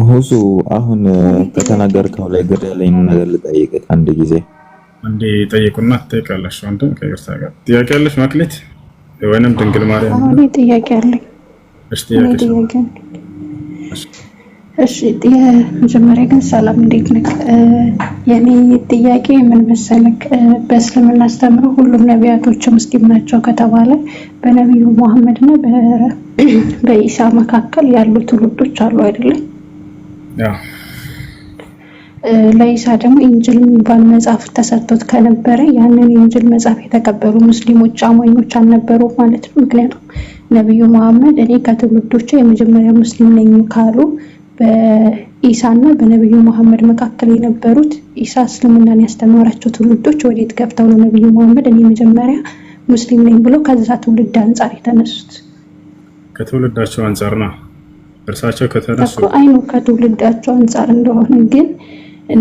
ሁሱ አሁን ከተናገርከው ላይ ግር ያለኝ ነገር ልጠይቅህ አንድ ጊዜ። አንዴ ጠይቁና ትጠይቃለሽ። አንተም ከይርታ ጋር ጥያቄ ያለሽ ማክሌት ወይንም ድንግል ማርያም? አሁን ጥያቄ አለኝ። እሺ ጥያቄ። እሺ የመጀመሪያ ግን ሰላም እንዴት ነህ? የኔ ጥያቄ ምን መሰለክ፣ በእስልምና አስተምሮ ሁሉም ነቢያቶች ሙስሊም ናቸው ከተባለ በነቢዩ መሐመድ እና በኢሳ መካከል ያሉ ትውልዶች አሉ አይደለም? ያ ለኢሳ ደግሞ ኢንጅል የሚባል መጽሐፍ ተሰጥቶት ከነበረ ያንን ኢንጅል መጽሐፍ የተቀበሉ ሙስሊሞች አማኞች አልነበሩ ማለት ነው። ምክንያቱም ነቢዩ መሐመድ እኔ ከትውልዶቼ የመጀመሪያ ሙስሊም ነኝ ካሉ በኢሳና በነቢዩ መሐመድ መካከል የነበሩት ኢሳ እስልምናን ያስተማራቸው ትውልዶች ወዴት ገብተው ነው ነቢዩ መሐመድ እኔ መጀመሪያ ሙስሊም ነኝ ብለው ከዛ ትውልድ አንጻር የተነሱት? ከትውልዳቸው አንጻር ነው እርሳቸው ከተነሱ አይኑ ከትውልዳቸው አንጻር እንደሆነ ግን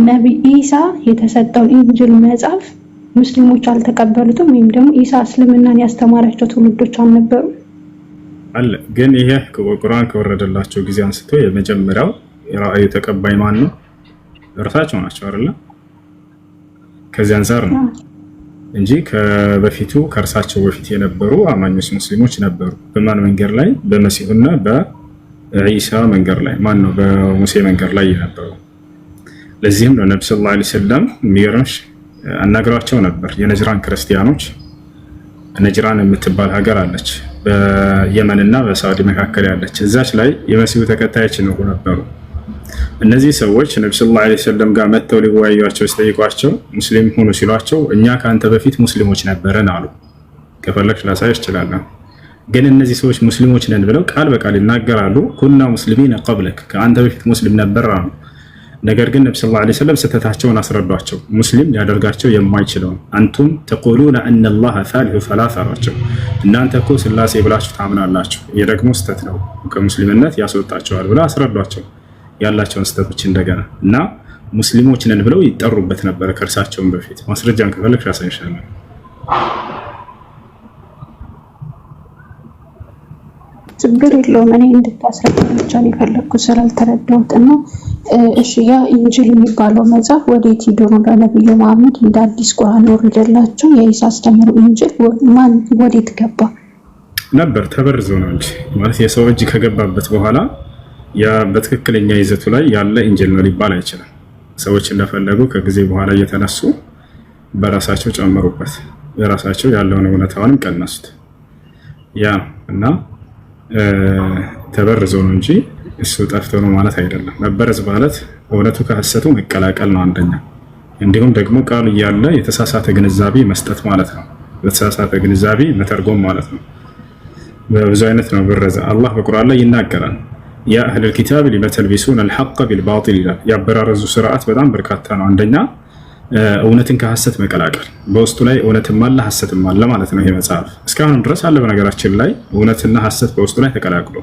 ነቢይ ኢሳ የተሰጠውን ኢንጅል መጽሐፍ ሙስሊሞች አልተቀበሉትም፣ ወይም ደግሞ ኢሳ እስልምናን ያስተማራቸው ትውልዶች አልነበሩም አለ። ግን ይሄ ቁርአን ከወረደላቸው ጊዜ አንስቶ የመጀመሪያው የራእዩ ተቀባይ ማን ነው? እርሳቸው ናቸው አይደል? ከዚህ አንፃር ነው እንጂ ከበፊቱ ከእርሳቸው በፊት የነበሩ አማኞች ሙስሊሞች ነበሩ። በማን መንገድ ላይ? በመሲሁና በኢሳ መንገድ ላይ። ማን ነው? በሙሴ መንገድ ላይ የነበሩ። ለዚህም ነው ነብዩ ሰለላሁ ዐለይሂ ወሰለም የሚገርምሽ አናግሯቸው ነበር። የነጅራን ክርስቲያኖች፣ ነጅራን የምትባል ሀገር አለች በየመንና በሳዑዲ መካከል ያለች፣ እዛች ላይ የመሲሁ ተከታዮች ይኖሩ ነበሩ። እነዚህ ሰዎች ነብዩ ሰለላሁ ዐለይሂ ወሰለም ጋር መጥተው ሊወያዩቸው ሲጠይቋቸው ሙስሊም ሆኑ ሲሏቸው እኛ ከአንተ በፊት ሙስሊሞች ነበረን አሉ። ከፈለግሽ ላሳይሽ እችላለሁ። ግን እነዚህ ሰዎች ሙስሊሞች ነን ብለው ቃል በቃል ይናገራሉ። ኩና ሙስሊሚን ቀብለክ፣ ከአንተ በፊት ሙስሊም ነበር አሉ። ነገር ግን ነብዩ ሰለላሁ ዐለይሂ ወሰለም ስህተታቸውን አስረዷቸው። ሙስሊም ሊያደርጋቸው የማይችለውን አንቱም ተቁሉነ አነላህ ሳሊሱ ሰላሳ አሏቸው። እናንተ እኮ ስላሴ ብላችሁ ታምናላችሁ፣ ይህ ደግሞ ስህተት ነው፣ ከሙስሊምነት ያስወጣቸዋል ብለው አስረዷቸው ያላቸውን ስህተቶች እንደገና እና ሙስሊሞች ነን ብለው ይጠሩበት ነበር ከእርሳቸውን በፊት። ማስረጃን ከፈለግሽ አሳይሻለሁ። ችግር የለውም። እኔ እንድታስረዳኝ ብቻ ነው የፈለግኩት ስላልተረዳሁት እና እሺ ያ ኢንጂል የሚባለው መጽሐፍ ወዴት ሄዶ ነው ለነብዩ መሐመድ እንደ አዲስ ቁርአን ወርደላቸው? የኢሳ አስተምሮ ኢንጂል ማን ወዴት ገባ ነበር? ተበርዞ ነው እንጂ ማለት የሰው እጅ ከገባበት በኋላ ያ በትክክለኛ ይዘቱ ላይ ያለ ኢንጂል ነው ሊባል አይችልም። ሰዎች እንደፈለጉ ከጊዜ በኋላ እየተነሱ በራሳቸው ጨመሩበት፣ የራሳቸው ያለውን እውነታውንም ቀነሱት። ያ እና ተበርዞ ነው እንጂ እሱ ጠፍቶ ነው ማለት አይደለም። መበረዝ ማለት እውነቱ ከሐሰቱ መቀላቀል ነው አንደኛ። እንዲሁም ደግሞ ቃሉ እያለ የተሳሳተ ግንዛቤ መስጠት ማለት ነው። የተሳሳተ ግንዛቤ መተርጎም ማለት ነው። በብዙ አይነት ነው ብረዛ። አላህ በቁርአን ላይ ይናገራል። ያ አህለል ኪታብ ሊመ ተልቢሱነ አልሐቀ ቢልባጢል ይላል። ያበራረዙ ስርዓት በጣም በርካታ ነው። አንደኛ እውነትን ከሐሰት መቀላቀል፣ በውስጡ ላይ እውነትም አለ ሐሰትም አለ ማለት ነው። ይሄ መጽሐፍ እስካሁን ድረስ አለ። በነገራችን ላይ እውነትና ሐሰት በውስጡ ላይ ተቀላቅሎ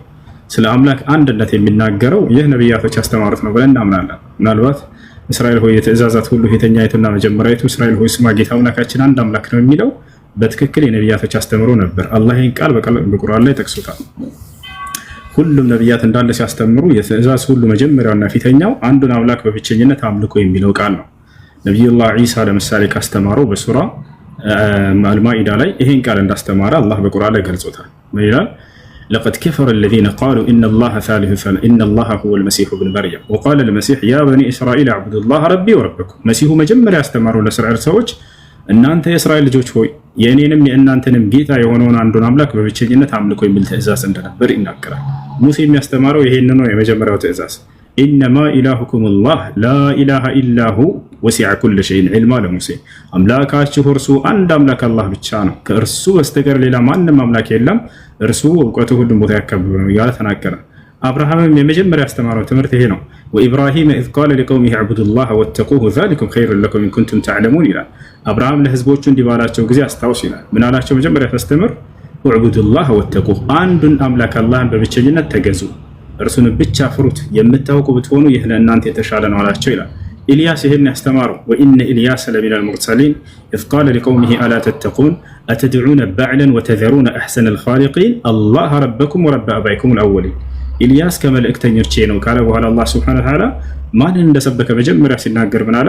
ስለ አምላክ አንድነት የሚናገረው ይህ ነቢያቶች ያስተማሩት ነው ብለን እናምናለን። ምናልባት እስራኤል ሆይ የትእዛዛት ሁሉ ፊተኛይቱና መጀመሪያይቱ እስራኤል ሆይ ስማ ጌታ አምላካችን አንድ አምላክ ነው የሚለው በትክክል የነቢያቶች አስተምሮ ነበር። አላህ ይህን ቃል በቁርአን ላይ ጠቅሶታል። ሁሉም ነቢያት እንዳለ ሲያስተምሩ የትእዛዝ ሁሉ መጀመሪያውና ፊተኛው አንዱን አምላክ በብቸኝነት አምልኮ የሚለው ቃል ነው። ነቢዩላህ ዒሳ ለምሳሌ ካስተማረው በሱራ አልማኢዳ ላይ ይሄን ቃል እንዳስተማረ አላህ በቁርአን ላይ ገልጾታል። ምን ይላል? ለቀድ ከፈረ አለዚነ ቃሉ ኢነላሀ ሳሊሱ ሰላሳ ኢነላሀ ሁወል መሲሑ ብኑ መርየም ወቃለ ልመሲሕ ያ በኒ እስራኤል አዕቡዱላህ ረቢ ወረበኩም። መሲሁ መጀመሪያ ያስተማረው ለእስራኤል ሰዎች እናንተ የእስራኤል ልጆች ሆይ የእኔንም የእናንተንም ጌታ የሆነውን አንዱን አምላክ በብቸኝነት አምልኮ የሚል ትእዛዝ እንደነበር ይናገራል። ሙሴ የሚያስተማረው ይሄንን ነው። የመጀመሪያው ትእዛዝ ኢነማ ኢላሁኩም ላህ ላኢላሃ ኢላሁ ወሲዐ ኩለ ሸይን ዒልማ ለሙሴ፣ አምላካችሁ እርሱ አንድ አምላክ አላህ ብቻ ነው፣ ከእርሱ በስተቀር ሌላ ማንም አምላክ የለም፣ እርሱ እውቀቱ ሁሉም ቦታ ያከበበ ነው እያለ ተናገረ። አብርሃምም የመጀመሪያ ያስተማረው ትምህርት ይሄ ነው። ወኢብራሂም ኢዝ ቃለ ሊቀውሚሂ ዕቡዱላህ ወተቁሁ ዛሊኩም ኸይሩን ለኩም ኢን ኩንቱም ተዕለሙን ይላል። አብርሃም ለህዝቦቹ እንዲህ ባላቸው ጊዜ አስታውስ ይላል። ምን አላቸው? መጀመሪያ ሲያስተምር ዕቡዱላህ ወተቁሁ፣ አንዱን አምላክ አላህን በብቸኝነት ተገዙ፣ እርሱን ብቻ ፍሩት፣ የምታውቁ ብትሆኑ ይህ ለእናንተ የተሻለ ነው አላቸው ይላል። ኢልያስ ይህን ያስተማረው ወኢነ ኢልያስ ለሚነል ሙርሰሊን ኢዝ ቃለ ሊቀውሚሂ አላ ተተቁን አተድዑነ በዕለን ወተዘሩነ አሕሰነል ኻሊቂን አላህ ረበኩም ወረበ አባይኩም አልአወሊን። ኢልያስ ከመልእክተኞቼ ነው ካለ በኋላ አላህ ሱብሓነሁ ወተዓላ ማንን እንደሰበከ መጀመሪያ ሲናገር ምን አለ?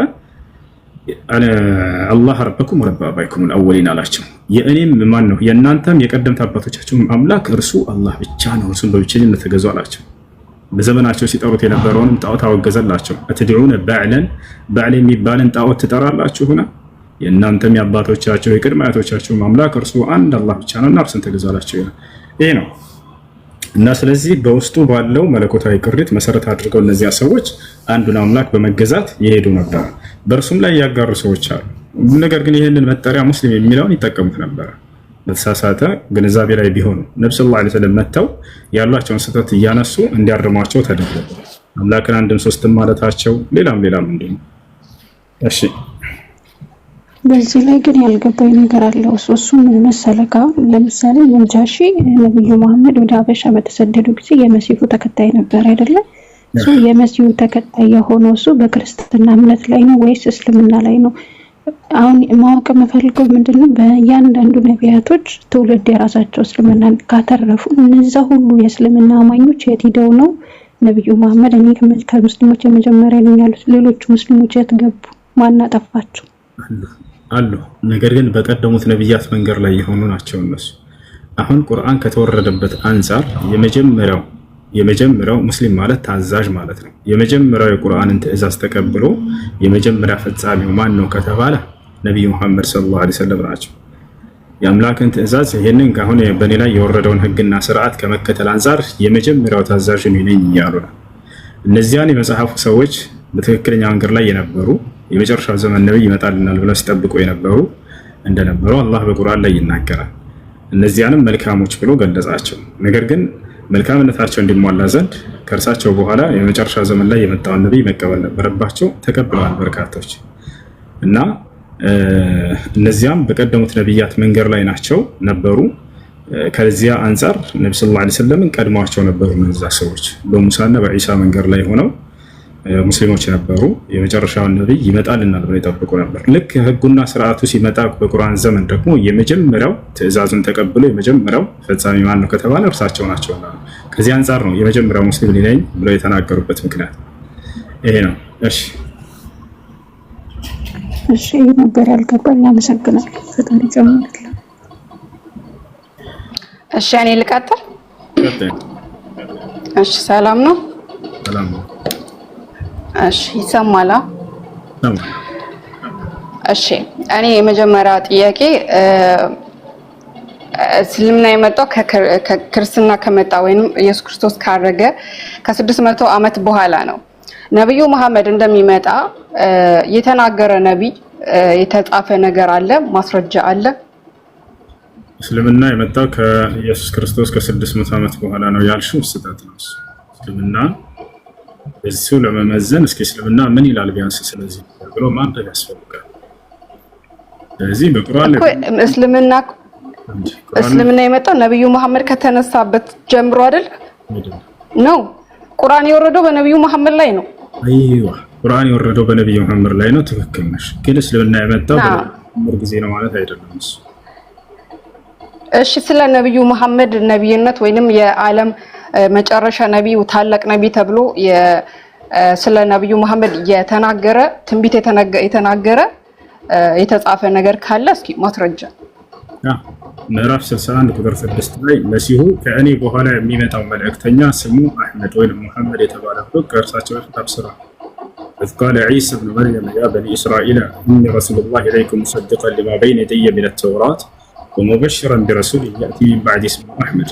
አላህ ረበኩም ወረበ አባይኩም አልአወሊን አላቸው። የእኔም ማን ነው የእናንተም የቀደምት አባቶቻችሁም አምላክ እርሱ አላህ ብቻ ነው፣ እርሱን በብቸኝነት ተገዙ አላቸው። በዘመናቸው ሲጠሩት የነበረውንም ጣዖት አወገዘላቸው። አትድዑነ ባዕለን ባዕል የሚባልን ጣዖት ትጠራላችሁና የእናንተም የአባቶቻቸው የቅድመ አያቶቻችሁም አምላክ እርሱ አንድ አላህ ብቻ ነውና እርሱን ተገዙ አላቸው። ይሄ ነው እና ስለዚህ በውስጡ ባለው መለኮታዊ ቅሪት መሰረት አድርገው እነዚያ ሰዎች አንዱን አምላክ በመገዛት ይሄዱ ነበር። በእርሱም ላይ ያጋሩ ሰዎች አሉ። ነገር ግን ይህንን መጠሪያ ሙስሊም የሚለውን ይጠቀሙት ነበር በተሳሳተ ግንዛቤ ላይ ቢሆኑ። ነብዩ ሰለላሁ ዐለይሂ ወሰለም መጥተው ያሏቸውን ስህተት እያነሱ እንዲያርሟቸው ተደረገ። አምላክን አንድም ሶስትም ማለታቸው ሌላም እንዲሁ። እሺ በዚህ ላይ ግን ያልገባኝ ነገር አለ። እሱ ምን መሰለህ? አሁን ለምሳሌ ነጃሺ ነብዩ መሐመድ ወደ ሀበሻ በተሰደዱ ጊዜ የመሲሁ ተከታይ ነበር አይደለ? የመሲሁ ተከታይ የሆነው እሱ በክርስትና እምነት ላይ ነው ወይስ እስልምና ላይ ነው? አሁን ማወቅ የምፈልገው ምንድነው በእያንዳንዱ ነቢያቶች ትውልድ የራሳቸው እስልምናን ካተረፉ እነዛ ሁሉ የእስልምና አማኞች የት ሄደው ነው ነብዩ መሐመድ እኔ ከሙስሊሞች የመጀመሪያ ነኝ ያሉት? ሌሎቹ ሙስሊሞች የት ገቡ? ማን አጠፋቸው? አሉ። ነገር ግን በቀደሙት ነብያት መንገድ ላይ የሆኑ ናቸው እነሱ። አሁን ቁርአን ከተወረደበት አንፃር የመጀመሪያው ሙስሊም ማለት ታዛዥ ማለት ነው። የመጀመሪያው የቁርአንን ትዕዛዝ ተቀብሎ የመጀመሪያ ፈጻሚው ማን ነው ከተባለ ነብዩ መሐመድ ሰለላሁ ዐለይሂ ወሰለም ናቸው። የአምላክን ትዕዛዝ ይሄንን አሁን በእኔ ላይ የወረደውን ህግና ስርዓት ከመከተል አንፃር የመጀመሪያው ታዛዥ ነኝ እያሉ ነው። እነዚያን የመጽሐፉ ሰዎች በትክክለኛ መንገድ ላይ የነበሩ የመጨረሻው ዘመን ነብይ ይመጣልናል ብለው ሲጠብቁ የነበሩ እንደነበሩ አላህ በቁርአን ላይ ይናገራል። እነዚያንም መልካሞች ብሎ ገለጻቸው። ነገር ግን መልካምነታቸው እንዲሟላ ዘንድ ከእርሳቸው በኋላ የመጨረሻ ዘመን ላይ የመጣውን ነብይ መቀበል ነበረባቸው። ተቀብለዋል በርካቶች እና እነዚያም በቀደሙት ነብያት መንገድ ላይ ናቸው ነበሩ። ከዚያ አንፃር ነብዩ ሰለላሁ ዐለይሂ ወሰለም ቀድሟቸው ነበሩ። እነዛ ሰዎች በሙሳና በኢሳ መንገድ ላይ ሆነው ሙስሊሞች ነበሩ። የመጨረሻውን ነብይ ይመጣልናል ብለው ይጠብቁ ነበር። ልክ ህጉና ስርዓቱ ሲመጣ በቁርአን ዘመን ደግሞ የመጀመሪያው ትዕዛዙን ተቀብሎ የመጀመሪያው ፈጻሚ ማን ነው ከተባለ እርሳቸው ናቸው። ከዚህ አንፃር ነው የመጀመሪያው ሙስሊም ነኝ ብለው የተናገሩበት ምክንያት ይሄ ነው። እሺ ነበር ያልገባኝ። አመሰግናለሁ። ፈጣሪ ጨምርልኝ። እሺ እኔ ልቀጥል። እሺ ሰላም ነው። ሰላም ነው። እሺ ይሰማል? እሺ እኔ የመጀመሪያ ጥያቄ እስልምና የመጣው ከክርስትና ከመጣ ወይንም ኢየሱስ ክርስቶስ ካረገ ከ600 ዓመት በኋላ ነው። ነብዩ መሐመድ እንደሚመጣ የተናገረ ነብይ የተጻፈ ነገር አለ? ማስረጃ አለ? እስልምና የመጣው ከኢየሱስ ክርስቶስ ከ600 ዓመት በኋላ ነው ያልሽው ስህተት ነው። እስልምና እሱ ለመመዘን እስኪ እስልምና ምን ይላል ቢያንስ ስለዚህ ብሎ ማንበብ ያስፈልጋል። ስለዚህ በቁርአን ላይ እስልምና የመጣው ነብዩ መሐመድ ከተነሳበት ጀምሮ አይደል ነው? ቁርአን የወረደው በነብዩ መሐመድ ላይ ነው። አይዋ ቁርአን የወረደው በነብዩ መሐመድ ላይ ነው። ትክክል ነሽ። ግን እስልምና የመጣው በዑመር ጊዜ ነው ማለት አይደለም እሱ። እሺ ስለ ነብዩ መሐመድ ነብይነት ወይንም የዓለም መጨረሻ ነብዩ ታላቅ ነብይ ተብሎ ስለ ነብዩ መሐመድ የተናገረ ትንቢት የተናገረ የተጻፈ ነገር ካለ እስኪ ማስረጃ። ምዕራፍ 61 ቁጥር 6 ላይ መሲሁ ከእኔ በኋላ የሚመጣው መልእክተኛ ስሙ አህመድ ወይም መሐመድ የተባለበት ከእርሳቸው በፊት አብስሯል። إذ قال عيسى ابن مريم يا بني إسرائيل إني رسول الله إليكم مصدقا لما بين يدي من التوراة ومبشرا برسول يأتي من بعد اسمه أحمد።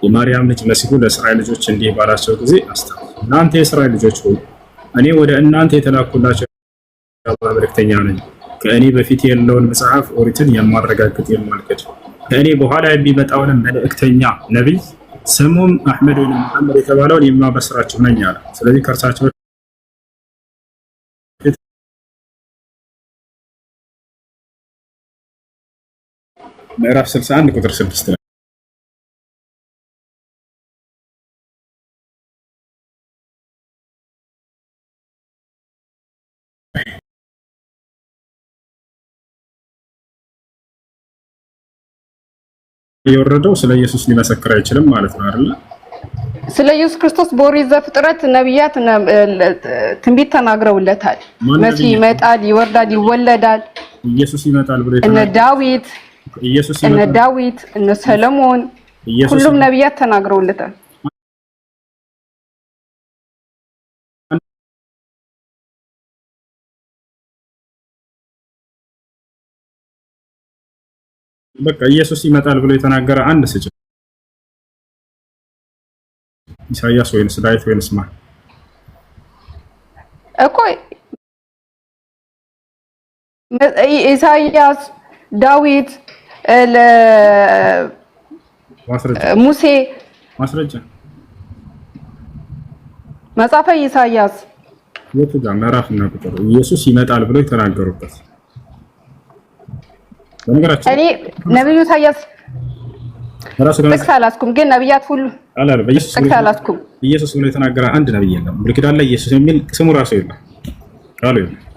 የማርያም ልጅ መሲሁ ለእስራኤል ልጆች እንዲህ ባላቸው ጊዜ አስታውሱ፣ እናንተ የእስራኤል ልጆች ሆይ እኔ ወደ እናንተ የተላኩላቸው የአላህ መልእክተኛ ነኝ። ከእኔ በፊት ያለውን መጽሐፍ ኦሪትን የማረጋግጥ የማልክድ ከእኔ በኋላ የሚመጣውን መልእክተኛ ነቢይ ስሙም አህመድ ወይም መሐመድ የተባለውን የማበስራችሁ ነኝ አለ። ስለዚህ ከእርሳቸው ምዕራፍ 61 ቁጥር 6 ላይ የወረደው ስለ ኢየሱስ ሊመሰክር አይችልም ማለት ነው አይደል? ስለ ኢየሱስ ክርስቶስ በኦሪት ዘፍጥረት ነቢያት ትንቢት ተናግረውለታል። መሲህ ይመጣል፣ ይወርዳል፣ ይወለዳል። ኢየሱስ ይመጣል ብሎ እነ ዳዊት እነ ሰለሞን ሁሉም ነቢያት ተናግረውለታል። በቃ ኢየሱስ ይመጣል ብሎ የተናገረ አንድ ስጭ። ኢሳይያስ ወይንስ ዳዊት ወይንስ ማን እኮ? ኢሳይያስ፣ ዳዊት፣ ሙሴ ማስረጃ መጽሐፈ ኢሳይያስ የቱ ጋር ምዕራፍና ቁጥር ኢየሱስ ይመጣል ብሎ የተናገሩበት? በነገራችን እኔ ነብዩ ኢሳይያስ ጥቅስ አላስኩም፣ ግን ነብያት ሁሉ ጥቅስ አላስኩም። ኢየሱስ ብሎ የተናገረ አንድ ነብይ የለም። ብሉይ ኪዳን ላይ ኢየሱስ የሚል ስሙ ራሱ የለም።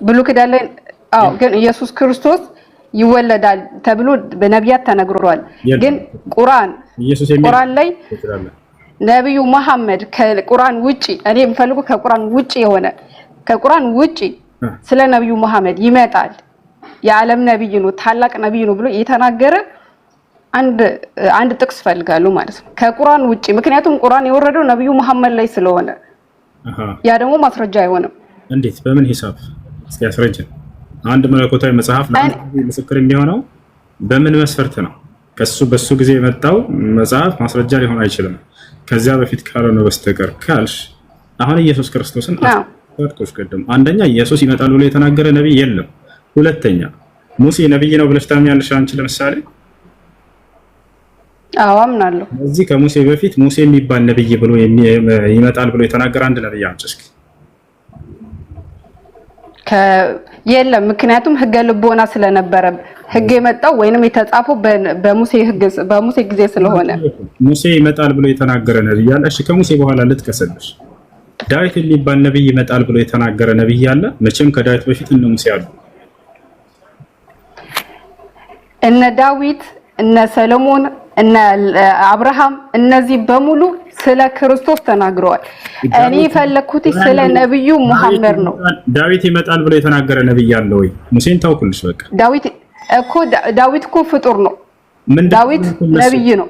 ብሉይ ኪዳን ላይ አዎ፣ ግን ኢየሱስ ክርስቶስ ይወለዳል ተብሎ በነቢያት ተነግሯል። ግን ቁርአን ላይ ነብዩ መሐመድ ከቁርአን ውጪ እኔ የምፈልገው ከቁርአን ውጪ ስለ ነብዩ መሐመድ ይመጣል የዓለም ነብይ ነው ታላቅ ነብይ ነው ብሎ የተናገረ አንድ ጥቅስ ፈልጋለሁ ማለት ነው ከቁርአን ውጪ። ምክንያቱም ቁርአን የወረደው ነብዩ መሐመድ ላይ ስለሆነ ያ ደግሞ ማስረጃ አይሆንም። እንዴት? በምን ሂሳብ? እስኪ ያስረጅን። አንድ መለኮታዊ መጽሐፍ ምስክር የሚሆነው በምን መስፈርት ነው? በሱ ጊዜ የመጣው መጽሐፍ ማስረጃ ሊሆን አይችልም ከዚያ በፊት ካልሆነ በስተቀር ካልሽ አሁን ኢየሱስ ክርስቶስን አጥቆሽ ቀደም አንደኛ ኢየሱስ ይመጣል ብሎ የተናገረ ነብይ የለም። ሁለተኛ ሙሴ ነብይ ነው ብለሽ ታምኛለሽ አንቺ? ለምሳሌ አዎ አምናለሁ። እዚህ ከሙሴ በፊት ሙሴ የሚባል ነብይ ብሎ ይመጣል ብሎ የተናገረ አንድ ነብይ አምጪ እስኪ። የለም። ምክንያቱም ህገ ልቦና ስለነበረ ህግ የመጣው ወይንም የተጻፈው በሙሴ ጊዜ ስለሆነ ሙሴ ይመጣል ብሎ የተናገረ ነብይ አለ። እሺ ከሙሴ በኋላ ልጥቀስልሽ። ዳዊት የሚባል ነብይ ይመጣል ብሎ የተናገረ ነብይ አለ። መቼም ከዳዊት በፊት እነ ሙሴ አሉ። እነ ዳዊት፣ እነ ሰለሞን፣ እነ አብርሃም እነዚህ በሙሉ ስለ ክርስቶስ ተናግረዋል። እኔ የፈለኩት ስለ ነብዩ መሐመድ ነው። ዳዊት ይመጣል ብሎ የተናገረ ነብይ አለ ወይ? ሙሴን ታውቁልሽ። በቃ ዳዊት እኮ ፍጡር ነው። ዳዊት ነብይ ነው።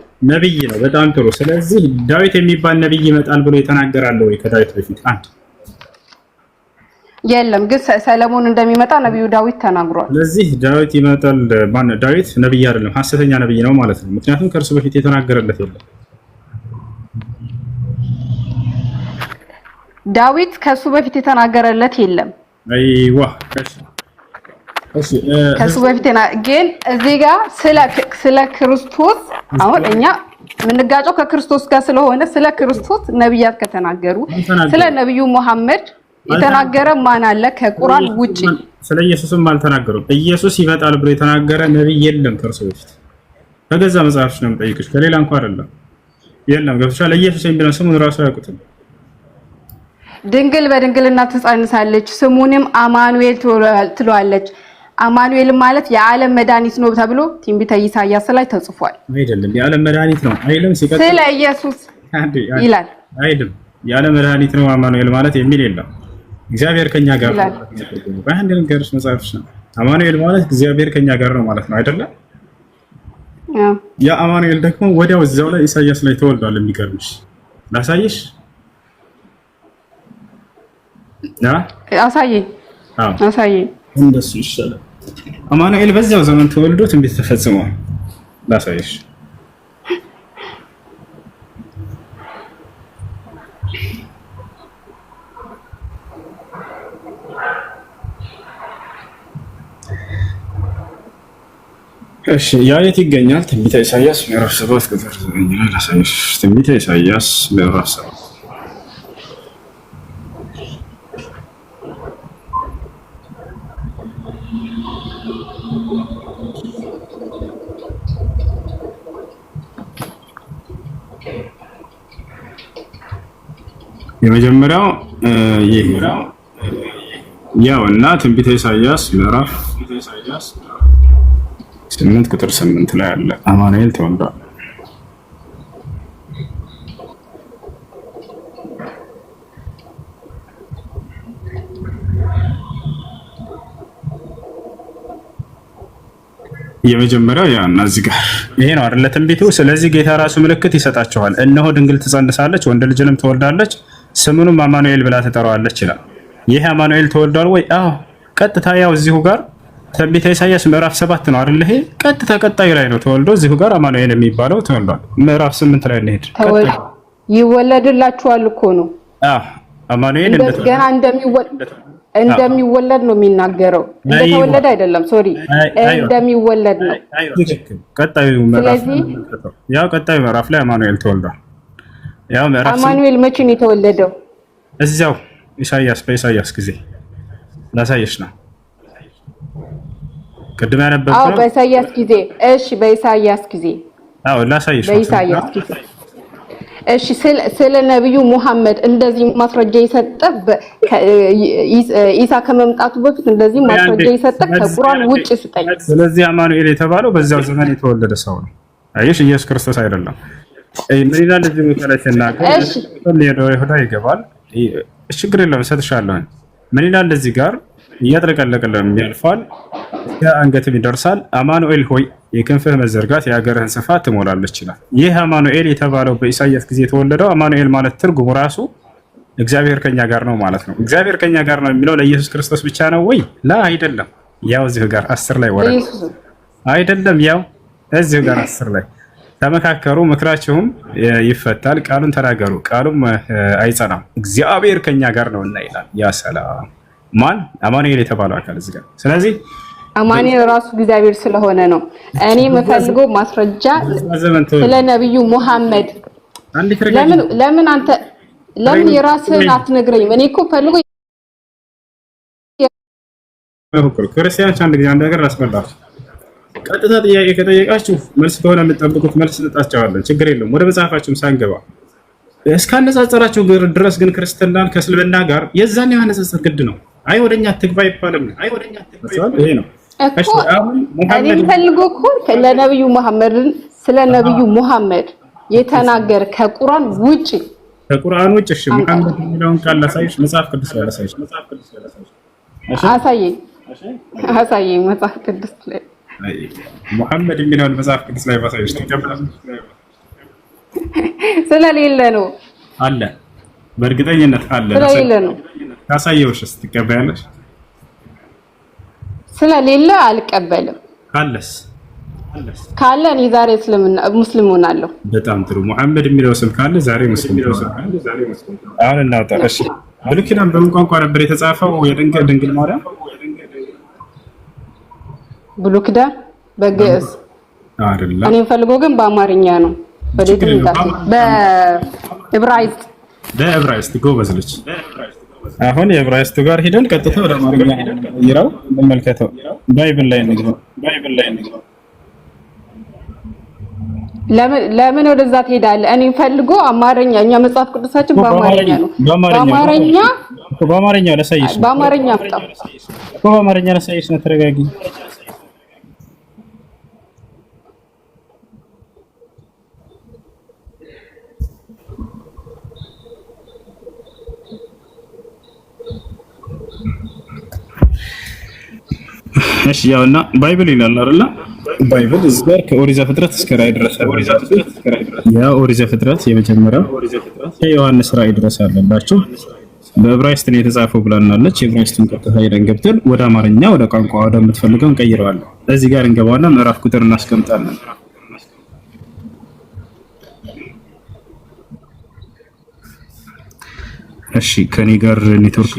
በጣም ጥሩ። ስለዚህ ዳዊት የሚባል ነብይ ይመጣል ብሎ የተናገራለ ወይ ከዳዊት በፊት? አንድ የለም። ግን ሰለሞን እንደሚመጣ ነብዩ ዳዊት ተናግሯል። ስለዚህ ዳዊት ይመጣል ማለት ዳዊት ነብይ አይደለም፣ ሐሰተኛ ነብይ ነው ማለት ነው። ምክንያቱም ከእርሱ በፊት የተናገረለት የለም። ዳዊት ከሱ በፊት የተናገረለት የለም። አይዋ ከሱ በፊት ግን እዚህ ጋር ስለ ክርስቶስ አሁን እኛ የምንጋጨው ከክርስቶስ ጋር ስለሆነ ስለ ክርስቶስ ነብያት ከተናገሩ ስለ ነብዩ መሐመድ የተናገረ ማን አለ ከቁርአን ውጪ? ስለ ኢየሱስም አልተናገሩም። ኢየሱስ ይመጣል ብሎ የተናገረ ነብይ የለም ከእርሱ በፊት። ከገዛ መጽሐፍሽ ነው የምጠይቅሽ፣ ከሌላ እንኳን አይደለም። የለም። ገብቶሻል? ኢየሱስ የሚለው ስሙን ራሱ አያውቁትም። ድንግል በድንግልና ትጸንሳለች ስሙንም አማኑኤል ትለዋለች። አማኑኤል ማለት የዓለም መድኃኒት ነው ተብሎ ትንቢተ ኢሳይያስ ላይ ተጽፏል። አይደለም የዓለም መድኃኒት ነው አይልም። ሲቀጥል ስለ ኢየሱስ ይላል አይደለም የዓለም መድኃኒት ነው አማኑኤል ማለት የሚል የለም። እግዚአብሔር ከኛ ጋር ነው። በአንድ ነገርሽ መጽሐፍሽ ነው አማኑኤል ማለት እግዚአብሔር ከኛ ጋር ነው ማለት ነው አይደለም? ያ አማኑኤል ደግሞ ወዲያው እዛው ላይ ኢሳይያስ ላይ ተወልዷል። የሚገርምሽ ላሳይሽ። አሳየኝ። እንደሱ ይሻላል። አማኑኤል በዚያው ዘመን ተወልዶ ትንቢት ተፈጽሟል። ላሳይሽ። እሺ ያ የት ይገኛል? ትንቢተ ኢሳይያስ ምዕራፍ 7 ቁጥር 9 ላይ ላሳይሽ። ትንቢተ ኢሳይያስ ምዕራፍ 7 የመጀመሪያው ይሄ ያው እና ትንቢተ ኢሳይያስ ምዕራፍ 8 ቁጥር 8 ላይ አለ አማኑኤል ተወልዷል። የመጀመሪያው ያና እዚህ ጋር ይሄ ነው አይደል ትንቢቱ። ስለዚህ ጌታ ራሱ ምልክት ይሰጣቸዋል። እነሆ ድንግል ትጸንሳለች፣ ወንድ ልጅንም ትወልዳለች፣ ስሙንም አማኑኤል ብላ ትጠራዋለች ይላል። ይሄ አማኑኤል ተወልዷል ወይ? አዎ። ቀጥታ ያው እዚሁ ጋር ትንቢተ ኢሳይያስ ምዕራፍ 7 ነው አይደል? ይሄ ቀጥታ ቀጣዩ ላይ ነው ተወልዶ እዚሁ ጋር አማኑኤል የሚባለው ተወልዷል። ምዕራፍ 8 ላይ እንሄድ። ይወለድላችኋል እኮ ነው። አዎ አማኑኤል ገና እንደሚወለድ ነው የሚናገረው። እንደተወለደ አይደለም፣ ሶሪ እንደሚወለድ ነው። ቀጣዩ ምዕራፍ ያው ቀጣዩ ምዕራፍ ላይ አማኑኤል ተወልዷል። ያው ምዕራፍ አማኑኤል መቼ ነው የተወለደው? እዚያው ኢሳይያስ በኢሳይያስ ጊዜ ላሳየሽ ነው። ቅድም ያነበብኩት አዎ በኢሳይያስ ጊዜ። እሺ በኢሳይያስ ጊዜ አዎ ላሳየሽ ነው። በኢሳይያስ ጊዜ እሺ ስለ ነብዩ ሙሐመድ እንደዚህ ማስረጃ የሰጠ ኢሳ ከመምጣቱ በፊት እንደዚህ ማስረጃ የሰጠ ከቁርአን ውጭ ስጠኝ። ስለዚህ አማኑኤል የተባለው በዛው ዘመን የተወለደ ሰው ነው። አየሽ ኢየሱስ ክርስቶስ አይደለም። ምን ይላል እዚህ ቦታ ላይ ሲናገር ይሁዳ ይገባል። ችግር የለም እሰጥሻለሁ። ምን ይላል እዚህ ጋር እያጥለቀለቀለም ያልፋል እስከ አንገትም ይደርሳል። አማኑኤል ሆይ የክንፍህ መዘርጋት የሀገርህን ስፋት ትሞላለች ይላል። ይህ አማኑኤል የተባለው በኢሳይያስ ጊዜ የተወለደው አማኑኤል ማለት ትርጉሙ ራሱ እግዚአብሔር ከኛ ጋር ነው ማለት ነው። እግዚአብሔር ከኛ ጋር ነው የሚለው ለኢየሱስ ክርስቶስ ብቻ ነው ወይ? ላ አይደለም። ያው እዚሁ ጋር 10 ላይ ወረደ አይደለም። ያው እዚሁ ጋር 10 ላይ ተመካከሩ፣ ምክራችሁም ይፈታል፣ ቃሉን ተናገሩ፣ ቃሉም አይጸናም፣ እግዚአብሔር ከኛ ጋር ነውና ይላል። ያ ሰላም ማን አማኑኤል የተባለው አካል እዚህ ጋር። ስለዚህ አማኑኤል ራሱ እግዚአብሔር ስለሆነ ነው። እኔ የምፈልገው ማስረጃ ስለ ነብዩ ሙሐመድ። ለምን አንተ ለምን የራስህን አትነግረኝም? እኔ እኮ ፈልጎ ክርስቲያኖች አንድ ጊዜ አንድ ነገር ላስመላችሁ። ቀጥታ ጥያቄ ከጠየቃችሁ መልስ ከሆነ የምትጠብቁት መልስ ሰጣችኋለሁ፣ ችግር የለም። ወደ መጽሐፋችሁም ሳንገባ እስካነጻጸራችሁ ድረስ ግን ክርስትናን ከእስልምና ጋር የዛን ያነጻጸር ግድ ነው። አይ ወደኛ አትግባ ይባላል። አይ ወደኛ አትግባ ይሄ ነው እኮ እኔ ፈልጎ እኮ ለነብዩ ሙሐመድን ስለ ነብዩ ሙሐመድ የተናገረ ከቁርአን ውጪ እሺ ሙሐመድ የሚለውን ቃል ላሳይሽ፣ መጽሐፍ ቅዱስ ላይ ላሳይሽ። አሳየኝ መጽሐፍ ቅዱስ ላይ ሙሐመድ የሚለውን መጽሐፍ ቅዱስ ላይ ባሳይሽ ትቀበላለሽ? ስለሌለ ነው አለ፣ በእርግጠኝነት አለ። ስለሌለ ነው ካሳየውሽስ ትቀበያለሽ? ስለሌለ አልቀበልም። ካለ እኔ ዛሬ ሙስሊም ሆናለሁ። በጣም ጥሩ። ሙሐመድ የሚለው ስም ካለ ዛሬ ሙስሊም ነው። አሁን እናውጣ። እሺ ብሉይ ኪዳን በምን ቋንቋ ነበር የተጻፈው? የድንግል ማርያም ብሉይ ኪዳን በግዕዝ አይደለም። እኔ ፈልገው ግን በአማርኛ ነው። በዕብራይስጥ ጎበዝ ልጅ። አሁን የዕብራይስጡ ጋር ሄደን ቀጥታ ወደ አማርኛ ይራው እንመልከተው። ባይብል ላይ እንግባ። ለምን ወደዛ ትሄዳለህ? እኔ ፈልጎ አማርኛ፣ እኛ መጽሐፍ ቅዱሳችን በአማርኛ ነው። በአማርኛ ላሳይሽ። በአማርኛ አፍጣ በአማርኛ ላሳይሽ ነው። ተረጋጊ። እሺ ያውና ባይብል ይላል አይደል? ባይብል እዝጋር ከኦሪት ዘፍጥረት እስከ ራዕይ ድረስ አለ። ያ ኦሪት ዘፍጥረት የመጀመሪያው ከዮሐንስ ራዕይ ድረስ አለላችሁ። በዕብራይስጥ ነው የተጻፈው ብላናለች። የዕብራይስጡን ቀጥታ ሄደን ገብተን ወደ አማርኛ ወደ ቋንቋ ወደምትፈልገው እንቀይረዋለን። እዚህ ጋር እንገባና ምዕራፍ ቁጥር እናስቀምጣለን። እሺ ከኔ ጋር ኔትወርክ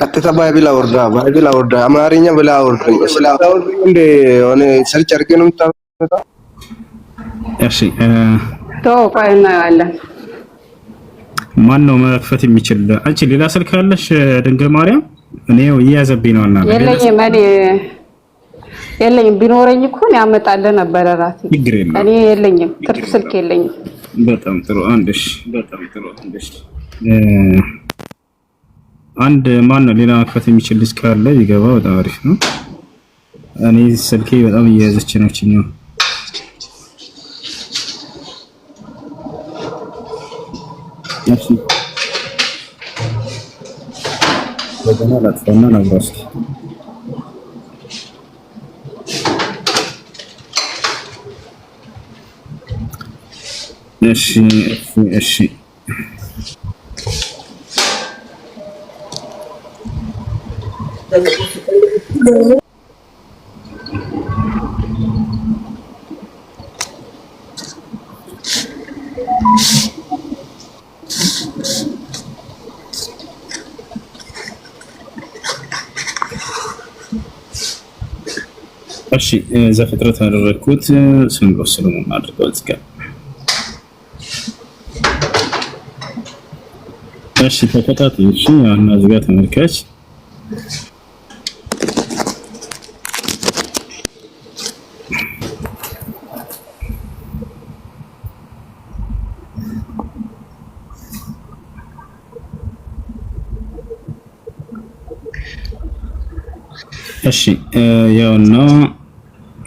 ቀጥታ ባይብል አውርዳ አማርኛ ብላ አውርደኝ። ስላው እንደ ሆነ ሰርች አድርጌ ነው የምታመጣው። እሺ ቆይ እናያለን። ማን ነው መክፈት የሚችል? አንቺ ሌላ ስልክ አለሽ ድንግል ማርያም? እኔው እያዘብኝ ነው እና የለኝም። ቢኖረኝ እኮ ያመጣልህ ነበር ራሴ። እኔ የለኝም፣ ትርፍ ስልክ የለኝም። በጣም ጥሩ። አንድ ማን ነው ሌላ መክፈት የሚችል ልጅ ካለ ይገባ። በጣም አሪፍ ነው። እኔ ስልኬ በጣም እየያዘች ነው እቺኛው። በገና ላጥፋና ነብራስ እሺ እሺ እሺ ዘፍጥረት አደረኩት ስንጎ ሰሎሞን አድርገው እዚህ እሺ ተከታታይ እሺ አሁን እዚህ ጋር ተመልካች እሺ ያውና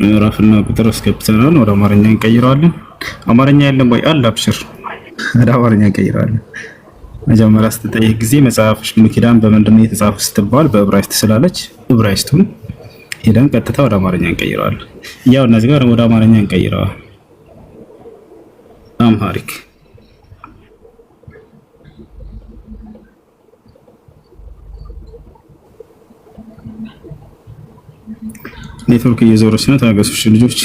ምዕራፍና ቁጥር አስገብተናል። ወደ አማርኛ እንቀይረዋለን። አማርኛ የለም ወይ? አለ አብሽር፣ ወደ አማርኛ እንቀይረዋለን። መጀመሪያ ስትጠይቅ ጊዜ መጽሐፍሽ ብሉይ ኪዳን በምንድን ነው የተጻፈው ስትባል በዕብራይስጥ ስላለች ዕብራይስጡን ሄደን ቀጥታ ወደ አማርኛ እንቀይረዋለን። ያው እነዚህ ጋር ወደ አማርኛ እንቀይረዋለን። አምሃሪክ ኔትወርክ እየዞረች ነው። ታገሱሽ ልጆች።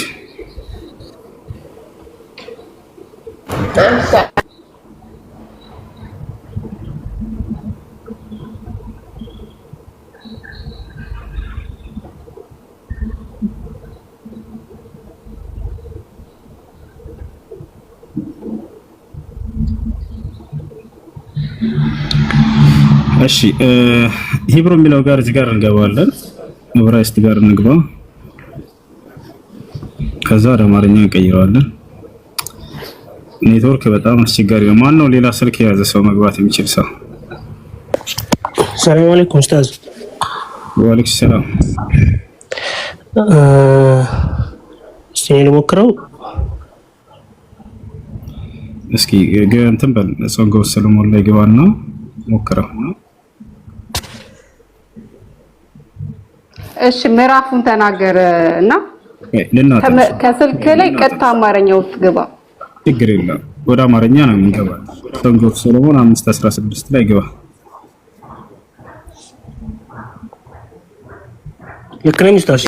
እሺ ሂብሩ የሚለው ጋር እዚህ ጋር እንገባለን። ዕብራይስጥ ጋር እንግባ። ከዛ ወደ አማርኛ እንቀይረዋለን። ኔትወርክ በጣም አስቸጋሪ ነው። ማን ነው ሌላ ስልክ የያዘ ሰው መግባት የሚችል ሰው? ሰላም አለይኩም ኡስታዝ። ወአለይኩም ሰላም። እስቲ ልሞክረው። እስኪ እንትን በል ሰንጎ ሰለሞን ላይ ግባና ሞክረው። እሺ ምዕራፉን ተናገር እና ከስልክ ላይ ቀጥታ አማርኛ ውስጥ ግባ። ችግር የለም ወደ አማርኛ ነው የምንገባው። ሰንጎ ሰለሞን 5:16 ላይ ግባ። ልክ ነኝ ኡስታዝ?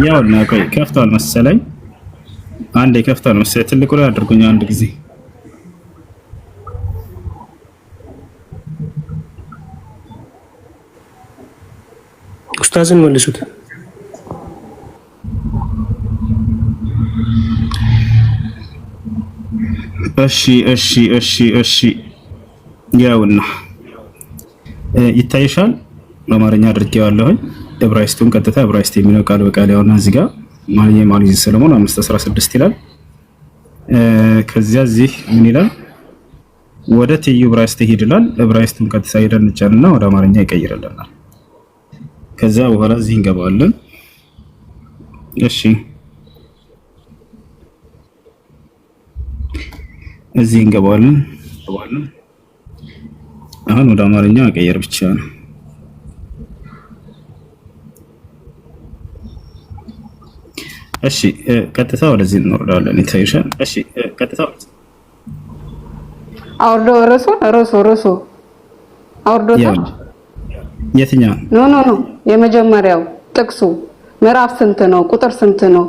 ያው እና ቆይ ከፍቷል መሰለኝ። አንዴ ከፍቷል መሰለኝ። ትልቁ ላይ አድርጎኝ አንድ ጊዜ ኡስታዝን መልሱት። እሺ ያውና ይታይሻል። በአማርኛ አድርጌዋለሁኝ። ዕብራይስጡን ቀጥታ ዕብራይስጥ የሚለው ቃል በቃል ያውና እዚህ ጋር ማልየ ሰለሞን 5:16 ይላል። ከዚያ እዚህ ምን ይላል? ወደ ትዩ ዕብራይስጥ ይሄድላል። ዕብራይስጡን ቀጥታ ሄደን እንጫንና ወደ አማርኛ ይቀይርልናል። ከዛ በኋላ እዚህ እንገባለን። እሺ እዚህ እንገባለን። አሁን ወደ አማርኛ መቀየር ብቻ ነው። እሺ ቀጥታ ወደዚህ እንወርዳለን። ይታይሻል? እሺ ቀጥታ አውርዶ ርዕሱ አውርዶታል። የትኛው? ኖ የመጀመሪያው ጥቅሱ ምዕራፍ ስንት ነው? ቁጥር ስንት ነው?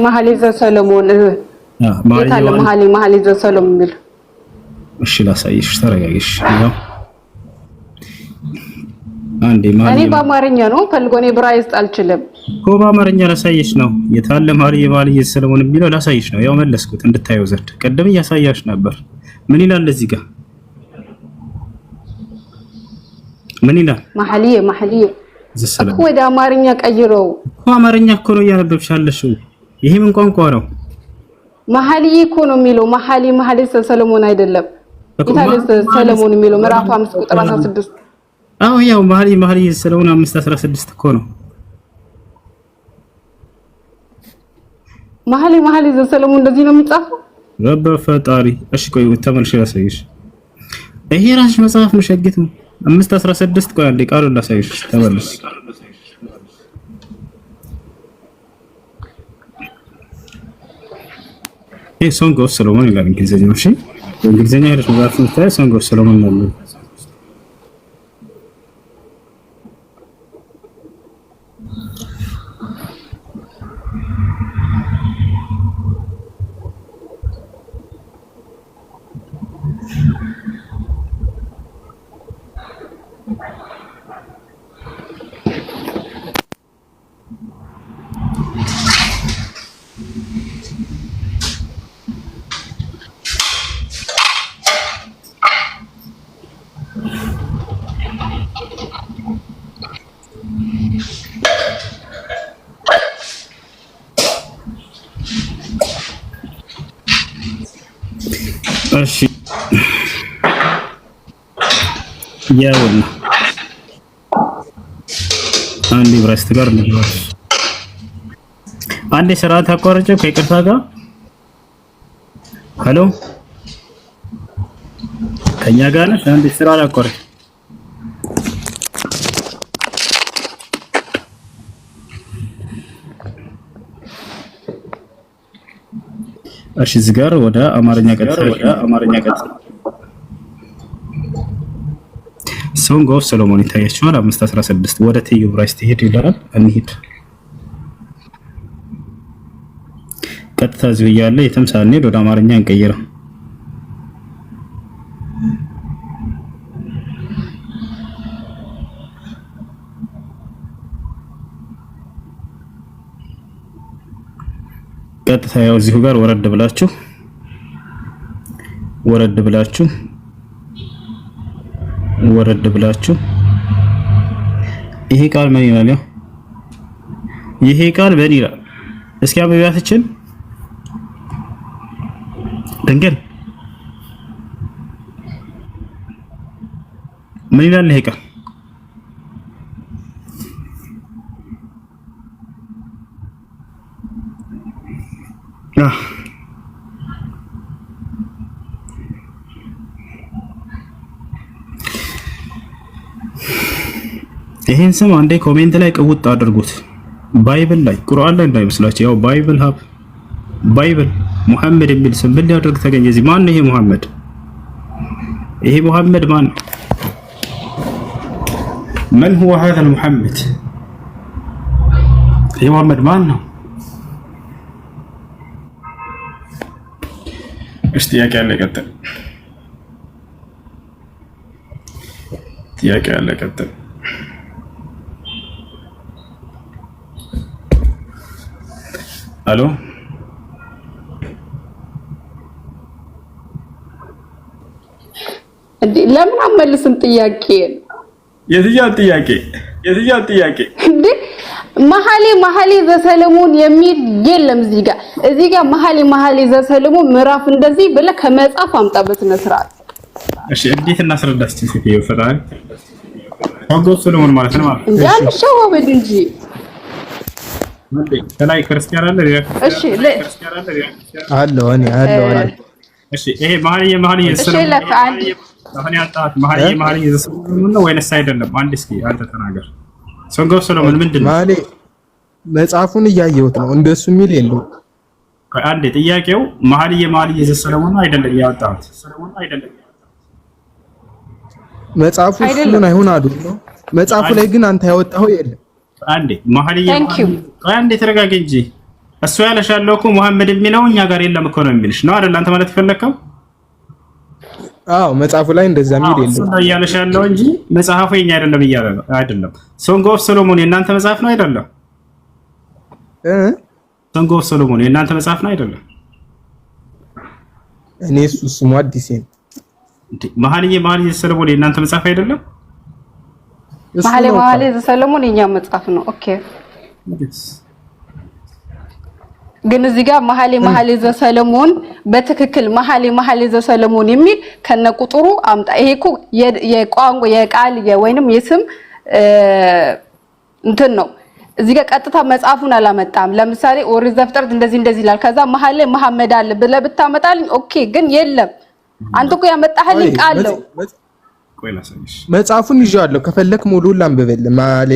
መኃልየ ዘሰሎሞን መኃልየ ዘሰሎሞን የሚል እሺ ላሳይሽ። ተረጋግሽ። ያው አንዴ እኔ በአማርኛ ነው ፈልጎ እኔ ዕብራይስጥ አልችልም እኮ በአማርኛ ላሳይሽ ነው። የታለ መኃልየ ዘሰሎሞን የሚለው ላሳይሽ ነው። ያው መለስኩት እንድታየው ዘንድ። ቀደም እያሳያሽ ነበር። ምን ይላል እዚህ ጋር? ምን ይላል? መኃልየ እኮ ወደ አማርኛ ቀይረው እኮ። አማርኛ እኮ ነው እያነበብሽ ያለሽው። ይሄ ምን ቋንቋ ነው? መኃልየ እኮ ነው የሚለው። መኃልየ ዘሰሎሞን አይደለም። የታለ ሰሎሞን የሚለው ምዕራፍ 5 ቁጥር 16። አዎ ያው መኃልየ ዘሰሎሞን 5:16 እኮ ነው። መኃልየ ዘሰሎሞን እንደዚህ ነው የሚጻፈው። ረበ ፈጣሪ። እሺ ቆይ ተመልሼ ላሳይሽ። ይሄ ራስሽ መጽሐፍ መሸግት ነው። 5:16 ቆይ አንዴ ቃሉን ላሳይሽ ተመለስ። ይሄ ሶንግ ኦፍ ሰሎሞን ይላል እንግሊዘኛ ነው። እሺ እንግሊዘኛ ሄደሽ መዛፍን ታይ ሶንግ ኦፍ ሰሎሞን ነው። እሺ ያውና አንዴ ብራስት ጋር ነው አንዴ ስርዓት አቋርጬው ከይቅርታ ጋር ሄሎ ከኛ ጋር ነሽ አንዴ ስርዓት አቋርጬ እሺ እዚህ ጋር ወደ አማርኛ ቀጥታ ሶንግ ኦፍ ሰሎሞን ይታያችኋል 5:16 ወደ ትዩ ብራይስት ሄድ ይላል እንሂድ ቀጥታ እዚሁ እያለ የትም ሳንሄድ ወደ አማርኛ እንቀይረው ቀጥታ ያው እዚሁ ጋር ወረድ ብላችሁ ይሄ ቃል ምን ይላል? ያው ይሄ ቃል ምን ይላል? እስኪ አብያትችን ድንገል ምን ይላል ይሄ ቃል? ይሄን ስም አንዴ ኮሜንት ላይ ቅውጥ አድርጉት። ባይብል ላይ ቁርአን ላይ እንዳይመስላችሁ። ያው ባይብል ሙሐመድ የሚል ስም ምን ሊያደርግ ተገኘ? እዚህ ማን ነው ይሄ ሙሐመድ? ይሄ ሙሐመድ ማን ነው? من هو هذا المحمد? ይሄ ሙሐመድ ማን ነው? እሺ ጥያቄ አለ ቀጥል አሎ ለምን አመልስም ጥያቄ የትኛው ጥያቄ እንዴ መሐሌ ዘሰለሞን የሚል የለም እዚህ ጋር መሐሌ ዘሰለሞን ምዕራፍ እንደዚህ ብለ ከመጽሐፍ አምጣበት ነስራት እሺ እንዴት እናስረዳስ እስቲ ፈጣሪ ሶንግ ኦፍ ሰሎሞን ማለት ነው ያን ሸዋበድ እንጂ ከላይ ክርስቲያን አለ እሺ አለው እሺ ይሄ መሐሌ ዘሰለሞን ነው ወይስ አይደለም? አንድ እስኪ አንተ ተናገር። ሶንግ ኦፍ ሰሎሞን ምንድነው? መጽሐፉን እያየሁት ነው እንደሱ የሚል የለው። አንዴ ጥያቄው መሐሌ ዘሰለሞን ነው አይደለም? ያወጣሁት መጽሐፉ እሱን አይሆን አይደል? መጽሐፉ ላይ ግን አንተ ያወጣኸው የለም። አንዴ ተረጋጋ እንጂ እሱ ያለሻለው እኮ መሐመድ የሚለው እኛ ጋር የለም እኮ ነው የሚልሽ ነው አይደል? አንተ ማለት ይፈልከው አዎ መጽሐፉ ላይ እንደዛ የሚል የለም። እሱ ያለሻለው እንጂ መጽሐፉ የኛ አይደለም እያለ አይደለም። ሶንግ ኦፍ ሰሎሞን የእናንተ መጽሐፍ ነው አይደለም? ሶንግ ኦፍ ሰሎሞን የእናንተ መጽሐፍ ነው አይደለም? እኔ እሱ ስሙ አዲስ ነው። መሐሌ ዘሰለሞን የእናንተ መጽሐፍ አይደለም? መሐሌ ዘሰለሞን የኛ መጽሐፍ ነው። ኦኬ ግን እዚህ ጋር መሐሌ ዘሰለሞን በትክክል መሐሌ ዘሰለሞን የሚል ከነቁጥሩ አምጣ። ይሄ እኮ የቋንቋ የቃል ወይንም የስም እንትን ነው። እዚህ ጋር ቀጥታ መጽሐፉን አላመጣም። ለምሳሌ ኦሪት ዘፍጥረት እንደዚህ ይላል። ከዛ መሐል ላይ መሐመድ አለ ብለህ ብታመጣልኝ ኦኬ። ግን የለም አንተ እኮ ያመጣህልኝ ቃል ነው። ቆይ ላሳይሽ። መጽሐፉን ይዤዋለሁ። ከፈለክ ሙሉን ላንብብልህ። ማሌ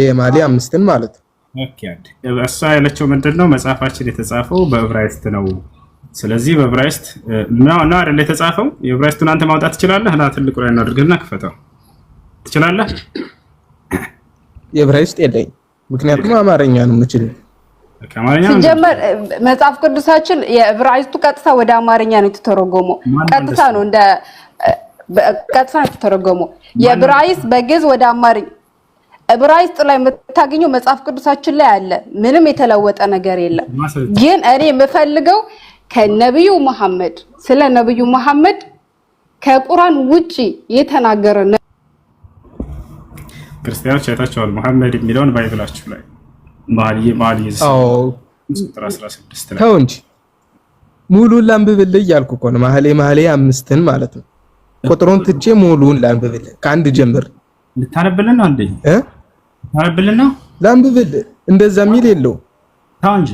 5ን ማለት ነው። ኦኬ አንዴ እሷ ያለችው ምንድነው? መጽሐፋችን የተጻፈው በዕብራይስጥ ነው። ስለዚህ በዕብራይስጥ ነው አይደል የተጻፈው? የዕብራይስጡን አንተ ማውጣት ትችላለህ? እና ትልቁ ላይ እናድርግና ክፈተው። ትችላለህ? የዕብራይስጥ የለኝም፣ ምክንያቱም አማርኛ ነው የምችለው። ሲጀመር መጽሐፍ ቅዱሳችን የዕብራይስጡ ቀጥታ ወደ አማርኛ ነው የተተረጎመው። ቀጥታ ነው የተተረጎመው። የዕብራይስጥ በግዕዝ ወደ አማርኛ ዕብራይስጥ ላይ የምታገኘው መጽሐፍ ቅዱሳችን ላይ አለ። ምንም የተለወጠ ነገር የለም። ግን እኔ የምፈልገው ከነብዩ መሐመድ ስለ ነብዩ መሐመድ ከቁርአን ውጪ የተናገረ ክርስቲያኖች አይታችኋል። መሐመድ የሚለውን ባይብላችሁ ላይ ቁጥር 16 ላይ ተው እንጂ ሙሉን ላንብብልህ እያልኩ እኮ ነው። ማህሌ 5ን ማለት ነው። ቁጥሩን ትቼ ሙሉን ላንብብልህ ከአንድ ጀምር። ልታነብልን ነው እንዴ? ልታነብልን ነው? ላንብብልህ። እንደዛ የሚል የለው። ተው እንጂ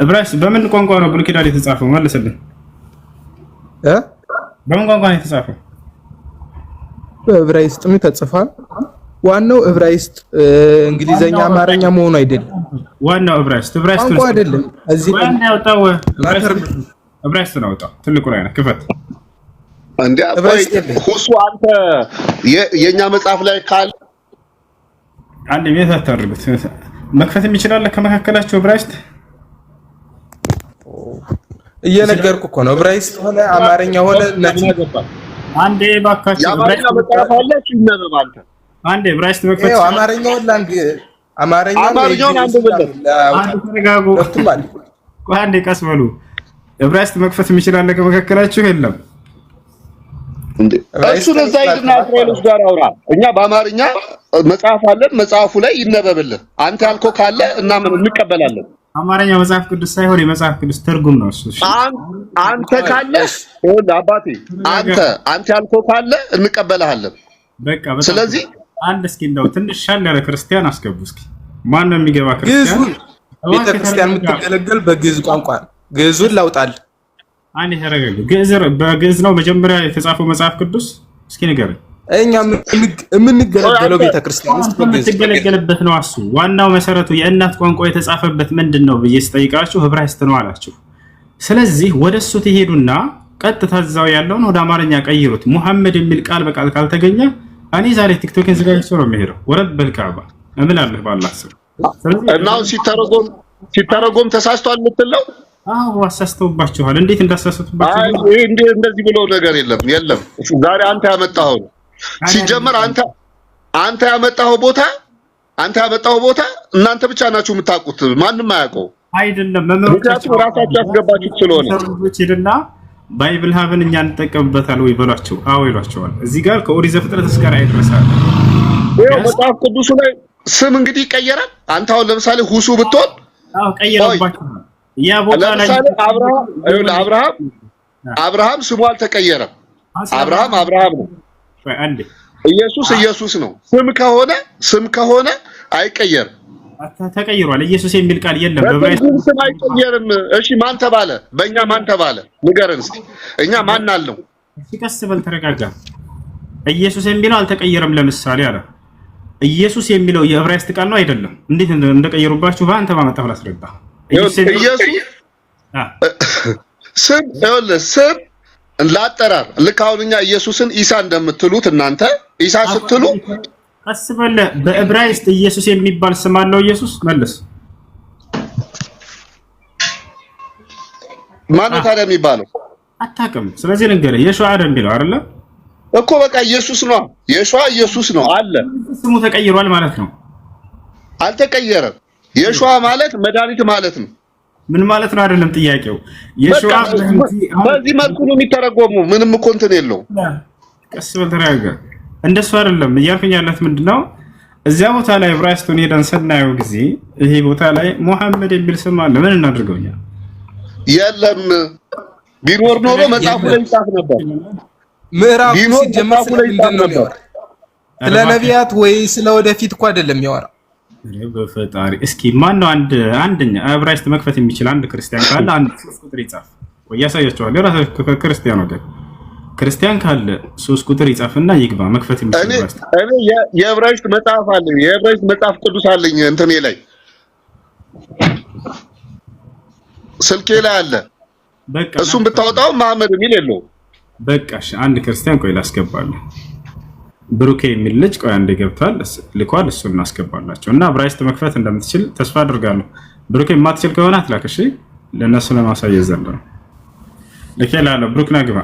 ዕብራይስጥ በምን ቋንቋ ነው ብሉይ ኪዳን የተጻፈው? መልስልን። በምን ቋንቋ ነው የተጻፈው? በዕብራይስጥም ተጽፏል። ዋናው ዕብራይስጥ እንግሊዘኛ፣ አማርኛ መሆኑ አይደለም። ዋናው ዕብራይስጥ ቋንቋ አይደለም። እዚህ ላይ ያወጣው ዕብራይስጥ ነው ያወጣው። ትልቁ ላይ ነው። ክፈት እንዴ ሁሱ አንተ የኛ መጽሐፍ ላይ ካል አንድ ቤት አታርጉት። መክፈትም ይችላል ከመካከላቸው ዕብራይስጥ እየነገርኩ እኮ ነው። ዕብራይስጥ ሆነ አማርኛ ሆነ አንዴ ባካችሁ የአማርኛ መጽሐፍ አለ ሲነበብ አንተ አንዴ ዕብራይስጥ መክፈት ነው። አማርኛውን አንድ ብለህ ተረጋጉ። አንዴ ቀስ በሉ። ዕብራይስጥ መክፈት ይችላል ከመካከላችሁ? የለም እንዴ እሱ ለዛ ሂድና እስራኤሎች ጋር አውራ። እኛ በአማርኛ መጽሐፍ አለን፣ መጽሐፉ ላይ ይነበብልህ። አንተ ያልከው ካለ እና ምን እንቀበላለን። አማርኛ መጽሐፍ ቅዱስ ሳይሆን የመጽሐፍ ቅዱስ ትርጉም ነው እሱ። አንተ ካለ አባቴ አንተ ያልከው ካለ እንቀበላለን። በቃ ስለዚህ አንድ እስኪ እንደው ትንሽ ሻል ያለ ክርስቲያን አስገቡ እስኪ። ማን ነው የሚገባ ክርስቲያን? ቤተክርስቲያን የምትገለገል በግዕዝ ቋንቋ ግዕዙን ላውጣል። አንዴ ተረጋጉ። በግዕዝ ነው መጀመሪያ የተጻፈው መጽሐፍ ቅዱስ? እስኪ ንገረኝ። እኛ የምንገለገለው ቤተክርስቲያን ውስጥ የምትገለገልበት ነው እሱ። ዋናው መሰረቱ የእናት ቋንቋ የተጻፈበት ምንድነው ብዬ ስጠይቃችሁ ዕብራይስጥ ነው አላችሁ። ስለዚህ ወደሱ ትሄዱና ቀጥታ እዛው ያለውን ወደ አማርኛ ቀይሩት። ሙሐመድ የሚል ቃል በቃል ካልተገኘ እኔ ዛሬ ቲክቶክን ዝጋጅቶ ነው የሚሄደው። ወረድ በልካባ እምላለሁ ባላህ ስም። እናው ሲተረጎም ተሳስቷል የምትለው? አዎ አሳስተውባችኋል። እንዴት እንዳሳስተውባችሁ? አይ እንደዚህ ብሎ ነገር የለም። ዛሬ አንተ ያመጣኸው ሲጀመር አንተ ያመጣኸው ቦታ እናንተ ብቻ ናችሁ የምታውቁት፣ ማንም አያውቀው አይደለም። መምህሮቻችሁ ራሳችሁ ያስገባችሁት ስለሆነ ሄድና ባይብል ሀብን እኛ እንጠቀምበታል ወይ በሏቸው። አዎ ይሏቸዋል። እዚህ ጋር ከኦሪት ዘፍጥረት እስከ ራዕይ ድረሳል። ይሄው መጽሐፍ ቅዱሱ ላይ ስም እንግዲህ ይቀየራል። አንተ አሁን ለምሳሌ ሁሱ ብትሆን ቀየረባችሁ። ያ ቦታ ላይ አብርሃም ስሙ አልተቀየረም። አብርሃም ነው። አንዴ ኢየሱስ ነው። ስም ከሆነ አይቀየርም። ተቀይሯል። ኢየሱስ የሚል ቃል የለም በዕብራይስጥ ስም አይቀየርም። እሺ ማን ተባለ? በእኛ ማን ተባለ? ንገረን እስኪ። እኛ ማን አልነው? ሲቀስ በል ተረጋጋ። ኢየሱስ የሚለው አልተቀየረም። ለምሳሌ አለ ኢየሱስ የሚለው የዕብራይስጥ ቃል ነው አይደለም? እንዴት እንደቀየሩባችሁ በአንተ ባመጣሁ ላስረዳ። ስም ላጠራር ልክ አሁን እኛ ኢየሱስን ኢሳ እንደምትሉት እናንተ ኢሳ ስትሉ ቀስ በለ። በዕብራይስጥ ኢየሱስ የሚባል ስም አለው? ኢየሱስ መልስ። ማነው ታዲያ የሚባለው? አታውቅም። ስለዚህ ንገረኝ። የሸዋ አይደል የሚለው አይደለ እኮ በቃ ኢየሱስ ነው። የሸዋ ኢየሱስ ነው አለ። ስሙ ተቀይሯል ማለት ነው? አልተቀየረም። የሸዋ ማለት መድኃኒት ማለት ነው። ምን ማለት ነው? አይደለም ጥያቄው። የሸዋ በዚህ መልኩ ነው የሚተረጎሙ። ምንም እኮ እንትን የለውም። ቀስ በል ተረጋጋ። እንደሱ አይደለም እያልኩኝ ያለት ምንድነው? እዚያ ቦታ ላይ ዕብራይስጡን ሄደን ስናየው ጊዜ ይሄ ቦታ ላይ ሙሐመድ የሚል ስም አለ። ምን እናድርገውኛ? የለም ቢኖር ኖሮ መጽሐፉ ላይ ይጻፍ ነበር። ምዕራፉ ሲጀመር ስለምንድን ነው የሚያወራ? ስለ ነቢያት ወይ ስለ ወደፊት እኮ አይደለም የሚያወራ። በፈጣሪ እስኪ ማን ነው አንደኛ ዕብራይስጥ መክፈት የሚችል አንድ ክርስቲያን ካለ አንድ ቁጥር ይጻፍ ወይ ያሳያቸዋል። የራሳቸው ክርስቲያኖች ክርስቲያን ካለ 3 ቁጥር ይጻፍና ይግባ መክፈት የሚችል እኔ የዕብራይስጥ መጽሐፍ አለኝ የዕብራይስጥ መጽሐፍ ቅዱስ አለኝ እንትኔ ላይ ስልኬ ላይ አለ በቃ እሱን ብታወጣው መሐመድ የሚል የለው በቃሽ አንድ ክርስቲያን ቆይ ላስገባለሁ ብሩኬ የሚል ልጅ ቆይ አንዴ ገብቷል ልኳል እሱን እናስገባላችሁ እና ዕብራይስጥ መክፈት እንደምትችል ተስፋ አድርጋለሁ ብሩኬ የማትችል ከሆነ አትላክ እሺ ለነሱ ለማሳየት ዘንድ ነው ለከላለው ብሩክ ናግባ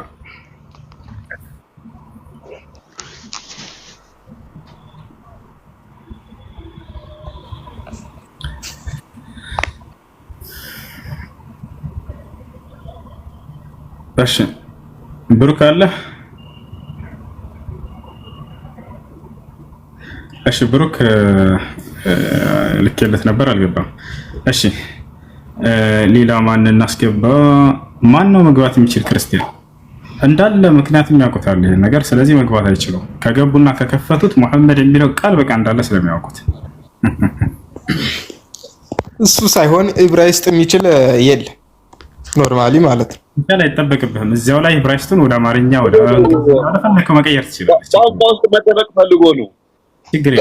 እሺ ብሩክ አለ እሺ ብሩክ ልከለት ነበር አልገባም እሺ ሌላ ማን እናስገባ ማን ነው መግባት የሚችል ክርስቲያን እንዳለ ምክንያቱም ያውቁታል ይሄን ነገር ስለዚህ መግባት አይችሉም ከገቡና ከከፈቱት መሐመድ የሚለው ቃል በቃ እንዳለ ስለሚያውቁት እሱ ሳይሆን ዕብራይስጥ የሚችል የለ ኖርማሊ ማለት ነው እንዴ አይተበቅብህም እዚያው ላይ ዕብራይስጡን ወደ አማርኛ ወደ ፈለከው መቀየር ትችላለህ ውስጥ መደረቅ ፈልጎ ነው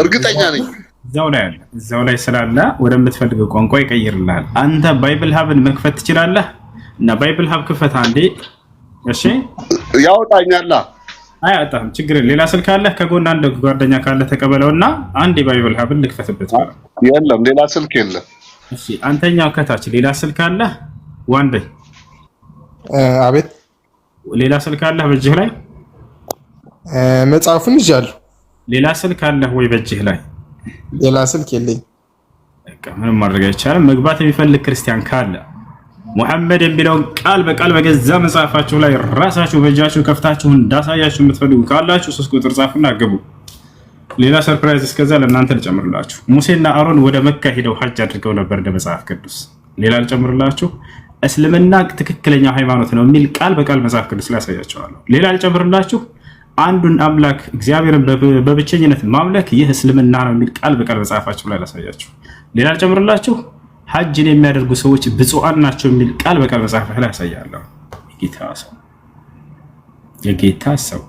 እርግጠኛ ነኝ እዛው ላይ ስላለ ወደምትፈልገው ቋንቋ ይቀይርልሃል አንተ ባይብል ሀብን መክፈት ትችላለህ እና ባይብል ሀብ ክፈት አንዴ እሺ ያወጣኛላ አያጣም ችግር ሌላ ስልክ አለ ከጎን አንድ ጓደኛ ካለ ተቀበለውና አንዴ ባይብል ሀብን ልክፈትበት የለም ሌላ ስልክ የለም እሺ አንተኛው ከታች ሌላ ስልክ አለ ዋንዴ አቤት ሌላ ስልክ አለ በእጅህ ላይ መጽሐፉን ይዣለሁ ሌላ ስልክ አለ ወይ በእጅህ ላይ ሌላ ስልክ የለኝ በቃ ምንም ማድረግ አይቻልም መግባት የሚፈልግ ክርስቲያን ካለ መሐመድ የሚለውን ቃል በቃል በገዛ መጽሐፋችሁ ላይ ራሳችሁ በእጃችሁ ከፍታችሁ እንዳሳያችሁ የምትፈልጉ ካላችሁ 3 ቁጥር ጻፉና ግቡ ሌላ ሰርፕራይዝ እስከዛ ለእናንተ ልጨምርላችሁ ሙሴና አሮን ወደ መካ ሄደው ሐጅ አድርገው ነበር እንደ መጽሐፍ ቅዱስ ሌላ ልጨምርላችሁ እስልምና ትክክለኛ ሃይማኖት ነው የሚል ቃል በቃል መጽሐፍ ቅዱስ ላይ ያሳያችኋለሁ ሌላ ልጨምርላችሁ አንዱን አምላክ እግዚአብሔርን በብቸኝነት ማምለክ ይህ እስልምና ነው የሚል ቃል በቃል መጽሐፋችሁ ላይ ያሳያችሁ ሌላ ልጨምርላችሁ ሐጅን የሚያደርጉ ሰዎች ብፁዓን ናቸው የሚል ቃል በቃል መጽሐፍ ላይ ያሳያለሁ የጌታ ሰው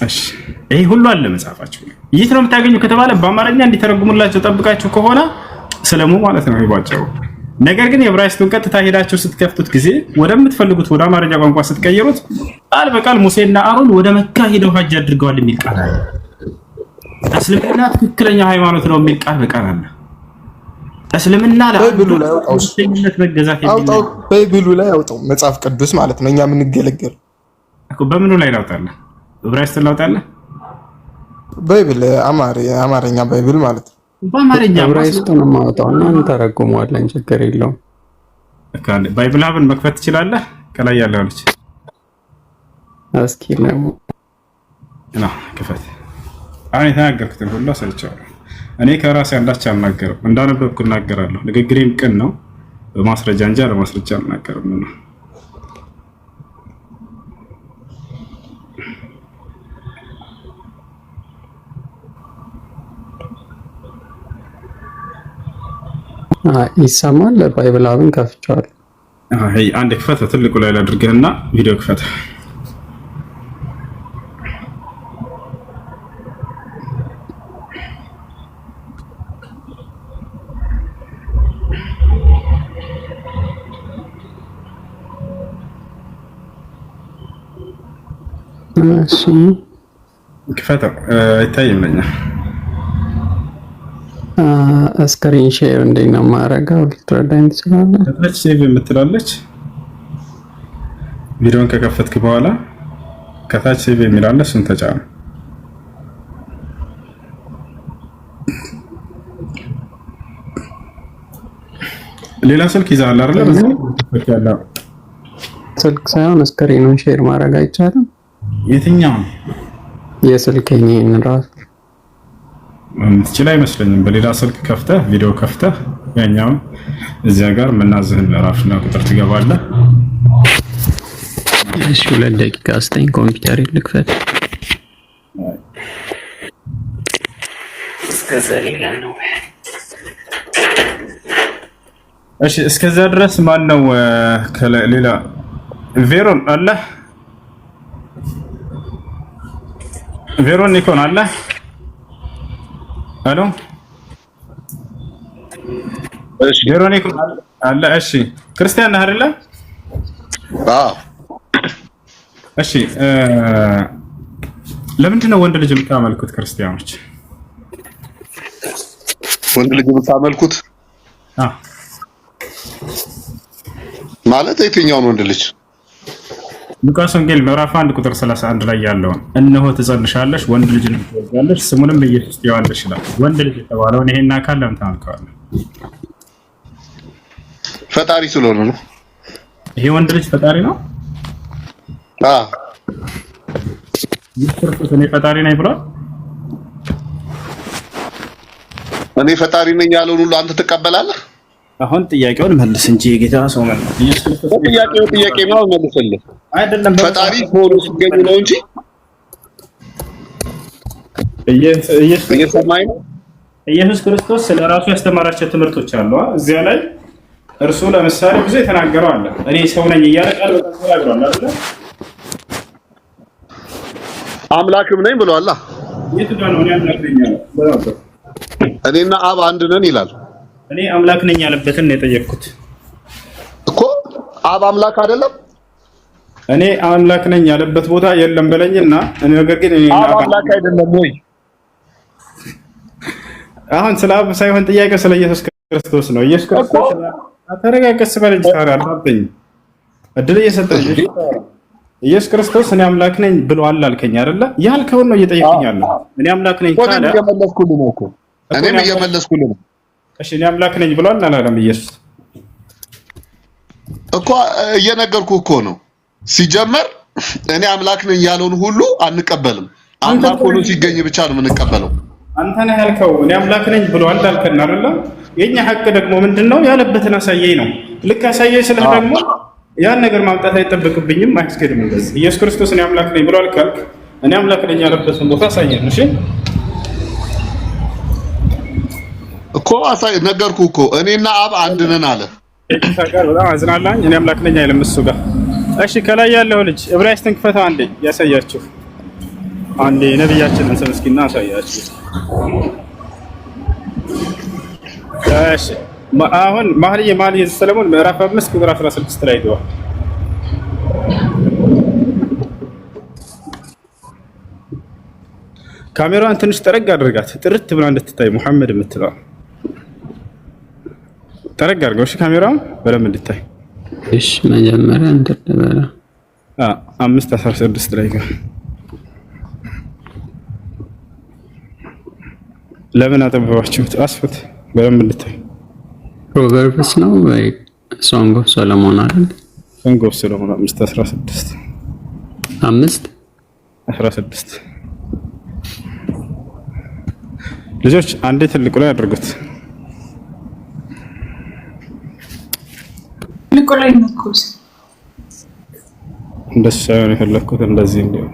እሺ ይሄ ሁሉ አለ መጽሐፋችሁ ላይ የት ነው የምታገኙ ከተባለ በአማርኛ እንዲተረጉሙላችሁ ጠብቃችሁ ከሆነ ስለሙ ማለት ነው ይባጫው ነገር ግን የዕብራይስጡን ቀጥታ ሄዳችሁ ስትከፍቱት ጊዜ ወደምትፈልጉት ወደ አማርኛ ቋንቋ ስትቀይሩት ቃል በቃል ሙሴና አሮን ወደ መካ ሄደው ሐጅ አድርገዋል የሚል ቃል አለ እስልምና ትክክለኛ ሃይማኖት ነው የሚል ቃል በቃል አለ እስልምና ባይብሉ ላይ አውጣው ባይብሉ ላይ አውጣው መጽሐፍ ቅዱስ ማለት ነው እኛ ምን ገለገል እኮ በምኑ ላይ ላውጣለ ዕብራይስጥ ላውጣለ ባይብል አማርኛ ባይብል ማለት ነው በአማርኛ ዕብራይስጡን ማውጣውና እንተረጉመዋለን ችግር የለውም ባይብል ሀብን መክፈት ትችላለህ ከላይ ያለው ልጅ እስኪ ነው እና ክፈት አሁን የተናገርኩትን ሁሉ አሳይቻለሁ እኔ ከራሴ አንዳች አልናገርም እንዳነበብኩ እናገራለሁ ንግግሬም ቅን ነው በማስረጃ እንጂ ለማስረጃ አልናገርም ነው ይሰማል ባይብል ሀብን ከፍቻለሁ አይ አንድ ክፈት ትልቁ ላይ አድርገህና ቪዲዮ ክፈት እሺ ክፈት አይታይም ለኛ ስክሪን ሼር እንዴት ነው ማረጋው ልትረዳኝ ትችላለህ ከታች ሴቭ የምትላለች ቪዲዮን ከከፈትክ በኋላ ከታች ሴቭ የሚላለ እሱን ተጫን ሌላ ስልክ ይዛል አይደል በዚህ ስልክ ሳይሆን ስክሪኑን ሼር ማድረግ አይቻልም የትኛው የስልኬን ራስ ትችል አይመስለኝም በሌላ ስልክ ከፍተህ ቪዲዮ ከፍተህ ያኛው እዚያ ጋር መናዝህን ለራፍና ቁጥር ትገባለህ እሺ 2 ደቂቃ አስተኝ ኮምፒውተር ልክፈት እሺ እስከዛ ድረስ ማን ነው ሌላ ቬሮን አለ ቬሮኒኮን አለ አሎ እሺ ቬሮኒኮን አለ እሺ ክርስቲያን ነህ አይደለ አዎ እሺ ለምንድን ነው ወንድ ልጅ የምታመልኩት ክርስቲያኖች ወንድ ልጅ የምታመልኩት ማለት የትኛውን ወንድ ልጅ ሉቃስ ወንጌል ምዕራፍ 1 ቁጥር 31 ላይ ያለውን እነሆ ትጸንሻለሽ ወንድ ልጅ ትወልጃለሽ ስሙንም ኢየሱስ ትይዋለሽ ይላል ወንድ ልጅ የተባለውን ይሄን አካል ለምን ታመልከዋለህ ፈጣሪ ስለሆነ ነው ይሄ ወንድ ልጅ ፈጣሪ ነው ክርስቶስ እኔ ፈጣሪ ነኝ ብሏል እኔ ፈጣሪ ነኝ ያለውን ሁሉ አንተ ትቀበላለህ አሁን ጥያቄውን መልስ እንጂ የጌታ ሰው ማለት ጥያቄ ነው መልስልህ አይደለም ፈጣሪ ሆኖ ሲገኝ ነው እንጂ እየሰማኝ ነው ኢየሱስ ክርስቶስ ስለራሱ ያስተማራቸው ትምህርቶች አሉ እዚያ ላይ እርሱ ለምሳሌ ብዙ የተናገረው አለ እኔ ሰው ነኝ እያለ ቃል በቃል ተናግሯል አይደል አምላክም ነኝ ብሏል የት ጋር ነው እኔ አምላክ ነኝ ያለው እኔና አብ አንድ ነን ይላል እኔ አምላክ ነኝ ያለበትን ነው የጠየቅኩት እኮ አብ አምላክ አይደለም እኔ አምላክ ነኝ ያለበት ቦታ የለም በለኝና ነገር ግን እኔ አብ አምላክ አይደለም ወይ አሁን ስለ አብ ሳይሆን ጥያቄው ስለ ኢየሱስ ክርስቶስ ነው ኢየሱስ ክርስቶስ አተረጋግስ በልጅ ታዲያ አልባብኝ እድል እየሰጠኝ ኢየሱስ ክርስቶስ እኔ አምላክ ነኝ ብሏል አልከኝ አይደለ ያልከውን ነው እየጠየቅኝ ያለው እኔ አምላክ ነኝ ታዲያ እየመለስኩልህ ነው እኮ እኔም እየመለስኩልህ ነው እሺ እኔ አምላክ ነኝ ብሏል አላለም ኢየሱስ እኮ እየነገርኩህ እኮ ነው ሲጀመር እኔ አምላክ ነኝ ያለውን ሁሉ አንቀበልም አምላክ ሆኖ ሲገኝ ብቻ ነው የምንቀበለው አንተ ነህ ያልከው እኔ አምላክ ነኝ ብሏል አልከን አይደለ የኛ ሐቅ ደግሞ ምንድነው ያለበትን አሳየኝ ነው ልክ አሳየኝ ስለህ ደግሞ ያን ነገር ማምጣት አይጠበቅብኝም አያስገድም እንደዚህ ኢየሱስ ክርስቶስ እኔ አምላክ ነኝ ብሏል ካልክ እኔ አምላክ ነኝ ያለበትን ቦታ አሳየኝ እሺ እኮ አሳይ ነገርኩህ እኮ እኔና አብ አንድ ነን አለ ታጋር በጣም አዝናላኝ እኔ አምላክ ነኝ አይልም እሱ ጋር እሺ ከላይ ያለው ልጅ ዕብራይስጥን ክፈተው አንዴ ያሳያችሁ አንዴ ነብያችንን ስም እስኪና አሳያችሁ እሺ አሁን መኃልየ ሰሎሞን ምዕራፍ 5 ቁጥር 16 ላይ ግባ ካሜራዋን ትንሽ ጠረግ አድርጋት ጥርት ብላ እንድትታይ ሙሐመድ የምትለው ጠረግ አድርገው እሺ ካሜራውን በደንብ እንድታይ እሺ መጀመሪያ እንደተበላ 5:16 ላይ ግባ ለምን አጠበባችሁት አስፉት በደንብ እንድታይ ፕሮቨርብስ ነው ወይ ሶንግ ኦፍ ሰሎሞን አይደል ሶንግ ኦፍ ሰሎሞን 5:16 5:16 ልጆች አንዴ ትልቁ ላይ አድርጉት ትልቁ ላይ ንኩስ እንደሱ ሳይሆን የፈለኩት እንደዚህ እንዲሆን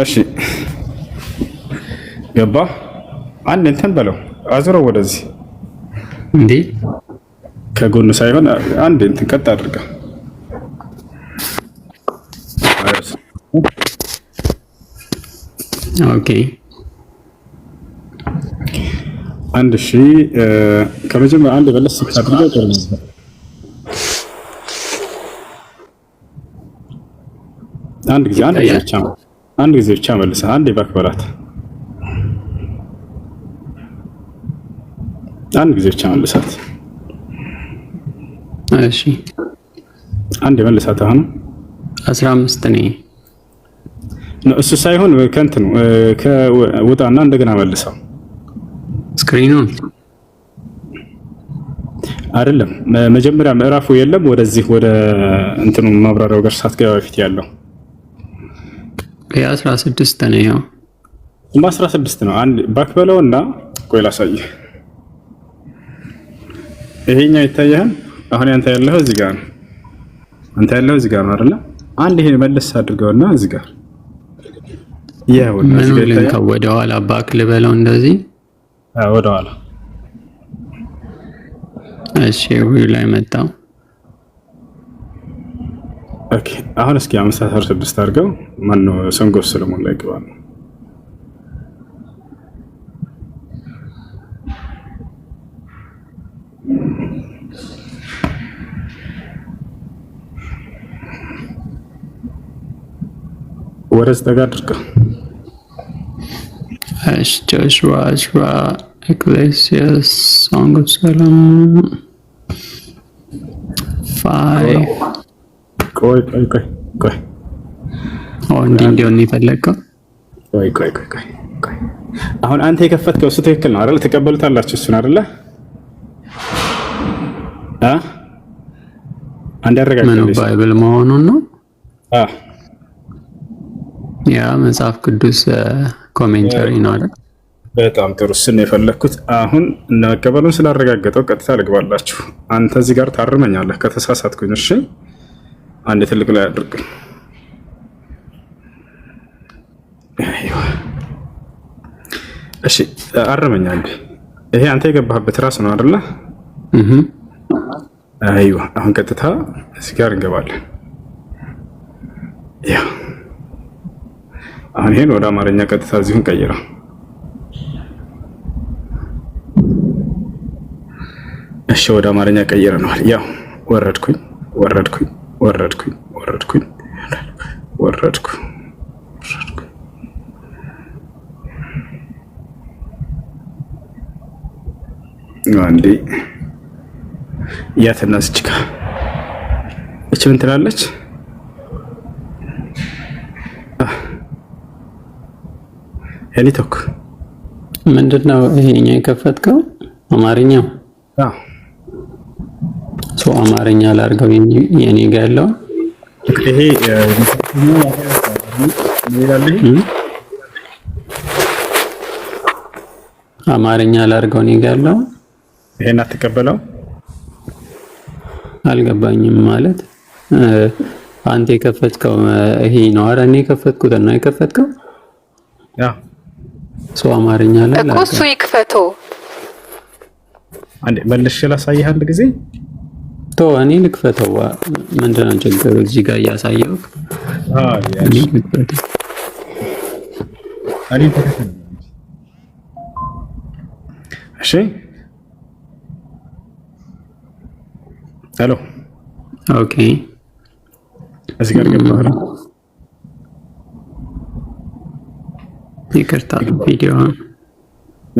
እሺ ገባ አንድ እንትን በለው አዝረው ወደዚህ እንዴ ከጎኑ ሳይሆን አንድ እንትን ቀጥ አድርጋ ኦኬ አንድ ሺ ከመጀመሪያ አንድ በለስ አድርገው ተርምዝ አንድ ጊዜ ብቻ መልሰ አንድ ባክበራት አንድ ጊዜ ብቻ መልሳት እሺ አንድ መልሳት አሁን 15 ነኝ ነው እሱ ሳይሆን ከንት ነው ከውጣና እንደገና መልሰው ስክሪኑን አይደለም መጀመሪያ ምዕራፉ የለም ወደዚህ ወደ እንትኑ ማብራሪያው ጋር ሳትገባ በፊት ያለው የ16 ነው ያው 16 ነው አንድ ባክበለውና ቆይ ላሳየህ ይሄኛው ይታያል አሁን አንተ ያለው እዚህ ጋር ነው አይደል አንድ ይሄን መለስ አድርገውና እዚህ ጋር ይኸውና ምን እዚህ ጋር ልንካ ይታያል። ወደ ኋላ ባክ ልበለው እንደዚህ። ወደ ኋላ እሺ ዊው ላይ መጣው። ኦኬ አሁን እስኪ 5:16 አድርገው ማን ነው ሰንጎፍ ሰለሞን ላይ ግባ ነው። ወረስ ተጋ አድርገው እሺ ጆሹዋ ኤክሌሲያስ ሶንግ ኦፍ ሰሎሞን 5 ቆይ እንዲሆን የፈለገው ቆይ አሁን አንተ የከፈትከው እሱ ትክክል ነው አይደል? ተቀበሉታላችሁ እሱን አይደለ? አንድ ያረጋግጣል ምን ባይብል መሆኑን ነው። ያ መጽሐፍ ቅዱስ ኮሜንተሪ ነው አይደል? በጣም ጥሩ እሱን ነው የፈለኩት። አሁን መቀበሉን ስላረጋገጠው ቀጥታ ልግባላችሁ። አንተ እዚህ ጋር ታርመኛለህ ከተሳሳትኩኝ። እሺ አንድ ትልቅ ላይ አድርግ። እሺ አርመኛል። ይሄ አንተ የገባህበት ራስ ነው አይደለ? አይዋ አሁን ቀጥታ እዚህ ጋር እንገባለን። ያ አሁን ይሄን ወደ አማርኛ ቀጥታ እዚሁን ቀይረው። እሺ ወደ አማርኛ ቀይረናል። ያው ወረድኩኝ አንዴ ያተና ስጭካ እቺ ምን ትላለች? ሄሊቶክ ምንድነው ይሄኛው የከፈትከው? አማርኛው ሶ አማርኛ ላርገው የኔ ጋር ያለው ይሄ አማርኛ ላርገው እኔ ጋር ያለው ይሄን አትቀበለው? አልገባኝም። ማለት አንተ የከፈትከው ይሄ ነው አይደል? እኔ የከፈትኩት ነው የከፈትከው? ያ ሶ አማርኛ ላይ እኮ እሱ ይክፈተው። አንዴ መልሼ ላሳይህ አንድ ጊዜ ቶ እኔ ልክፈተው። ምንድነው ችግሩ? እዚህ ጋር እያሳየው እሺ ሄሎ ኦኬ እዚህ ጋር ገባህ? ይቅርታ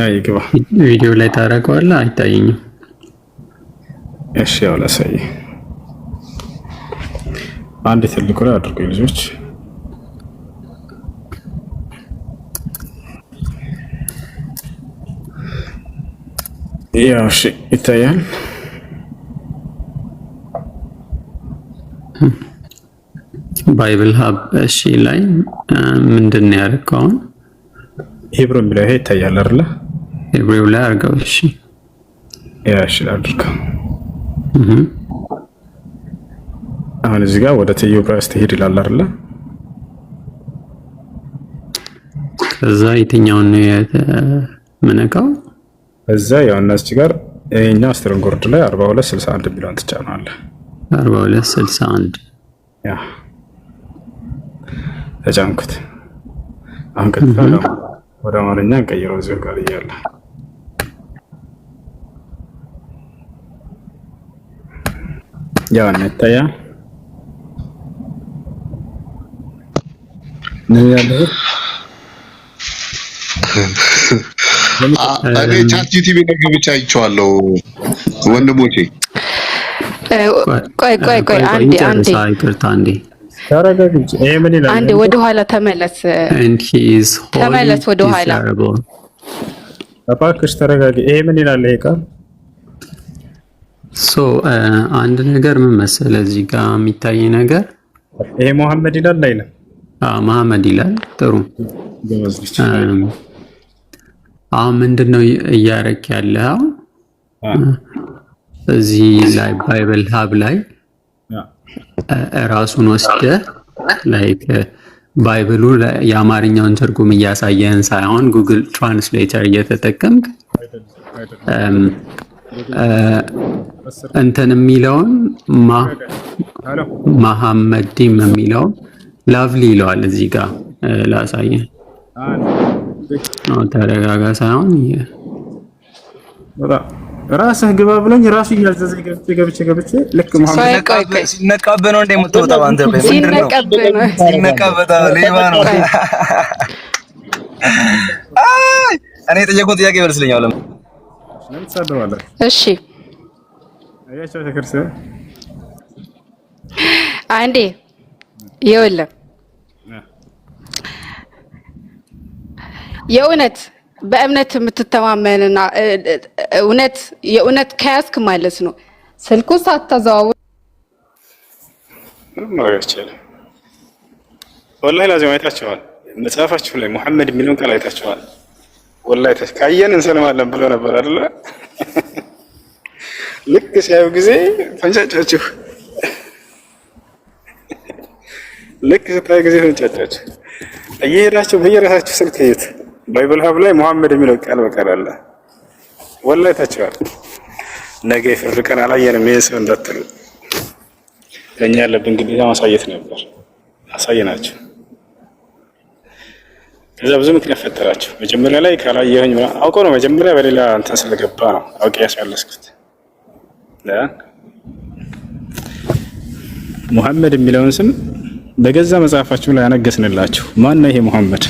ይግባ። ቪዲዮ ላይ ታደርገዋለህ? አይታየኝም። እሺ ያው ላሳይህ። አንድ ትልቁ ላይ አድርጉ ልጆች። ያው እሺ ይታያል። ባይብል ሀብ እሺ ላይ ምንድን ነው ያደረገው? ሂብሩ ብለው ይሄ ይታያል አይደለ? ሂብሩ ላይ አድርገው። እሺ ያ እሺ አድርገው። አሁን እዚህ ጋር ወደ ቴዎብራስ ትሄድ ይላል አይደለ? ከዛ የትኛውን ነው የምነካው? እዛ ያው እነዚህ ጋር ይሄኛው ስትሮንግወርድ ላይ 4261 ቢሊዮን ትጫናለህ። 4261 ያ ተጫንኩት። አሁን ቀጥታ ወደ አማርኛ እንቀይረው። እዚሁ ጋር እያለ ያው ነጣያ ነው ያለው። እኔ ቻት ጂቲቪ ነገር ብቻ አይቼዋለሁ ወንድሞቼ። ቆይ አንዴ ተረጋግጭ። ይሄ ምን ይላል? አንዴ ወደ ኋላ ተመለስ። ተመለስ ወደ ኋላ እባክሽ ተረጋጊ። ይሄ ምን ይላል? ይሄ ቃል ሶ አንድ ነገር ምን መሰለህ እዚህ ጋር የሚታይ ነገር ይሄ መሐመድ ይላል አይደል? መሐመድ ይላል። ጥሩ አሁን ምንድነው እያረክ ያለው? እዚህ ላይ ባይብል ሀብ ላይ ራሱን ወስደህ ላይክ ባይብሉ የአማርኛውን ትርጉም እያሳየን ሳይሆን ጉግል ትራንስሌተር እየተጠቀምክ እንትን የሚለውን መሐመዲም የሚለውን ላቭሊ ይለዋል። እዚህ ጋር ላሳየን። ተረጋጋ ሳይሆን ራስህ ግባ ብሎኝ ራሱ እያዘዘ ገብቼ ልክ መሐመድ ሲነቃበ ነው እንደምትወጣው አንተ ሲነቃበታ ሌባ ነው። እኔ የጠየቁት ጥያቄ ይመስለኛል። ለምን ትሳደባለህ? እሺ አያቸው ተከርሰ አንዴ ይኸውልህ የእውነት በእምነት የምትተማመንና የእውነት ከያዝክ ማለት ነው ስልኩ ሳታዘዋውር ማረግ ይችላል። ወላሂ ላዚም አይታችኋል። መጽሐፋችሁ ላይ መሐመድ የሚለውን ቃል አይታችኋል። ወላሂ ካየን እንሰልማለን ብሎ ነበር አይደለ? ልክ ሲያዩ ጊዜ ፈንጫጫችሁ። ልክ ስታዩ ጊዜ ፈንጫጫችሁ። እየሄዳችሁ በየራሳችሁ ስልክ እዩት። ባይብል ሀብ ላይ መሐመድ የሚለው ቃል በቃል አለ። ወላሂ ታችኋል። ነገ የፍርድ ቀን አላየንም ይሄን ሰው እንዳትሉ። ለኛ ያለብን ግዴታ ማሳየት ነበር። አሳየናችሁ። ከዛ ብዙ ምክንያት ፈጠራችሁ። መጀመሪያ ላይ ካላየኸኝ አውቀው ነው። መጀመሪያ በሌላ እንትን ስለገባ ነው አውቄ ያስመለስኩት። ሙሐመድ የሚለውን ስም በገዛ መጽሐፋችሁ ላይ ያነገስንላችሁ። ማን ነው ይሄ ሙሐመድ?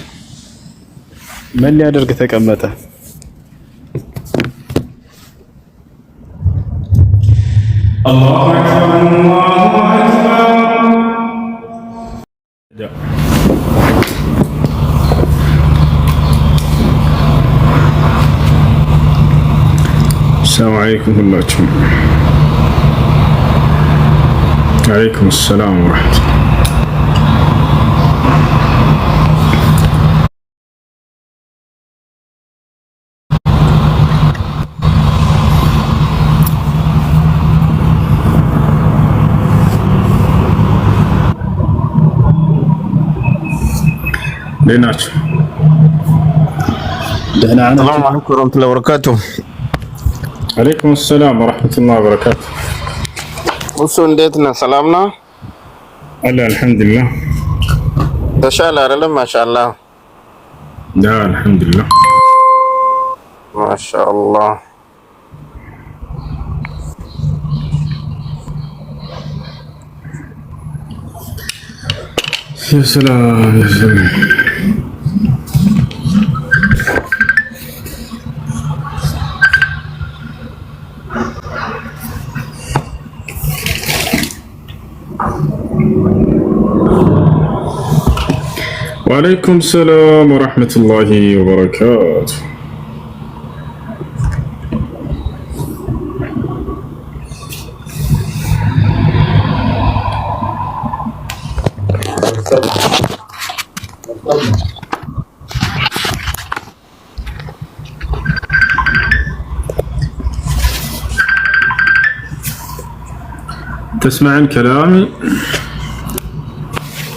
ምን ሊያደርግ ተቀመጠ? አላሁ አክበር አላሁ አክበር። ሰላም አለይኩም ሁላችሁም። አለይኩም ሰላም ወራህመቱላህ። እንዴት ናችሁ? ደህና ናችሁ? ሰላም አለይኩም ወራህመቱላሂ ወበረካቱሁ። አለይኩም ሰላም ወራህመቱላሂ ወበረካቱሁ። እሱ እንዴት ነህ? ሰላም ነው አለ አልሐምዱሊላህ። ተሻለ አይደለም? ማሻአላህ። ያ አልሐምዱሊላህ ማሻአላህ። يا سلام يا سلام. وعليكم السلام ورحمة الله وبركاته. تسمعين كلامي؟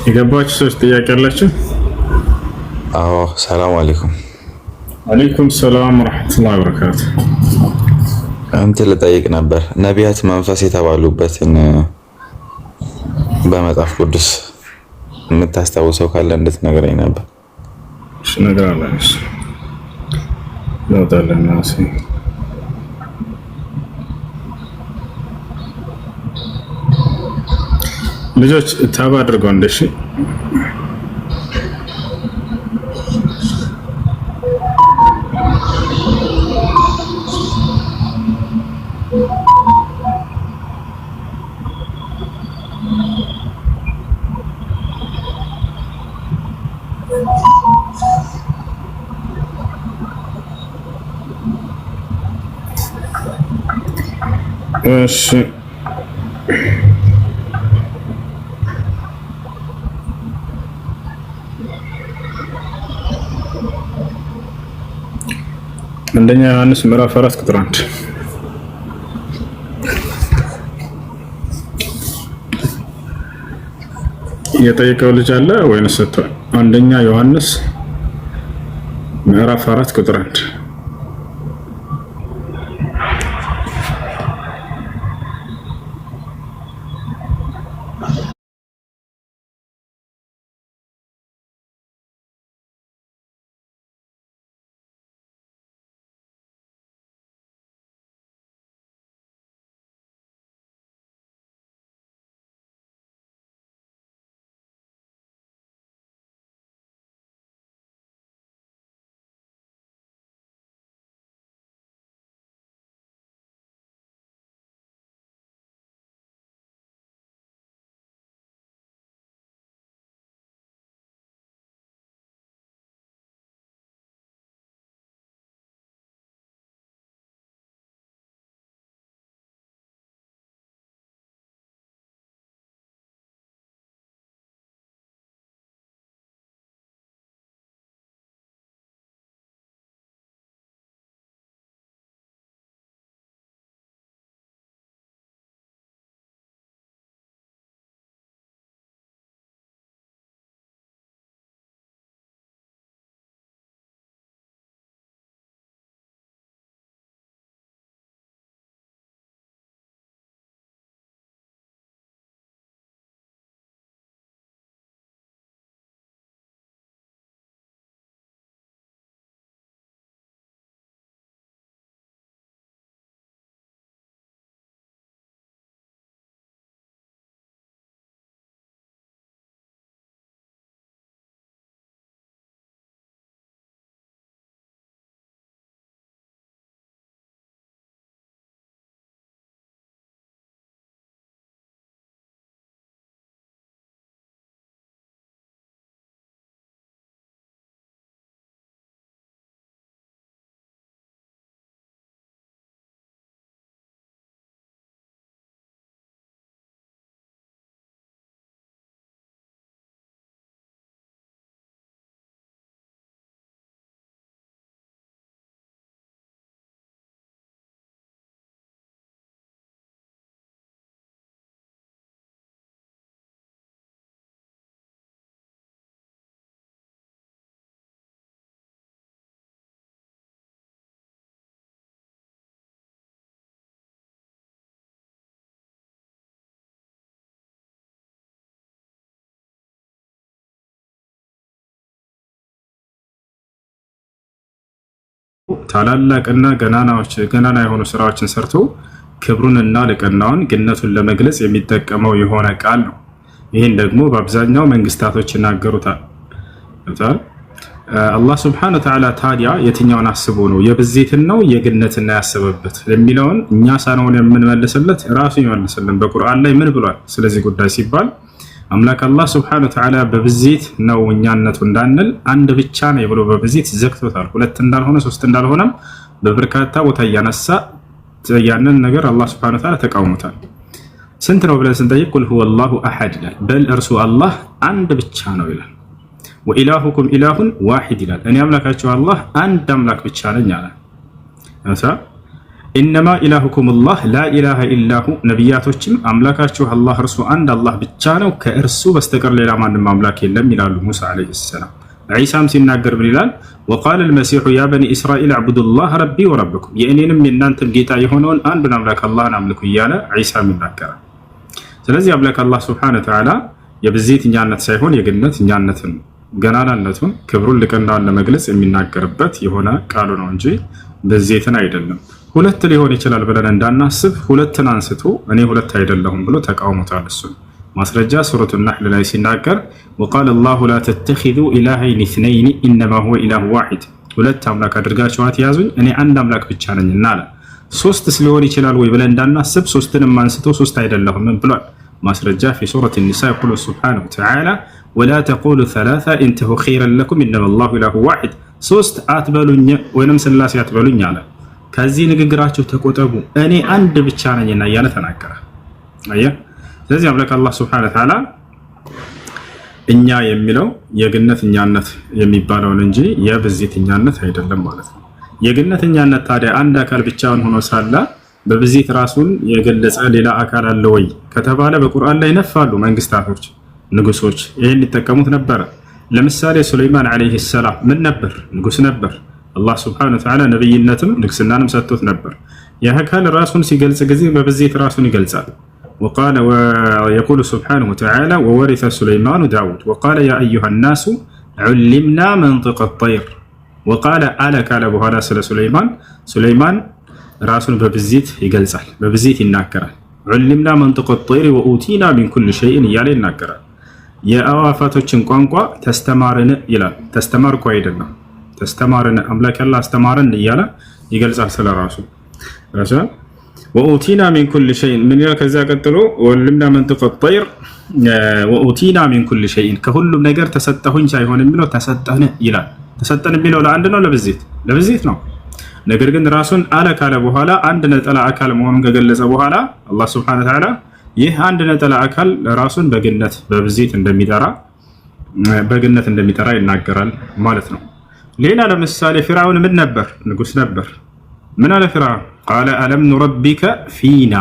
يقبلش صوت ጥያቄ አላችሁ? አዎ ሰላም አለይኩም። አለይኩም ሰላም ወራህመቱላሂ ወበረካቱ። እንትን ልጠይቅ ነበር ነቢያት መንፈስ የተባሉበትን በመጽሐፍ ቅዱስ የምታስታውሰው ካለ እንድትነግረኝ ነበር። እሺ እነግርሃለሁ። ለውጣለና እሺ ልጆች ታባ አድርገው እንደሺ እሺ አንደኛ ዮሐንስ ምዕራፍ 4 ቁጥር 1 የጠየቀው ልጅ አለ ወይንስ ሰጥቷል? አንደኛ ዮሐንስ ምዕራፍ 4 ቁጥር 1 ታላላቅና ገናና የሆኑ ስራዎችን ሰርቶ ክብሩንና ልቅናውን ግነቱን ለመግለጽ የሚጠቀመው የሆነ ቃል ነው። ይህን ደግሞ በአብዛኛው መንግስታቶች ይናገሩታል። አላህ ስብሐነሁ ወተዓላ ታዲያ የትኛውን አስቦ ነው የብዜትን ነው የግነትን ያሰበበት የሚለውን እኛ ሳንሆን የምንመልስለት ራሱ ይመልስልን። በቁርአን ላይ ምን ብሏል ስለዚህ ጉዳይ ሲባል አምላክ አላህ ስብሐነሁ ወተዓላ በብዜት ነው እኛነቱ እንዳንል አንድ ብቻ ነው ብሎ በብዜት ዘግቶታል። ሁለት እንዳልሆነ ሶስት እንዳልሆነም በበርካታ ቦታ እያነሳ ያንን ነገር አላህ ስብሐነሁ ወተዓላ ተቃውሞታል። ስንት ነው ብለን ስንጠይቅ ቁል ሁወላሁ አሐድ ይላል። በል እርሱ አላህ አንድ ብቻ ነው ይላል። ወኢላሁኩም ኢላሁን ዋሂድ ይላል። እኔ አምላካችሁ አላህ አንድ አምላክ ብቻ ነኝ አለ። ኢነማ ኢላሁኩም አላህ ላኢላሃ ኢላሁ ነቢያቶችም አምላካችሁ አላህ እርሱ አንድ አላህ ብቻ ነው ከእርሱ በስተቀር ሌላ ማንም አምላክ የለም ይላሉ ሙሳ ዓለይሂ ሰላም። ዒሳም ሲናገር ምን ይላል? ወቃለ አልመሲሑ ያ በኒ እስራኤል አዕቡዱላህ ረቢ ወረብኩም የእኔንም የእናንተም ጌታ የሆነውን አንዱን አምላክ አላህን አምልኩ እያለ ዒሳም ይናገራል። ስለዚህ አምላክ አላህ ሱብሓነሁ ወተዓላ የብዜት እኛነት ሳይሆን የግነት እኛነትን ገናናነቱን ክብሩን ልቅናውን ለመግለጽ የሚናገርበት የሆነ ቃሉ ነው እንጂ ብዜትን አይደለም። ሁለት ሊሆን ይችላል ብለን እንዳናስብ ሁለትን አንስቶ እኔ ሁለት አይደለሁም ብሎ ተቃውሞታል። እሱ ማስረጃ ሱረቱ ነሕል ላይ ሲናገር ወቃለ አላሁ ላ ተተኺዙ ኢላሀይን ኢስነይን ኢነማ ሁወ ኢላሁ ዋሂድ ሁለት አምላክ አድርጋችሁ አትያዙኝ እኔ አንድ አምላክ ብቻ ነኝና አለ። ሶስትስ ሊሆን ይችላል ወይ ብለን እንዳናስብ ሶስትንም አንስቶ ሶስት አይደለሁም ብሏል። ማስረጃ ፊ ሱረት ኒሳ የቁሉ ሱብሓነሁ ወተዓላ ወላ ተቁሉ ሰላሳ ኢንተሁ ኸይረን ለኩም ኢነማ አላሁ ኢላሁ ዋሂድ ሶስት አትበሉኝ ወይንም ስላሴ አትበሉኝ አለ። ከዚህ ንግግራችሁ ተቆጠቡ እኔ አንድ ብቻ ነኝና እያለ ተናገረ። አየህ። ስለዚህ አምላክ አላህ ሱብሓነሁ ወተዓላ እኛ የሚለው የግነት እኛነት የሚባለውን እንጂ የብዜት እኛነት አይደለም ማለት ነው። የግነት እኛነት ታዲያ አንድ አካል ብቻውን ሆኖ ሳለ በብዜት ራሱን የገለጸ ሌላ አካል አለ ወይ ከተባለ በቁርአን ላይ ነፋሉ መንግስታቶች። ንጉሶች ይሄን ሊጠቀሙት ነበር። ለምሳሌ ሱለይማን አለይሂ ሰላም ምን ነበር? ንጉስ ነበር። አላህ ሱብሓነሁ ወተዓላ ነብይነትም ንግስናንም ሰጥቶት ነበር። የአካል ራሱን ሲገልጽ ጊዜ በብዜት ራሱን ይገልጻል። وقال ويقول سبحانه وتعالى وورث سليمان داود وقال يا أيها الناس علمنا منطق الطير وقال آل كال بهذا سليمان راسن ببزيت يجلسال ببزيت يناكرال علمنا منطق الطير وأوتينا من كل شيء يالي يناكرال يا أوافاتوچن ቋንቋ ተስተማርን ይላል። ተስተማርኩ አይደለም ተስተማርን አምላክ ያላ አስተማርን ይያላ ይገልጻል ስለራሱ ረሱል وأوتينا من كل شيء من يلا كذا قتلوا وعلمنا منطق الطير وأوتينا من كل شيء كهلم ነገር ተሰጠሁኝ ሳይሆን የሚለው ተሰጠነ ይላል። ተሰጠነ የሚለው ለአንድ ነው ለብዜት ነው። ነገር ግን ራሱን አለ ካለ በኋላ አንድ ነጠላ አካል መሆኑን ከገለጸ በኋላ አላህ Subhanahu Wa Ta'ala ይህ አንድ ነጠላ አካል ራሱን በግነት በብዜት እንደሚጠራ ይናገራል ማለት ነው። ሌላ ለምሳሌ ፊርዓውን ምን ነበር? ንጉስ ነበር። ምን አለ ፊርዓውን? ቃለ አለም ኑረቢከ ፊና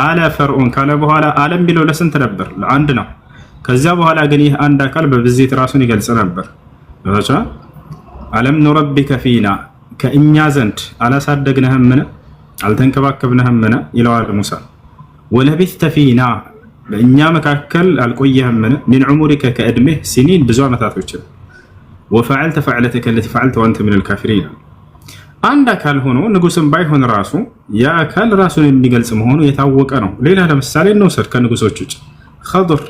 አለ ፈርዖን ካለ በኋላ አለም ቢለው ለስንት ነበር? ለአንድ ነው። ከዚያ በኋላ ግን ይህ አንድ አካል በብዜት ራሱን ይገልጽ ነበር። አለም ኑረቢከ ፊና ከእኛ ዘንድ አላሳደግነህምን አልተንከባከብነህምን ይለዋል ሙሳ። ወለቢስተ ፊና በእኛ መካከል አልቆየህምን ሚን ዑሙሪከ ከእድሜህ ሲኒን ብዙ ዓመታቶችን ወፈዐልተ ፈዕለተከ ለቲ ፈዐልተ ወአንተ ሚነል ካፊሪን። አንድ አካል ሆኖ ንጉስም ባይሆን ራሱ ያ አካል ራሱን የሚገልጽ መሆኑ የታወቀ ነው። ሌላ ለምሳሌ እንውሰድ ከንጉሶች ውጭ ኸድር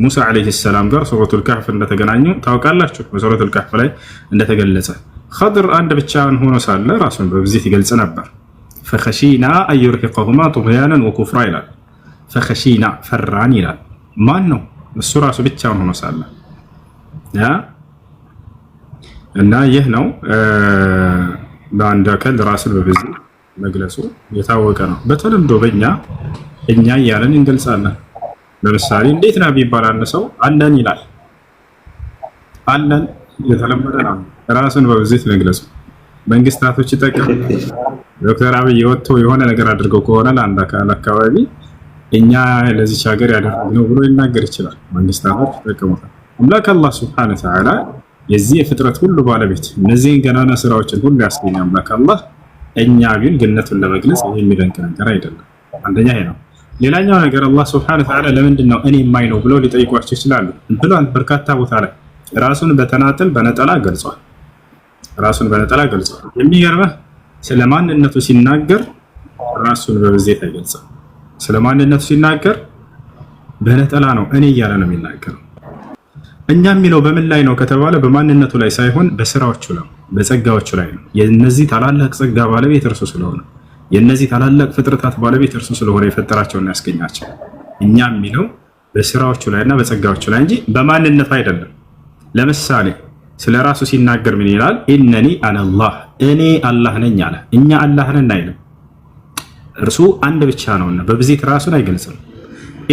ሙሳ አለይሂ ሰላም ጋር ሱረቱል ካህፍ እንደተገናኙ ታውቃላችሁ። በሱረቱል ካህፍ ላይ እንደተገለጸ ኸድር አንድ ብቻውን ሆኖ ሳለ ራሱን በብዜት ይገልጽ ነበር። ፈኸሺና አዩርሂቀሁማ ጡግያናን ወኩፍራ ይላል። ፈኸሺና ፈራን ይላል። ማን ነው? እሱ ራሱ ብቻውን ሆኖ ሳለ እና ይህ ነው በአንድ አካል ራስን በብዜት መግለጹ የታወቀ ነው። በተለምዶ እኛ እያለን እንገልጻለን። ለምሳሌ እንዴት ነው ቢባል ሰው አለን ይላል። አለን የተለመደ ነው። ራስን በብዜት መግለጹ መንግስታቶች ይጠቀሙ። ዶክተር አብይ ወጥቶ የሆነ ነገር አድርገው ከሆነ ለአንድ አካል አካባቢ እኛ ለዚች ሀገር ያደረግነው ብሎ ይናገር ይችላል። መንግስታቶች ይጠቀሙታል። አምላክ አላህ Subhanahu Wa Ta'ala የዚህ የፍጥረት ሁሉ ባለቤት እነዚህን ገናና ስራዎችን ሁሉ ያስገኘ አምላክ አላህ እኛ ግን ግነቱን ለመግለጽ የሚደንቅ ነገር አይደለም። አንደኛ ይሄ ነው። ሌላኛው ነገር አላህ Subhanahu Wa Ta'ala ለምንድን ነው እኔ የማይ ነው ብለው ሊጠይቋቸው ይችላሉ ብሏል። በርካታ ቦታ ላይ ራሱን በነጠላ ገልጿል። የሚገርመህ ስለማንነቱ ሲናገር ራሱን በብዜት አይገልጽም። ስለማንነቱ ሲናገር በነጠላ ነው እኔ እያለ ነው የሚናገረው። እኛ የሚለው በምን ላይ ነው ከተባለ በማንነቱ ላይ ሳይሆን በስራዎቹ ላይ በጸጋዎቹ ላይ ነው። የነዚህ ታላላቅ ጸጋ ባለቤት እርሱ ስለሆነ የነዚህ ታላላቅ ፍጥረታት ባለቤት እርሱ ስለሆነ የፈጠራቸውና ያስገኛቸው። እኛ የሚለው በስራዎቹ ላይና በጸጋዎቹ ላይ እንጂ በማንነቱ አይደለም። ለምሳሌ ስለ ራሱ ሲናገር ምን ይላል? ኢነኒ አነላህ እኔ አላህ ነኝ አለ። እኛ አላህ ነን አይልም። እርሱ አንድ ብቻ ነውና በብዜት ራሱን አይገልጽም።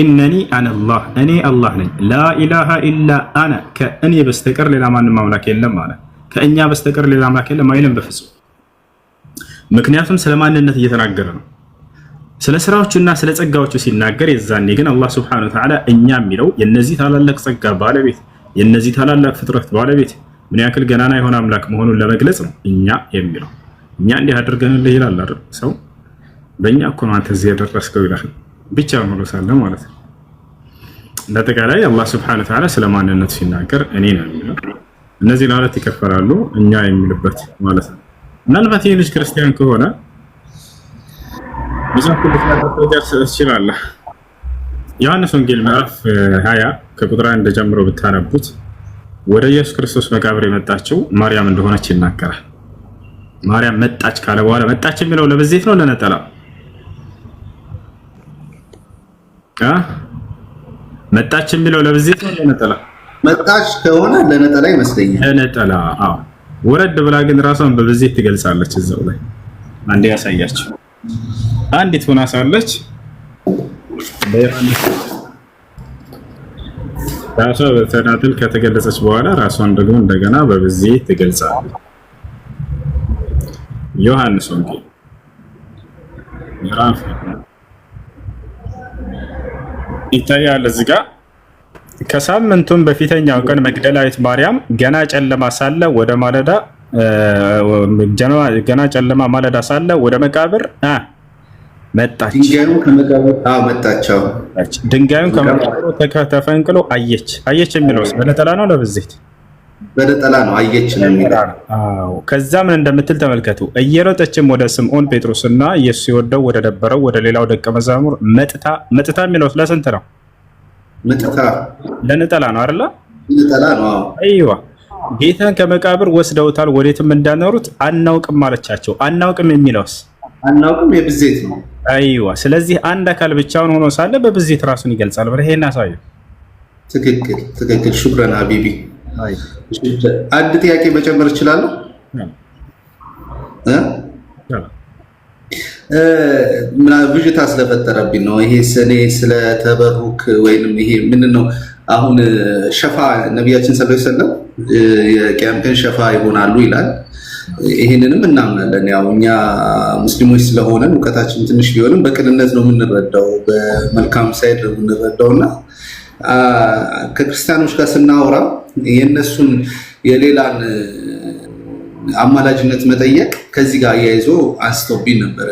ኢነኒ አነላህ እኔ አላህ ነኝ። ላኢላሃ ኢላ አነ ከእኔ በስተቀር ሌላ ማንም አምላክ የለም አለ። ከእኛ በስተቀር ሌላ አምላክ የለም አይልም በፍጹም። ምክንያቱም ስለማንነት እየተናገረ ነው። ስለ ስራዎቹና ስለ ጸጋዎቹ ሲናገር የዛኔ ግን አላህ Subhanahu Wa Ta'ala እኛ የሚለው የነዚህ ታላላቅ ጸጋ ባለቤት የነዚህ ታላላቅ ፍጥረት ባለቤት ምን ያክል ገናና የሆነ አምላክ መሆኑን ለመግለጽ ነው እኛ የሚለው። እኛ እንዲህ አድርገንልህ ይላል አይደል? ሰው በእኛ እኮ ነው አንተ እዚህ ያደረስከው ይላል ብቻ ነው ሳለ ማለት ነው። ለተቃላይ አላህ Subhanahu Wa Ta'ala ስለማንነቱ ሲናገር እኔ ነው የሚለው። እነዚህ ለሁለት ይከፈላሉ እኛ የሚልበት ማለት ነው። ምናልባት ይህ ልጅ ክርስቲያን ከሆነ ብዙ ይችላል። ዮሐንስ ወንጌል ምዕራፍ 20 ከቁጥር 1 ጀምሮ ብታነቡት ወደ ኢየሱስ ክርስቶስ መቃብር የመጣችው ማርያም እንደሆነች ይናገራል። ማርያም መጣች ካለ በኋላ መጣች የሚለው ለብዜት ነው ለነጠላ? መጣች የሚለው ለብዜት ነው ለነጠላ? መጣች ከሆነ ለነጠላ ይመስለኛል። ለነጠላ አዎ። ወረድ ብላ ግን ራሷን በብዜት ትገልጻለች። እዛው ላይ አንዴ ያሳያችሁ። አንዲት ሆና ሳለች ራሷ በተናጥል ከተገለጸች በኋላ ራሷን ደግሞ እንደገና በብዜት ትገልጻለች። ዮሐንስ ወንጌል ምዕራፍ ይታያል እዚህ ጋር ከሳምንቱም በፊተኛው ቀን መግደላዊት ማርያም ገና ጨለማ ሳለ ወደ ማለዳ ገና ጨለማ ማለዳ ሳለ ወደ መቃብር መጣች። ድንጋዩን ከመቃብሩ ተፈንቅሎ አየች። አየች የሚለውስ በነጠላ ነው ለብዜት? በነጠላ ነው አየች ነው የሚለው። ከዛ ምን እንደምትል ተመልከቱ። እየሮጠችም ወደ ስምዖን ጴጥሮስና ኢየሱስ ሲወደው ወደ ነበረው ወደ ሌላው ደቀ መዛሙር መጥታ የሚለውስ ለስንት ነው? ለነጠላ ነው አይደለ? ነጠላ ነው። አይዋ ጌታን ከመቃብር ወስደውታል፣ ወዴትም እንዳኖሩት አናውቅም አለቻቸው። አናውቅም የሚለውስ? አናውቅም የብዜት ነው። አይዋ ስለዚህ አንድ አካል ብቻውን ሆኖ ሳለ በብዜት ራሱን ይገልጻል ብለህ ይሄን አሳየው። ትክክል። ሹክራን ሀቢቢ። አንድ ጥያቄ መጨመር እችላለሁ? ብዥታ ስለፈጠረብኝ ነው። ይሄ እኔ ስለተበሩክ ወይንም ይሄ ምንድን ነው አሁን ሸፋ ነቢያችን ሰለላሁ ዐለይሂ ወሰለም የቂያም ቀን ሸፋ ይሆናሉ ይላል። ይሄንንም እናምናለን። ያው እኛ ሙስሊሞች ስለሆነን እውቀታችን ትንሽ ቢሆንም በቅንነት ነው የምንረዳው፣ በመልካም ሳይድ ነው የምንረዳው እና ከክርስቲያኖች ጋር ስናወራ የእነሱን የሌላን አማላጅነት መጠየቅ ከዚህ ጋር አያይዞ አንስቶብኝ ነበር።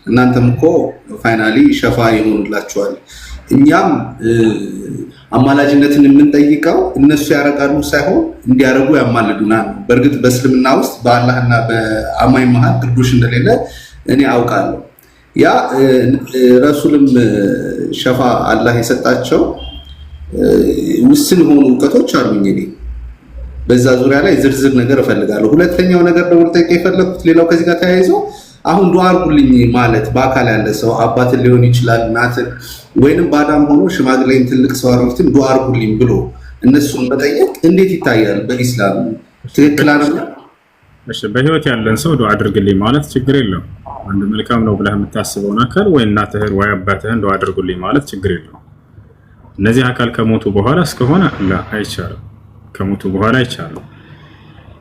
እናንተም እኮ ፋይናሊ ሸፋ ይሆኑላችኋል። እኛም አማላጅነትን የምንጠይቀው እነሱ ያደርጋሉ ሳይሆን እንዲያደርጉ ያማልዱናል። በእርግጥ በእስልምና ውስጥ በአላህና በአማኝ መሀል ግርዶሽ እንደሌለ እኔ አውቃለሁ። ያ ረሱልም ሸፋ አላህ የሰጣቸው ውስን የሆኑ እውቀቶች አሉኝ። እኔ በዛ ዙሪያ ላይ ዝርዝር ነገር እፈልጋለሁ። ሁለተኛው ነገር ደግሞ ልጠይቅ የፈለኩት ሌላው ከዚህ ጋር ተያይዞ አሁን ዱዓ አድርጉልኝ ማለት በአካል ያለ ሰው አባትን ሊሆን ይችላል፣ እናትን ወይንም ባዳም ሆኖ ሽማግሌን ትልቅ ሰው አርፍትን ዱዓ አድርጉልኝ ብሎ እነሱን መጠየቅ እንዴት ይታያል በኢስላም? ትክክል አይደለም? እሺ በህይወት ያለን ሰው ዱዓ አድርግልኝ ማለት ችግር የለውም። አንድ መልካም ነው ብለህ የምታስበውን አካል ወይ እናትህን ወይ አባትህን ዱዓ አድርጉልኝ ማለት ችግር የለውም። እነዚህ አካል ከሞቱ በኋላ እስከሆነ አይቻልም። ከሞቱ በኋላ አይቻልም።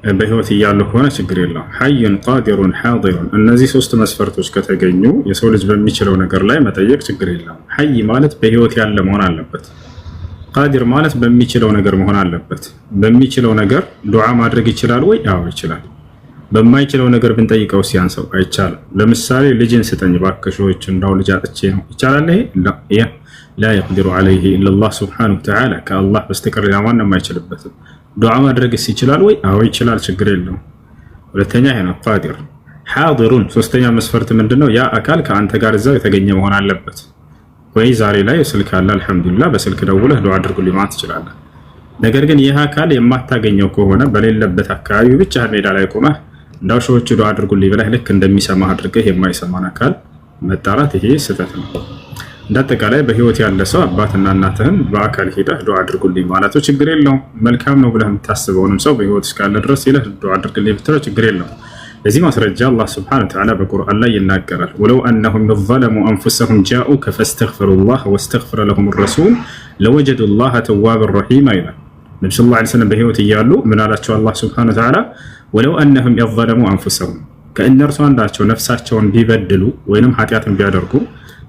በህይወት እያሉ ከሆነ ችግር የለውም። ሐዩን ቃዲሩን ሓዲሩን እነዚህ ሶስት መስፈርቶች ከተገኙ የሰው ልጅ በሚችለው ነገር ላይ መጠየቅ ችግር የለውም። ሐይ ማለት በህይወት ያለ መሆን አለበት። ቃዲር ማለት በሚችለው ነገር መሆን አለበት። በሚችለው ነገር ዱዓ ማድረግ ይችላል ወይ? አዎ ይችላል። በማይችለው ነገር ብንጠይቀው ሲያንሰው አይቻልም። ለምሳሌ ልጅን ስጠኝ ባክሾች እንዳው ልጅ አጥቼ ነው ይቻላል? ይሄ ላ የቅዲሩ ዐለይሂ ኢለላህ ሱብሓነሁ ወተዓላ ከአላህ በስተቀር ሌላ ማንም አይችልበትም። ዱዓ ማድረግስ ይችላል ወይ? አዎ ይችላል፣ ችግር የለውም። ሁለተኛ ይሄ ነው ቃዲር። ሓዲሩን ሶስተኛ መስፈርት ምንድነው? ያ አካል ከአንተ ጋር እዛው የተገኘ መሆን አለበት። ወይ ዛሬ ላይ ስልክ አለ አልሐምዱሊላህ፣ በስልክ ደውለህ ዱዓ አድርጉልኝ ማለት ትችላለህ። ነገር ግን ይህ አካል የማታገኘው ከሆነ በሌለበት አካባቢ ብቻ ሜዳ ላይ ቆመህ እንዳው ሰዎች ዱዓ አድርጉልኝ ብለህ ልክ እንደሚሰማህ አድርገህ የማይሰማን አካል መጣራት ይሄ ስህተት ነው። እንዳጠቃላይ በህይወት ያለ ሰው አባትና እናትህን በአካል ሄደህ ዱዓ አድርጉልኝ ማለቱ ችግር የለውም። መልካም ነው ብለህ የምታስበውንም ሰው በህይወት እስካለ ድረስ ሄደህ ዱዓ አድርግልኝ ብትለው ችግር የለውም። ለዚህ ማስረጃ አላህ ሱብሓነሁ ወተዓላ በቁርአን ላይ ይናገራል። ወለው አነሁም ظለሙ አንፉሰሁም ጃኡከ ፈስተግፈሩላህ ወስተግፈረ ለሁም ረሱል ለወጀዱላህ ተዋበን ረሒማ ይላል። ነብዩ ሰለላሁ ዐለይሂ ወሰለም በህይወት እያሉ ምን አላቸው አላህ ሱብሓነሁ ወተዓላ? ወለው አነሁም የظለሙ አንፉሰሁም ከእነርሱ አንዳቸው ነፍሳቸውን ቢበድሉ ወይንም ኃጢአትን ቢያደርጉ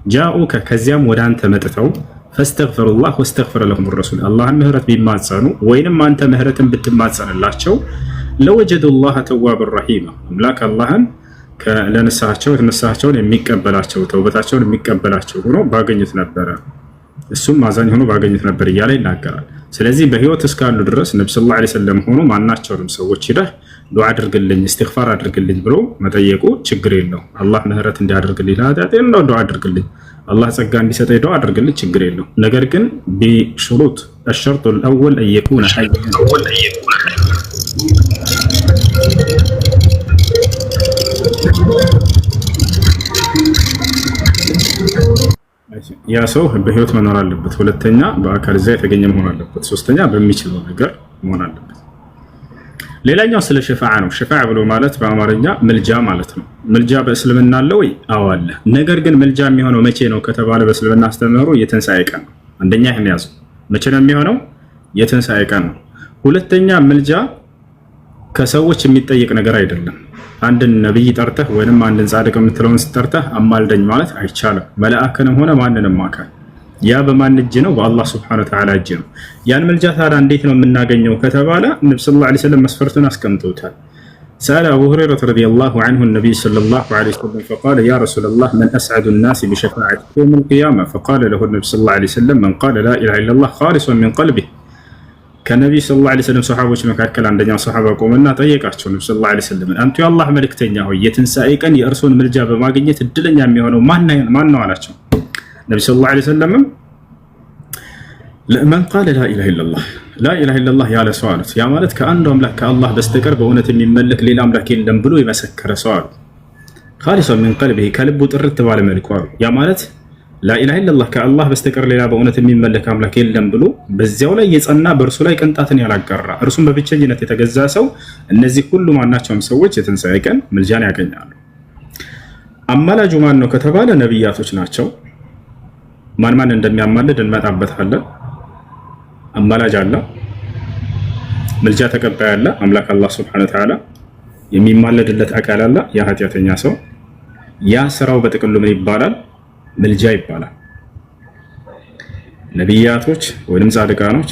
ጃኡከ ከዚያም ወደ አንተ መጥተው ፈስተግፈሩላህ ወስተግፈረ ለሁም ረሱል አላህን ምህረት ቢማጸኑ ወይንም አንተ ምህረትን ብትማጸንላቸው ለወጀዱላህ ተዋበን ረሒማ አምላክ አላህን ለንስሐቸውን የሚቀበላቸው ተውበታቸውን የሚቀበላቸው ሆኖ ባገኙት ነበረ፣ እሱም አዛኝ ሆኖ ባገኙት ነበር እያለ ይናገራል። ስለዚህ በህይወት እስካሉ ድረስ ነብዩ ሰለላሁ ዐለይሂ ወሰለም ሆኖ ማናቸውንም ሰዎች ሂደህ ዱዓ አድርግልኝ እስትግፋር አድርግልኝ ብሎ መጠየቁ ችግር የለው። አላህ ምህረት እንዲያደርግልኝ ለኃጢአቴን ነው ዱዓ አድርግልኝ፣ አላህ ጸጋ እንዲሰጠኝ ዱዓ አድርግልኝ ችግር የለው። ነገር ግን ቢሹሩጥ الشرط الأول أن يكون حيا ያ ሰው በህይወት መኖር አለበት። ሁለተኛ በአካል እዚያ የተገኘ መሆን አለበት። ሶስተኛ በሚችለው ነገር መሆን አለበት። ሌላኛው ስለ ሸፋዓ ነው። ሸፋዓ ብሎ ማለት በአማርኛ ምልጃ ማለት ነው። ምልጃ በእስልምና አለ ወይ? አዎ አለ። ነገር ግን ምልጃ የሚሆነው መቼ ነው ከተባለ በእስልምና አስተምህሮ የትንሣኤ ቀን ነው። አንደኛ ይሄን ያዙ። መቼ ነው የሚሆነው? የትንሣኤ ቀን ነው። ሁለተኛ ምልጃ ከሰዎች የሚጠየቅ ነገር አይደለም። አንድን ነብይ ጠርተህ ወይንም አንድን ጻድቅ የምትለውን ጠርተህ አማልደኝ ማለት አይቻልም። መልአክንም ሆነ ማንንም አካል ያ በማን እጅ ነው? በአላህ ሱብሓነሁ ወተዓላ እጅ ነው። ያን ምልጃ ታዲያ እንዴት ነው የምናገኘው ከተባለ ነብዩ ሰለላሁ ዐለይሂ ወሰለም መስፈርቱን አስቀምጠውታል። سأل أبو هريرة رضي الله عنه النبي صلى الله عليه وسلم فقال يا رسول الله من أسعد الناس بشفاعتك يوم القيامة؟ فقال له النبي صلى الله عليه وسلم من قال لا إله إلا الله خالصا من قلبه. كالنبي صلى الله عليه وسلم صحابه مكاكل عندنا صحابة قومنا طيقاتهم النبي صلى الله عليه وسلم أنت يا الله ملك تنياه يتنسائك أن يرسون ملجا بما قنيت الدنيا ميهونو ما نوالاتهم. النبي صلى الله عليه وسلم من قال لا إله إلا الله لا إله إلا الله يا لسوالت يا مالت كأنه أملاك كالله بستكر بأونة من ملك ليل أملاك إلا بلو يمسكر سوال خالصا من قلبه كلبو ترت على ملك يا مالت لا إله إلا الله كالله بستكر ليل بأونة من ملك أملاك إلا بلو بزيولا يتصنع برسولا كنتاتني على القرى رسوم ببتشجنة يتجزاسو النزي كل ما ناتشهم سويت يتنسايكن ملجاني عقنيالو أما لا جمان نو كتبالا نبياتوش ناتشو ማን እንደሚያማልድ እንመጣበታለን። አማላጅ አለ፣ ምልጃ ተቀባይ አለ፣ አምላክ አላህ ሱብሓነሁ ወተዓላ የሚማለድለት አካል አለ። ያ ኃጢአተኛ ሰው ያ ስራው በጥቅሉ ምን ይባላል? ምልጃ ይባላል። ነቢያቶች ወይም ጻድቃኖች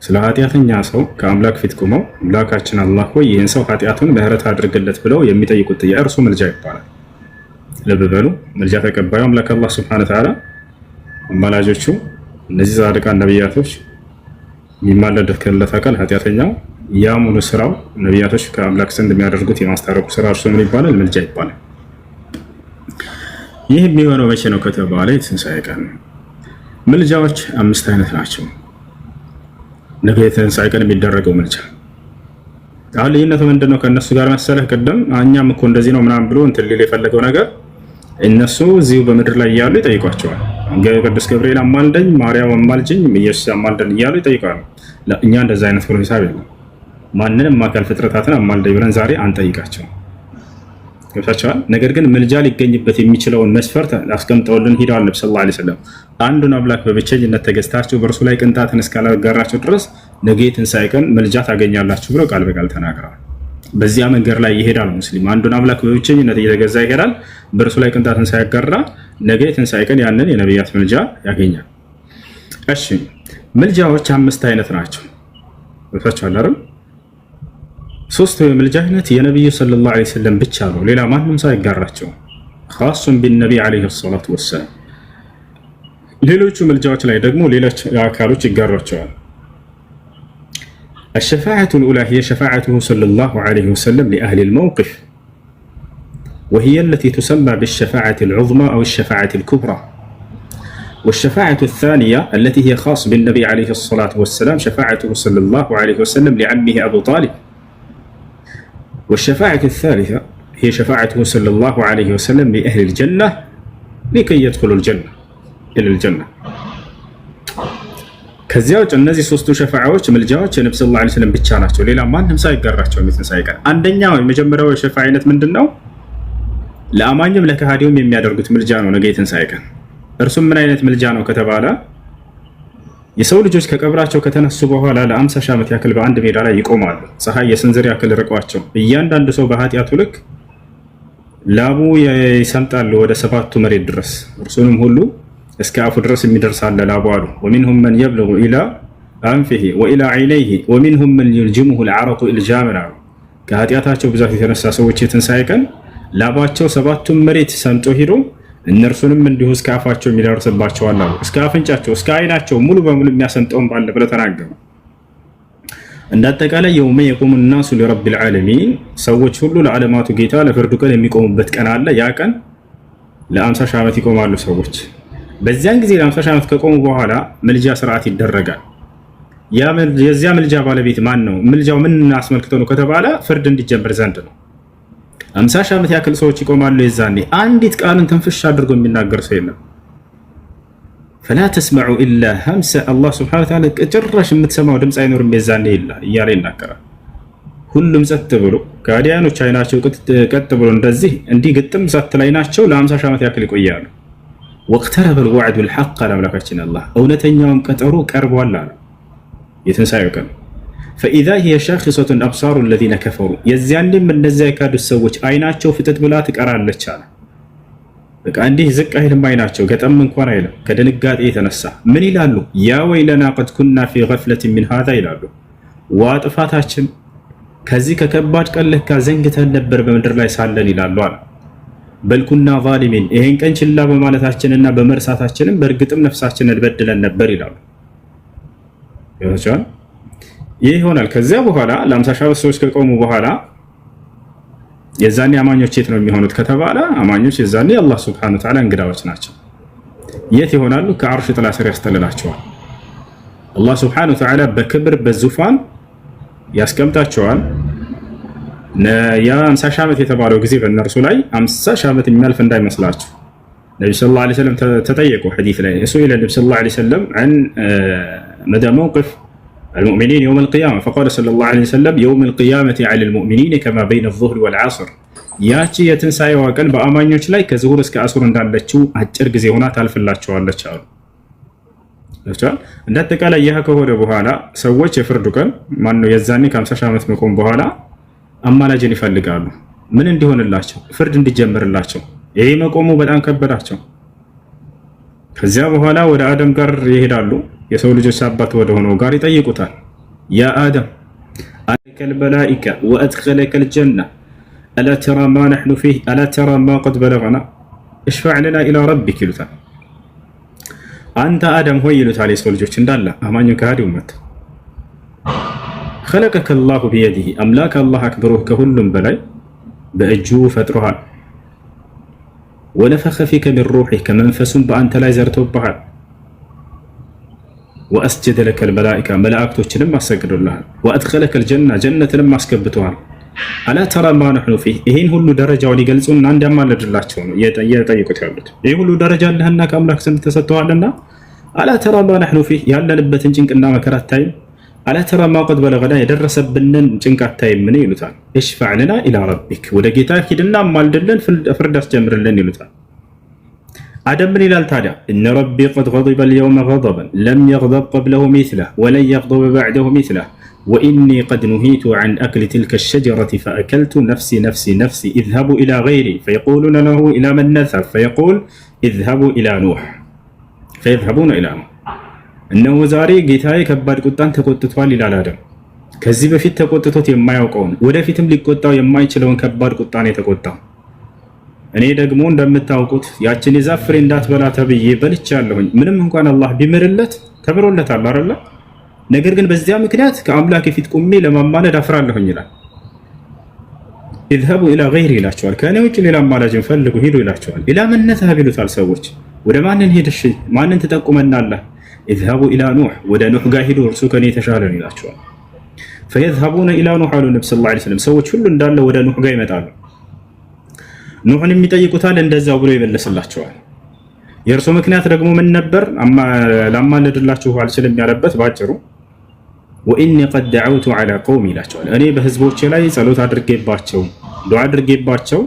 ስለ ኃጢአተኛ ሰው ከአምላክ ፊት ቆመው አምላካችን አላህ ሆይ ይህን ሰው ኃጢአቱን ምህረት አድርግለት ብለው የሚጠይቁት የእርሱ ምልጃ ይባላል። ልብ በሉ፣ ምልጃ ተቀባዩ አምላክ አላህ ሱብሓነሁ ወተዓላ፣ አማላጆቹ እነዚህ ጻድቃን ነቢያቶች የሚማለድለት አካል ኃጢአተኛው ያ ሙሉ ስራው ነቢያቶች ከአምላክ ዘንድ የሚያደርጉት የማስታረቁ ስራ እርሱ ምን ይባላል? ምልጃ ይባላል። ይህ የሚሆነው መቼ ነው ከተባለ የትንሣኤ ቀን ነው። ምልጃዎች 5 አይነት ናቸው። ነገ የትንሣኤ ቀን የሚደረገው ምልጃ አሁን ልዩነቱ ምንድነው ከነሱ ጋር መሰለህ? ቅድም እኛም እኮ እንደዚህ ነው ምናምን ብሎ እንትን ሊል የፈለገው ነገር እነሱ እዚሁ በምድር ላይ እያሉ ይጠይቋቸዋል። ቅዱስ ገብርኤል አማልደኝ፣ ማርያም አማልጅኝ፣ ኢየሱስ አማልደን እያሉ ይጠይቃሉ። እኛ እንደዛ አይነት ፕሮፌሰር የለም። ማንንም አካል ፍጥረታትን አማልደኝ ብለን ዛሬ አንጠይቃቸው። ገብታችኋል? ነገር ግን ምልጃ ሊገኝበት የሚችለውን መስፈርት አስቀምጠውልን ሂደዋል። ነብዩ ሰለላሁ ዐለይሂ ወሰለም አንዱን አምላክ በብቸኝነት ተገዝታችሁ በእርሱ ላይ ቅንጣትን እስካላጋራችሁ ድረስ ነገ የትንሣኤ ቀን ምልጃ ታገኛላችሁ ብለው ቃል በቃል ተናግረዋል። በዚያ መንገድ ላይ ይሄዳል ሙስሊም። አንዱን አምላክ በብቸኝነት እየተገዛ ይሄዳል፣ በእርሱ ላይ ቅንጣትን ሳያጋራ ነገ የትንሣኤ ቀን ያንን የነቢያት ምልጃ ያገኛል። እሺ ምልጃዎች 5 አይነት ናቸው። ወጣችኋል አይደል? 3 የምልጃ አይነት የነብዩ ሰለላሁ ዐለይሂ ወሰለም ብቻ ነው፣ ሌላ ማንም ሰው አይጋራቸው። ኻሱን ቢነብይ ዐለይሂ ሰላቱ ወሰላም። ሌሎቹ ምልጃዎች ላይ ደግሞ ሌሎች አካሎች ይጋሯቸዋል። الشفاعة الأولى هي شفاعته صلى الله عليه وسلم لأهل الموقف، وهي التي تسمى بالشفاعة العظمى أو الشفاعة الكبرى. والشفاعة الثانية التي هي خاص بالنبي عليه الصلاة والسلام شفاعته صلى الله عليه وسلم لعمه أبو طالب. والشفاعة الثالثة هي شفاعته صلى الله عليه وسلم لأهل الجنة لكي يدخلوا الجنة إلى الجنة. ከዚያ ውጭ እነዚህ 3ቱ ሸፋዓዎች ምልጃዎች የነብዩ ሰለላሁ ዐለይሂ ወሰለም ብቻ ናቸው። ሌላ ማንም ሰው አይጋራቸው። የትንሣኤ ቀን አንደኛው የመጀመሪያው የሸፋዓ አይነት ምንድነው? ለአማኝም ለከሃዲውም የሚያደርጉት ምልጃ ነው ነገ የትንሣኤ ቀን። እርሱም ምን አይነት ምልጃ ነው ከተባለ የሰው ልጆች ከቀብራቸው ከተነሱ በኋላ ለ50 ሺህ ዓመት ያክል በአንድ ሜዳ ላይ ይቆማሉ። ፀሐይ የስንዝር ያክል ርቀዋቸው እያንዳንዱ ሰው በኃጢአቱ ልክ ላቡ ይሰምጣሉ ወደ 7ቱ መሬት ድረስ እርሱንም ሁሉ እስከ አፉ ድረስ የሚደርስ አለ ላቡ አሉ። ወሚንሁም መን የብለጉ ኢላ አንፊሂ ወኢላ ዐይነይሂ ወሚንሁም መን ዩልጅሙሁ አልዐረቁ ኢልጃመን አሉ። ከኃጢአታቸው ብዛት የተነሳ ሰዎች የትንሣኤ ቀን ላባቸው 7ቱም መሬት ሰምጦ ሄዶ እነርሱንም እንዲሁ እስከ አፋቸው የሚደርስባቸዋል አሉ። እስከ አፍንጫቸው እስከ አይናቸው ሙሉ በሙሉ የሚያሰምጠውን ባለ ብለው ተናገሩ። እንዳጠቃላይ የውመ የቁሙ ናሱ ሊረቢል ዓለሚን ሰዎች ሁሉ ለዓለማቱ ጌታ ለፍርዱ ቀን የሚቆሙበት ቀን አለ። ያ ቀን ለ50 ሺህ ዓመት ይቆማሉ ሰዎች። በዚያን ጊዜ ለ50 ሺህ ዓመት ከቆሙ በኋላ ምልጃ ስርዓት ይደረጋል። የዚያ ምልጃ ባለቤት ማን ነው? ምልጃው ምን አስመልክተው ነው ከተባለ ፍርድ እንዲጀምር ዘንድ ነው። 50 ሺህ ዓመት ያክል ሰዎች ይቆማሉ። የዛኔ አንዲት ቃልን ትንፍሽ አድርጎ የሚናገር ሰው የለም። ፈላ ተስመዑ ኢላ ሀምሰ አላህ ሱብሓነሁ ወተዓላ ጭራሽ የምትሰማው ድምፅ አይኖርም የዛኔ እያለ ይናገራል። ሁሉም ጸጥ ብሎ ከአዲያኖች አይናቸው ቀጥ ብሎ እንደዚህ እንዲህ ግጥም ሳትል አይናቸው ለ50 ሺህ ዓመት ያክል ይቆያሉ። ወቅተረበ ልወዕዱ ልሐቅ አለ አምላካችን አላህ እውነተኛውም ቀጠሮ ቀርቧል አለ የትንሣኤው ቀን። ፈኢዛ ሂየ ሻኺሰቱን አብሳሩ ለዚነ ከፈሩ የዚያንም እነዚያ የካዱት ሰዎች አይናቸው ፍጥጥ ብላ ትቀራለች አለ። በቃ እንዲህ ዝቅ አይልም አይናቸው ገጠም እንኳን አይልም ከድንጋጤ የተነሳ ምን ይላሉ ያ ወይለና قد كنا في غفلة من هذا ይላሉ ዋጥፋታችን ከዚህ ከከባድ ቀን ለካ ዘንግተን ነበር በምድር ላይ ሳለን ይላሉ አለ በልኩና ዛሊሚን ይሄን ቀን ችላ በማለታችንና በመርሳታችንም በእርግጥም ነፍሳችንን በድለን ነበር ይላሉ ይወቻል ይህ ይሆናል ከዚያ በኋላ ለ50 ሺህ ሰዎች ከቆሙ በኋላ የዛኔ አማኞች የት ነው የሚሆኑት ከተባለ አማኞች የዛኔ አላህ Subhanahu Wa Ta'ala እንግዳዎች ናቸው የት ይሆናሉ ከአርሽ ጥላ ስር ያስተላላቸዋል አላህ Subhanahu Wa Ta'ala በክብር በዙፋን ያስቀምጣቸዋል ያ 50 ሺህ ዓመት የተባለው ጊዜ በእነርሱ ላይ 50 ሺህ ዓመት የሚያልፍ እንዳይመስላችሁ ነብዩ ሰለላሁ ዐለይሂ ወሰለም ተጠየቁ ሐዲስ ላይ እሱ ኢለ ነብዩ ሰለላሁ ዐለይሂ ወሰለም عن مدى موقف المؤمنين يوم القيامة فقال صلى الله عليه وسلم يوم القيامة على المؤمنين كما بين الظهر والعصر ያቺ የትንሳኤዋ ቀን በአማኞች ላይ ከዙሁር እስከ አስር እንዳለችው አጭር ጊዜ ሆና ታልፍላቸዋለች አሉ ለቻል እንደተቃለ ይህ ከሆነ በኋላ ሰዎች የፍርዱ ቀን ማን ነው የዛኔ ከ50 ሺህ ዓመት መቆም በኋላ አማላጅን ይፈልጋሉ ምን እንዲሆንላቸው ፍርድ እንዲጀምርላቸው ይሄ መቆሙ በጣም ከበዳቸው ከዚያ በኋላ ወደ አደም ጋር ይሄዳሉ የሰው ልጆች አባት ወደ ሆነው ጋር ይጠይቁታል ያ አደም አከል መላኢካ ወአድኸለከ الجنة ألا ترى ما نحن فيه ألا ترى ما قد بلغنا اشفع لنا إلى ربك ይሉታል አንተ አደም ሆይ ይሉታል የሰው ልጆች እንዳለ አማኙ ከሃዲው መት خلقك الله بيده أملاك الله أكبره كهلم بلاي بأجو فترها ونفخ فيك من روحه كمنفس بأنت لا زرته بحال وأسجد لك الملائكة ملائكة لما سجدوا لها وأدخلك الجنة جنة لما اسكبتوها ألا ترى ما نحن فيه إهين هلو درجة وليقلصون عند ما لجلاتهم يطيقوا تابلت إيه هلو درجة لهناك أملاك سنتسطوها لنا ألا ترى ما نحن فيه يالا لبة جنك إنما كرات تايم ألا ترى ما قد بلغنا يدرس بنن جنك تايم من يلوتان اشفع لنا إلى ربك ولقيتاك لنا مال دلن فردس جمر لن يلوتان عدم من إلى التالي إن ربي قد غضب اليوم غضبا لم يغضب قبله مثله ولن يغضب بعده مثله وإني قد نهيت عن أكل تلك الشجرة فأكلت نفسي نفسي نفسي اذهبوا إلى غيري فيقولون له إلى من نذهب فيقول اذهبوا إلى نوح فيذهبون إلى نوح إنه زاري قيتاي كبار قطان تقطتوال إلى الآدم كذب في التقطتوت يما يوقعون ولا في تملك قطا يما يتشلون كبار قطان يتقطا እኔ ደግሞ እንደምታውቁት ያችን የዛፍ ፍሬ እንዳትበላ ተብዬ በልቻለሁኝ ምንም እንኳን አላህ ቢምርለት ተብሮለታል አይደል ነገር ግን በዚያ ምክንያት ከአምላክ ፊት ቁሜ ለማማለድ አፍራለሁኝ ይላል اذهبوا الى غيري ይላቸዋል ከኔ ውጭ ሌላ አማላጅን ፈልጉ ሂዱ ይላቸዋል ኢላ من نذهب ይሉታል ሰዎች ወደ ማንን ሄድ እሺ ማንን ትጠቁመናለህ اذهبوا الى نوح ወደ ኑህ ጋር ሂዱ እርሱ ከኔ የተሻለ ነው ይላቸዋል فيذهبون الى نوح አሉ ነብዩ ሰለላሁ ዐለይሂ ወሰለም ሰዎች ሁሉ እንዳለ ወደ ኑህ ጋር ይመጣሉ ኑህን የሚጠይቁታል እንደዛው ብሎ ይመለስላቸዋል የእርሱ ምክንያት ደግሞ ምን ነበር ላማለድላችሁ አልችልም ያለበት ባጭሩ ወኢኒ ቀድ ደዐውቱ ዐላ ቀውሚ ይላቸዋል እኔ በህዝቦቼ ላይ ጸሎት አድርጌባቸው ዱዓ አድርጌባቸው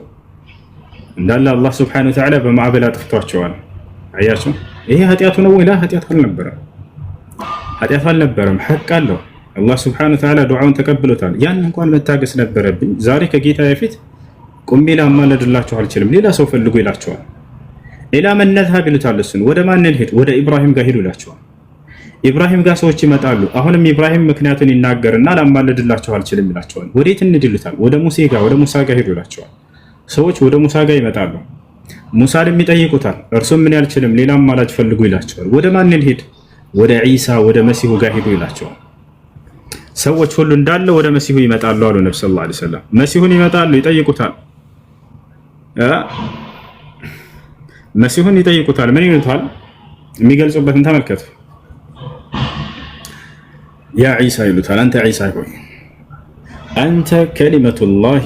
እንዳለ አላህ Subhanahu Wa Ta'ala በማዕበል አጥፍቷቸዋል አያችሁ ይሄ ኃጢያቱ ነው ወላ ኃጢያት አልነበረም ሐቅ አለው አላህ Subhanahu Wa Ta'ala ዱዓውን ተቀብሎታል ያን እንኳን መታገስ ነበረብኝ ዛሬ ከጌታዬ ፊት ቁሜ ላማለድላችሁ አልችልም ሌላ ሰው ፈልጉ ይላቸዋል ኢላ من نذهب ይሉታል እሱን ወደ ማን እንሄድ ወደ ኢብራሂም ጋር ሄዱ ይላቸዋል ኢብራሂም ጋር ሰዎች ይመጣሉ አሁንም ኢብራሂም ምክንያቱን ይናገርና ላማለድላችሁ አልችልም ይላቸዋል ወዴት እንድልታል ወደ ሙሳ ጋር ሄዱ ይላቸዋል ሰዎች ወደ ሙሳ ጋር ይመጣሉ ሙሳንም ይጠይቁታል እርሱም ምን ያልችልም ሌላ አማላጅ ፈልጉ ይላቸዋል ወደ ማን እንሄድ ወደ ኢሳ ወደ መሲሁ ጋር ሄዱ ይላቸዋል ሰዎች ሁሉ እንዳለ ወደ መሲሁ ይመጣሉ አሉ ነብዩ ሰለላሁ ዐለይሂ ወሰለም መሲሁን ይመጣሉ ይጠይቁታል መሲሁን ይጠይቁታል ምን ይሉታል የሚገልጹበትን ተመልከቱ ያ ዒሳ ይሉታል አንተ ዒሳ ሆይ አንተ ከሊመቱላሂ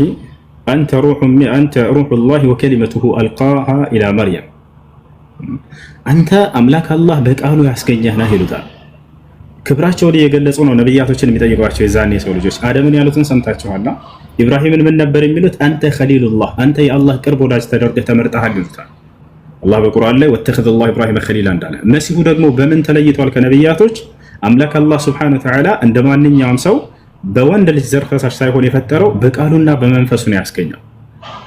አንተ ሩሑላሂ ወከሊመቱሁ አልቃሃ ኢላ መርየም አንተ አምላክ አላህ በቃሉ ያስገኘህ ነህ ይሉታል ክብራቸውን እየገለጹ ነው ነብያቶችን የሚጠይቋቸው የዛኔ ሰው ልጆች አደምን ያሉትን ሰምታችኋልና ኢብራሂምን ምን ነበር የሚሉት አንተ ኸሊሉላህ አንተ የአላህ ቅርብ ወዳጅ ተደርገህ ተመርጠሃል ይሉታል አላህ በቁርአን ላይ ወተኸዘላሁ ኢብራሂም ኸሊላ እንዳለ መሲሁ ደግሞ በምን ተለይቷል ከነብያቶች አምላክ አላህ Subhanahu Wa Ta'ala እንደማንኛውም ሰው በወንድ ልጅ ዘር ፈሳሽ ሳይሆን የፈጠረው በቃሉና በመንፈሱ ነው ያስገኘው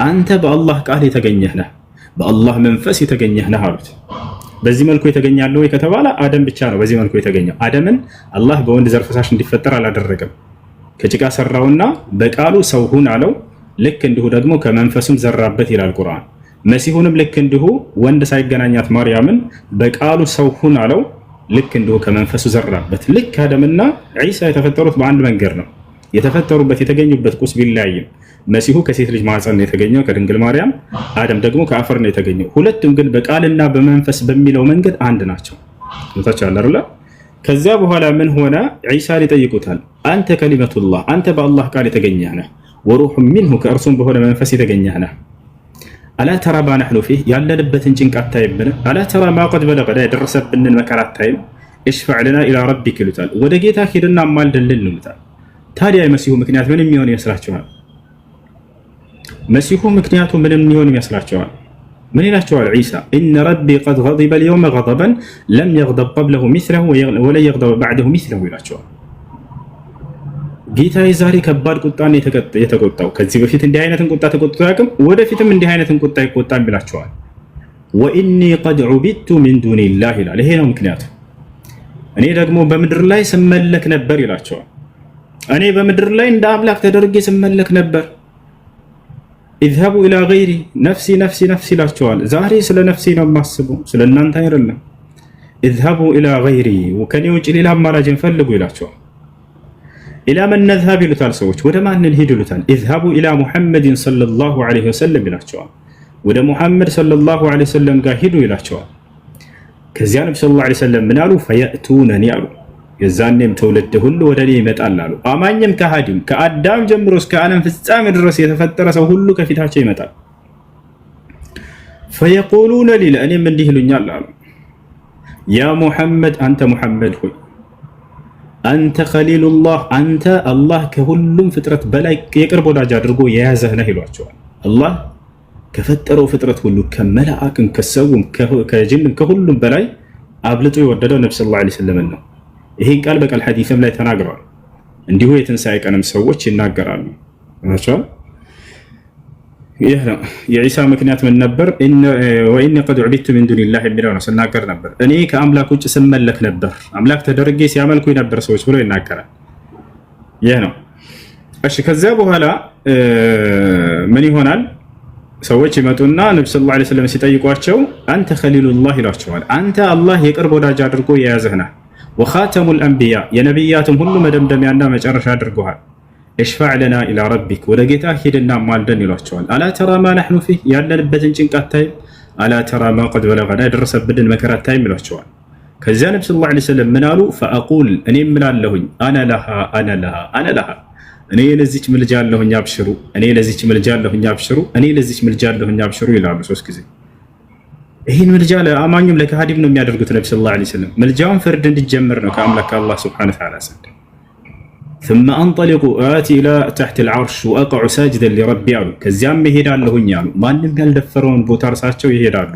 አንተ በአላህ ቃል የተገኘህ ነህ በአላህ መንፈስ የተገኘህ ነህ አሉት። በዚህ መልኩ የተገኛለው ወይ ከተባለ አደም ብቻ ነው በዚህ መልኩ የተገኘው። አደምን አላህ በወንድ ዘር ፈሳሽ እንዲፈጠር አላደረገም። ከጭቃ ሰራውና በቃሉ ሰው ሁን አለው። ልክ እንዲሁ ደግሞ ከመንፈሱም ዘራበት ይላል ቁርአን። መሲሁንም ልክ እንዲሁ ወንድ ሳይገናኛት ማርያምን በቃሉ ሰው ሁን አለው። ልክ እንዲሁ ከመንፈሱ ዘራበት። ልክ አደምና ዒሳ የተፈጠሩት በአንድ መንገድ ነው። የተፈጠሩበት የተገኙበት ቁስ ቢለያይም መሲሁ ከሴት ልጅ ማህፀን ነው የተገኘው ከድንግል ማርያም፣ አደም ደግሞ ከአፈር ነው የተገኘው። ሁለቱም ግን በቃልና በመንፈስ በሚለው መንገድ አንድ ናቸው። ታቻለ አይደል? ከዚያ በኋላ ምን ሆነ? ዒሳን ይጠይቁታል። አንተ ከሊመቱላህ፣ አንተ በአላህ ቃል የተገኘህ ነህ፣ ወሩህ ሚንሁ ከእርሱም በሆነ መንፈስ የተገኘህ ነህ። አላ ተራ ማ ነሕኑ ፊህ፣ ያለንበትን ጭንቅ አታይምን? አላ ተራ ማ ቀድ በለገና የደረሰብንን መከራ አታይም? እሽፈዕ ለና ኢላ ረቢክ ይሉታል። ወደ ጌታ ሂድና አማልድልን ይሉታል። ታዲያ የመሲሁ ምክንያት ምን የሚሆን ይመስላችኋል? መሲሁ ምክንያቱ ምን የሚሆን ይመስላችኋል? ምን ይላቸዋል ዒሳ? ኢነ ረቢ ቀድ ገዲበ ልየውመ ገደበን ለም የግደብ ቀብለሁ ሚስለሁ ወለን የግደበ ባዕደሁ ሚስለሁ ይላቸዋል። ጌታዬ ዛሬ ከባድ ቁጣን የተቆጣው፣ ከዚህ በፊት እንዲህ አይነትን ቁጣ ተቆጥቶ አያውቅም፣ ወደፊትም እንዲህ አይነትን ቁጣ ይቆጣል ይላቸዋል። ወኢኒ ቀድ ዑቢድቱ ሚን ዱኒላህ ይላል። ይሄ ነው ምክንያቱ። እኔ ደግሞ በምድር ላይ ስመለክ ነበር ይላቸዋል። እኔ በምድር ላይ እንደ አምላክ ተደርጌ ስመለክ ነበር። ኢዝሀቡ ኢላ ገይሪ ነፍሲ ነፍሲ ነፍሲ ይላቸዋል። ዛሬ ስለ ነፍሴ ነው የማስበው፣ ስለ እናንተ አይደለም። ኢዝሀቡ ኢላ ገይሪ፣ ከኔ ውጭ ሌላ አማላጅን ፈልጉ ይላቸዋል። ኢላ መን ነዝሀብ ይሉታል ሰዎች፣ ወደ ማንን ሂድ ይሉታል። ኢዝሀቡ ኢላ ሙሐመድን ሰለላሁ ዐለይሂ ወሰለም ይላቸዋል። ወደ ሙሐመድ ሰለላሁ ዐለይሂ ወሰለም ጋር ሂዱ ይላቸዋል። ከዚያ ነብዩ ሰለላሁ ዐለይሂ ወሰለም ምን አሉ? ፈየእቱነኒ አሉ፣ የዛኔም ትውልድ ሁሉ ወደ እኔ ይመጣል አሉ። አማኝም ከሃዲም ከአዳም ጀምሮ እስከ ዓለም ፍጻሜ ድረስ የተፈጠረ ሰው ሁሉ ከፊታቸው ይመጣል። ፈየቁሉነ ሊ፣ ለእኔም እንዲህ ይሉኛል አሉ፣ ያ ሙሐመድ፣ አንተ ሙሐመድ ሆይ አንተ ኸሊሉላህ፣ አንተ አላህ ከሁሉም ፍጥረት በላይ የቅርብ ወዳጅ አድርጎ የያዘህ ነህ ይሏቸዋል። አላህ ከፈጠረው ፍጥረት ሁሉ ከመላእክም ከሰውም ከጅንም ከሁሉም በላይ አብልጦ የወደደው ነብዩ ሰለላሁ ዐለይሂ ወሰለም ነው። ይሄን ቃል በቃል ሐዲስም ላይ ተናግረዋል። እንዲሁ የትንሣኤ ቀንም ሰዎች ይናገራሉ። ይህ ነው የዒሳ ምክንያት ምን ነበር? ወኢኒ ቀድ ዑቢድቱ ሚን ዱኒላህ የሚለው ነው ስናገር ነበር። እኔ ከአምላክ ውጭ ስመለክ ነበር፣ አምላክ ተደርጌ ሲያመልኩ ነበር ሰዎች ብሎ ይናገራል። ይህ ነው። እሺ ከዚያ በኋላ ምን ይሆናል? ሰዎች ይመጡና ነብዩ ሰለላሁ ዐለይሂ ወሰለም ሲጠይቋቸው አንተ ኸሊሉላህ ይሏቸዋል። አንተ አላህ የቅርብ ወዳጅ አድርጎ የያዘህ ነህ። ወኻተሙል አንቢያ፣ የነቢያትም ሁሉ መደምደሚያና መጨረሻ አድርጎሃል። እሽፋዕ ለና ኢላ ረቢክ፣ ወደ ጌታ ሂድና ማልደን ይሏቸዋል። አላ ተራ ማ ነሕኑ ፊህ፣ ያለንበትን ጭንቅ አታይም? አላ ተራ ማ ቀድ በለገና፣ የደረሰብንን መከራ አታይም ይሏቸዋል። ከዚያ ነብዩ ሰለላሁ ዐለይሂ ወሰለም ምን አሉ? ፈአቁል፣ እኔ እምላለሁኝ አነ ለሃ አነ ለሃ አነ ለሃ፣ እኔ ለዚች ምልጃ አለሁኝ አብሽሩ፣ እኔ ለዚች ምልጃ አለሁኝ አብሽሩ፣ እኔ ለዚች ምልጃ አለሁኝ አብሽሩ ይላሉ 3 ጊዜ። ይህን ምልጃ ለአማኙም ለካሃዲም ነው የሚያደርጉት ነብዩ ሰለላሁ ዐለይሂ ወሰለም። ምልጃውን ፍርድ እንዲጀምር ነው ከአምላክ ከአላህ ሱብሓነሁ ወተዓላ ዘንድ። ثم انطلق اتي الى تحت العرش واقع ساجدا لربي አሉ። ከዚያም ይሄዳለሁኝ አሉ። ማንም ያልደፈረውን ቦታ እርሳቸው ይሄዳሉ።